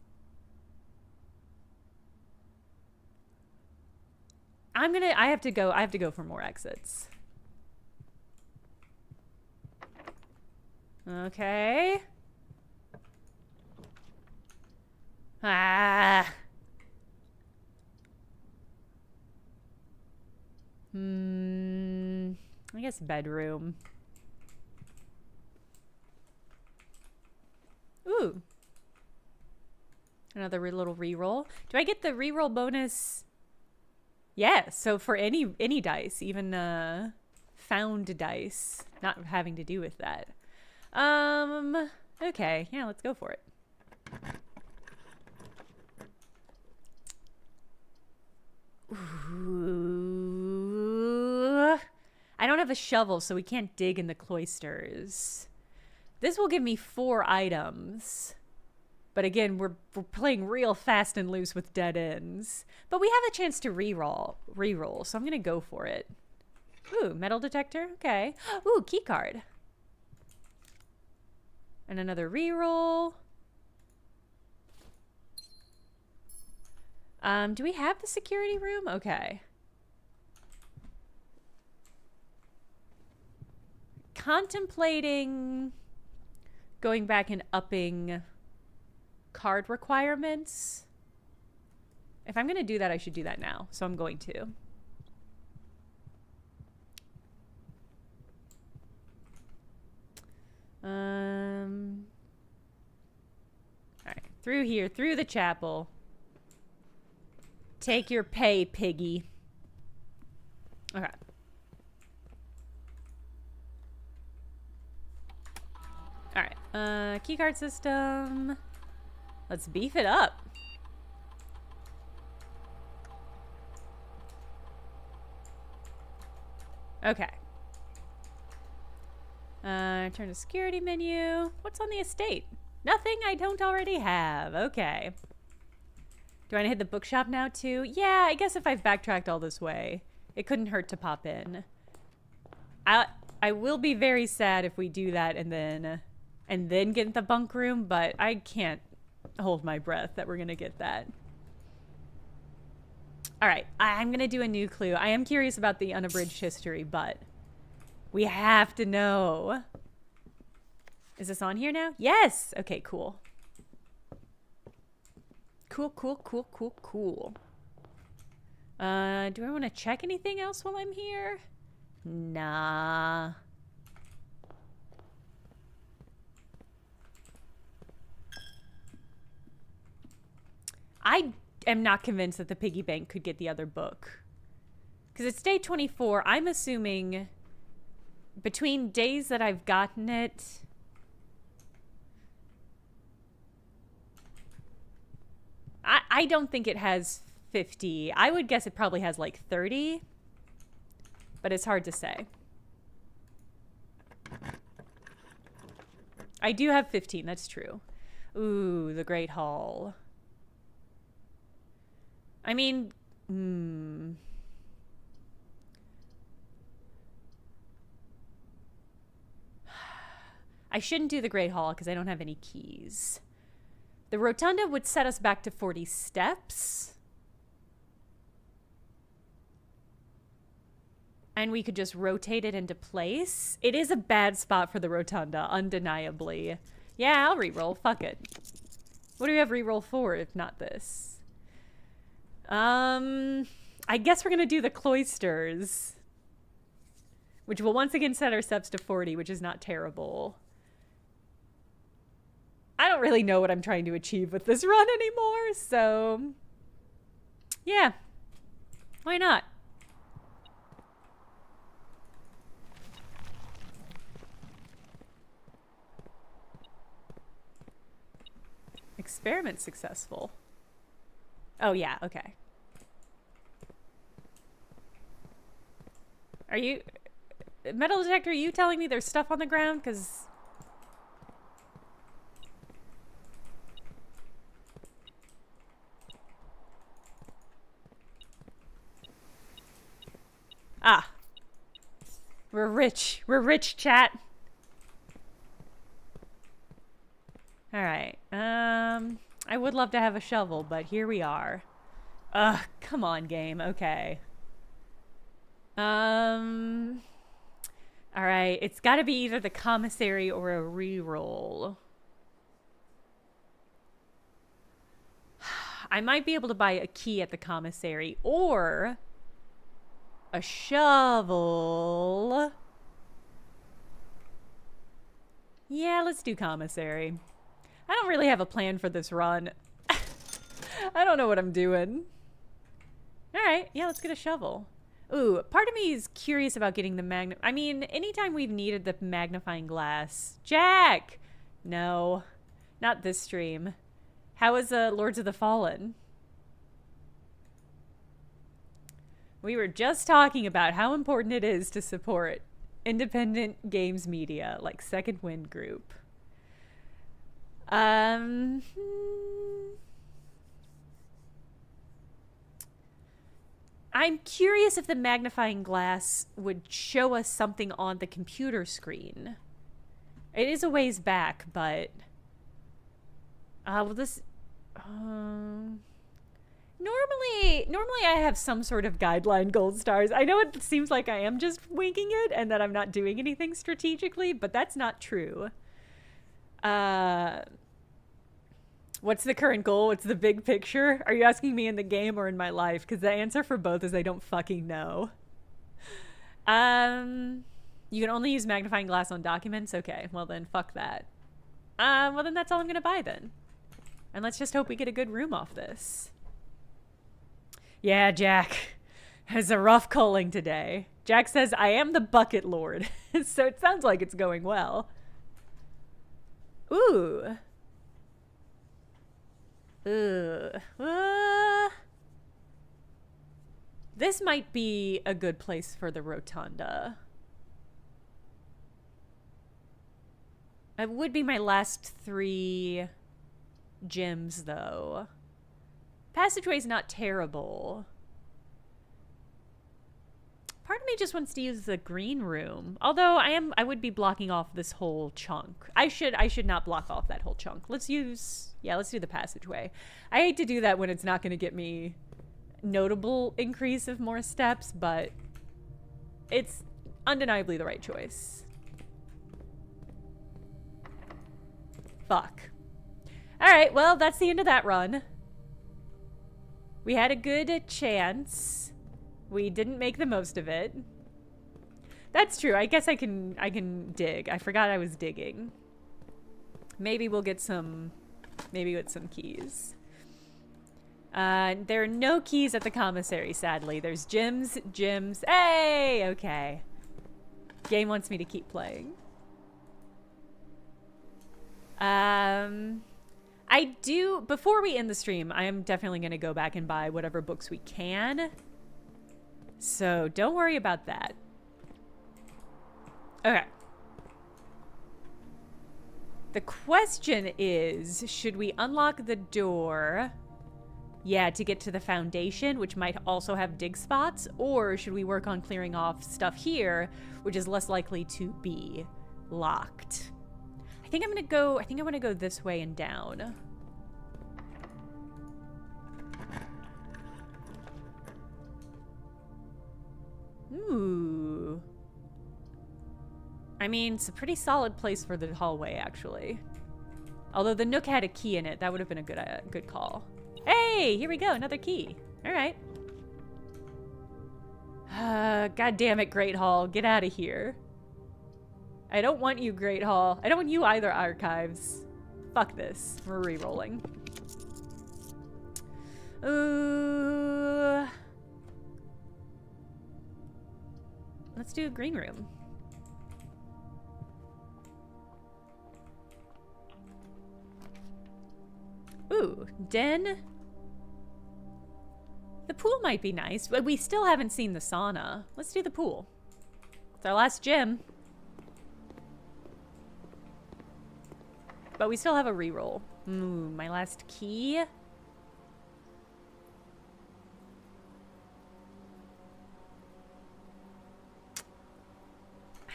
I have to go for more exits. Okay. Ah. I guess bedroom. Ooh. Another little reroll. Do I get the reroll bonus? Yeah, so for any dice, even found dice, not having to do with that. Okay, yeah, let's go for it. Ooh. I don't have a shovel, so we can't dig in the cloisters. This will give me 4 items. But again, we're playing real fast and loose with dead ends. But we have a chance to reroll, so I'm going to go for it. Ooh, metal detector. Okay. Ooh, key card. And another reroll. Do we have the security room? Okay. Contemplating going back and upping card requirements. If I'm going to do that, I should do that now. So I'm going to. All right, through here, through the chapel. Take your pay, piggy. Okay. All right. Keycard system. Let's beef it up. Okay. Turn to security menu. What's on the estate? Nothing I don't already have. Okay. Do I want to hit the bookshop now too? Yeah, I guess if I've backtracked all this way, it couldn't hurt to pop in. I will be very sad if we do that and then get in the bunk room, but I can't hold my breath that we're gonna get that. All right, I'm gonna do a new clue. I am curious about the unabridged history, but we have to know. Is this on here now? Yes. Okay, cool. Cool. Do I want to check anything else while I'm here? Nah. I am not convinced that the piggy bank could get the other book. Because it's day 24. I'm assuming between days that I've gotten it... I don't think it has 50. I would guess it probably has like 30. But it's hard to say. I do have 15, that's true. Ooh, the Great Hall. I mean, I shouldn't do the Great Hall because I don't have any keys. The Rotunda would set us back to 40 steps. And we could just rotate it into place. It is a bad spot for the Rotunda, undeniably. Yeah, I'll reroll. Fuck it. What do we have reroll for if not this? I guess we're going to do the cloisters. Which will once again set our steps to 40, which is not terrible. I don't really know what I'm trying to achieve with this run anymore, so... yeah. Why not? Experiment successful. Oh, yeah, okay. Are you... metal detector, are you telling me there's stuff on the ground? Because... ah. We're rich. We're rich, chat. All right. I would love to have a shovel, but here we are. Ugh, come on, game. Okay. All right. It's got to be either the commissary or a reroll. I might be able to buy a key at the commissary or a shovel. Yeah, let's do commissary. I don't really have a plan for this run. I don't know what I'm doing. All right, yeah, let's get a shovel. Ooh, part of me is curious about getting the I mean, anytime we've needed the magnifying glass. Jack! No, not this stream. How is Lords of the Fallen? We were just talking about how important it is to support independent games media like Second Wind Group. I'm curious if the magnifying glass would show us something on the computer screen. It is a ways back, but well, this normally I have some sort of guideline gold stars. I know it seems like I am just winging it and that I'm not doing anything strategically, but that's not true. What's the current goal? What's the big picture? Are you asking me in the game or in my life? Because the answer for both is I don't fucking know. You can only use magnifying glass on documents? Okay, well then, fuck that. Well then that's all I'm gonna buy then. And let's just hope we get a good room off this. Yeah, Jack. It's a rough culling today. Jack says, I am the bucket lord. So it sounds like it's going well. Ooh. This might be a good place for the rotunda. It would be my last 3 gyms, though. Passageway's not terrible. Part of me just wants to use the green room. Although I would be blocking off this whole chunk. I should not block off that whole chunk. Let's do the passageway. I hate to do that when it's not going to get me notable increase of more steps, but it's undeniably the right choice. Fuck. All right, well, that's the end of that run. We had a good chance. We didn't make the most of it. That's true. I guess I can dig. I forgot I was digging. Maybe we'll get some keys. There are no keys at the commissary, sadly. There's gyms. Hey, okay. Game wants me to keep playing. Before we end the stream, I am definitely going to go back and buy whatever books we can. So don't worry about that. Okay. The question is, should we unlock the door? Yeah, to get to the foundation, which might also have dig spots, or should we work on clearing off stuff here, which is less likely to be locked? I think I want to go this way and down. Ooh. I mean, it's a pretty solid place for the hallway, actually. Although the nook had a key in it, that would have been a good call. Hey, here we go, another key. All right. God damn it, Great Hall, get out of here. I don't want you, Great Hall. I don't want you either, Archives. Fuck this. We're re-rolling. Ooh. Let's do a green room. Ooh, den. The pool might be nice, but we still haven't seen the sauna. Let's do the pool. It's our last gym. But we still have a reroll. Ooh, my last key. I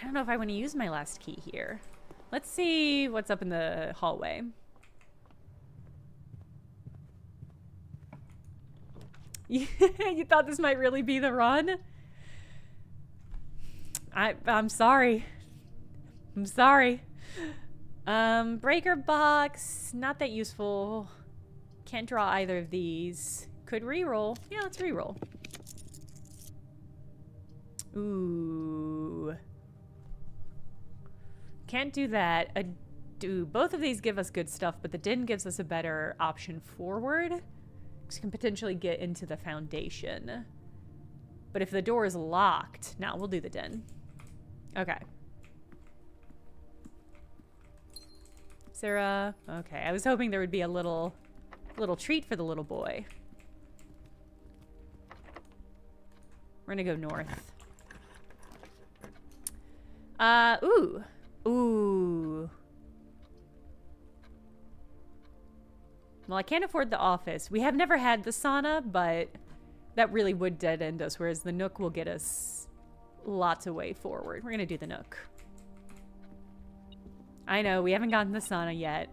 don't know if I want to use my last key here. Let's see what's up in the hallway. You thought this might really be the run? I'm sorry. I'm sorry. Breaker box, not that useful. Can't draw either of these. Could reroll. Yeah, let's reroll. Ooh. Can't do that. Both of these give us good stuff, but the din gives us a better option forward. So we can potentially get into the foundation. But if the door is locked, no, we'll do the din. Okay. Sarah. Okay, I was hoping there would be a little treat for the little boy. We're gonna go north. Ooh. Ooh. Well, I can't afford the office. We have never had the sauna, but that really would dead end us, whereas the Nook will get us lots of way forward. We're gonna do the Nook. I know, we haven't gotten the sauna yet.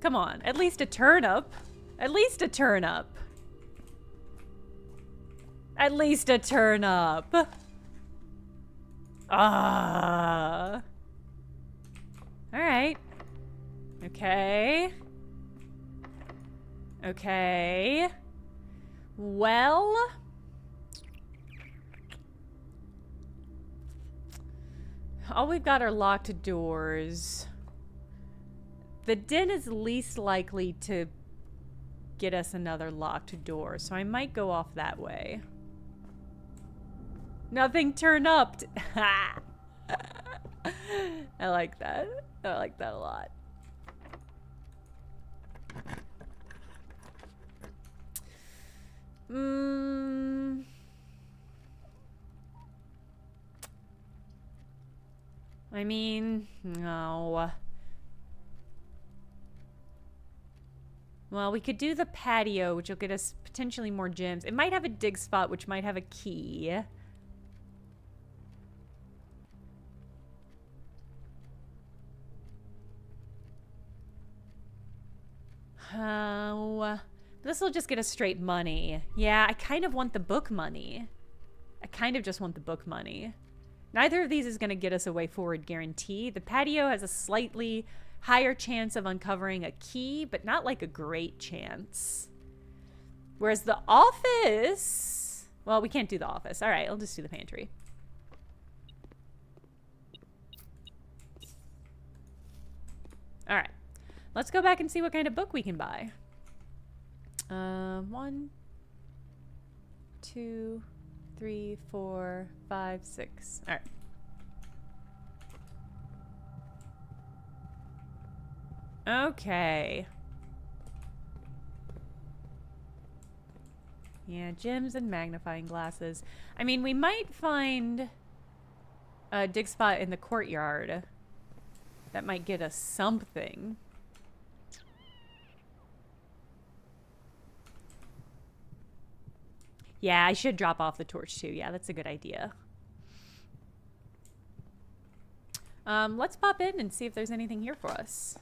Come on, at least a turnip. At least a turnip. At least a turnip. Ah. All right. Okay. Okay. Well. All we've got are locked doors. The den is least likely to get us another locked door, so I might go off that way. Nothing turned up. I like that. I like that a lot. I mean, no. Well, we could do the patio, which will get us potentially more gems. It might have a dig spot, which might have a key. Oh, this will just get us straight money. Yeah, I kind of want the book money. I kind of just want the book money. Neither of these is going to get us a way forward guarantee. The patio has a slightly higher chance of uncovering a key, but not like a great chance. Whereas the office... Well, we can't do the office. All right, I'll just do the pantry. All right. Let's go back and see what kind of book we can buy. 1, 2, 3, 4, 5, 6. All right. Okay. Yeah, gems and magnifying glasses. I mean, we might find a dig spot in the courtyard. That might get us something. Yeah, I should drop off the torch too. Yeah, that's a good idea. Let's pop in and see if there's anything here for us.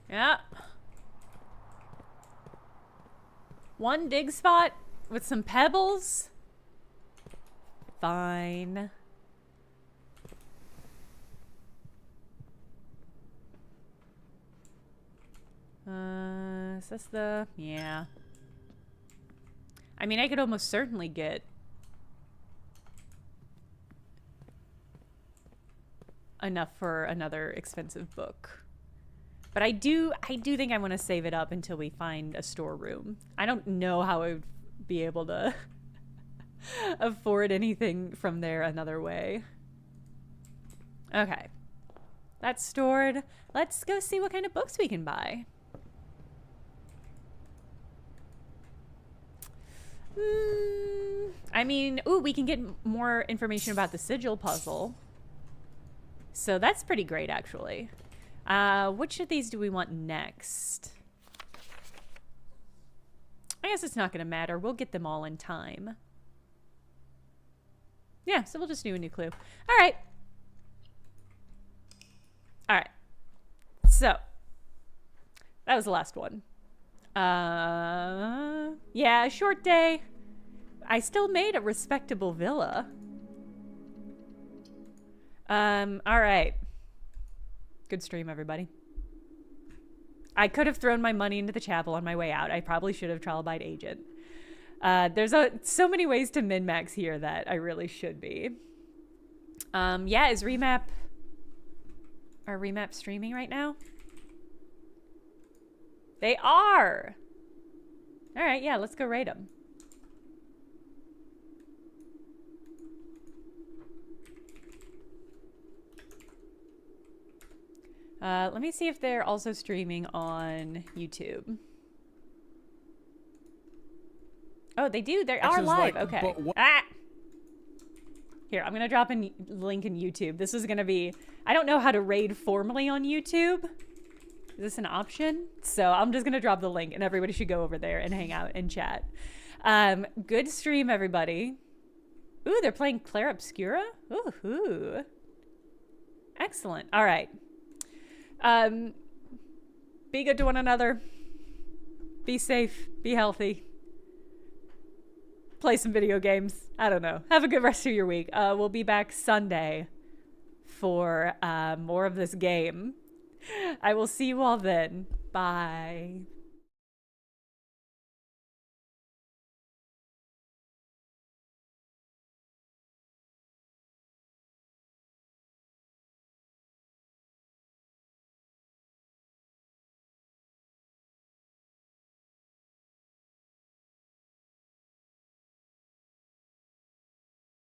Yeah. One dig spot with some pebbles. Fine. Is this the... Yeah. I mean, I could almost certainly get enough for another expensive book. But I do think I want to save it up until we find a storeroom. I don't know how I would be able to afford anything from there another way. Okay. That's stored. Let's go see what kind of books we can buy. I mean, ooh, we can get more information about the sigil puzzle. So that's pretty great, actually. Which of these do we want next? I guess it's not going to matter. We'll get them all in time. Yeah, so we'll just do a new clue. All right. All right. So that was the last one. Yeah, short day. I still made a respectable villa. All right. Good stream, everybody. I could have thrown my money into the chapel on my way out. I probably should have trial by agent. There's so many ways to min-max here that I really should be. Yeah, is Remap... Are Remap streaming right now? They are! Alright, yeah, let's go raid them. Let me see if they're also streaming on YouTube. Oh, they do. They are live. Okay. Ah! Here, I'm going to drop a link in YouTube. This is going to be... I don't know how to raid formally on YouTube. Is this an option? So I'm just going to drop the link, and everybody should go over there and hang out and chat. Good stream, everybody. Ooh, they're playing Claire Obscura? Ooh. Excellent. All right. Be good to one another. Be safe. Be healthy. Play some video games. I don't know. Have a good rest of your week. We'll be back Sunday for more of this game. I will see you all then. Bye.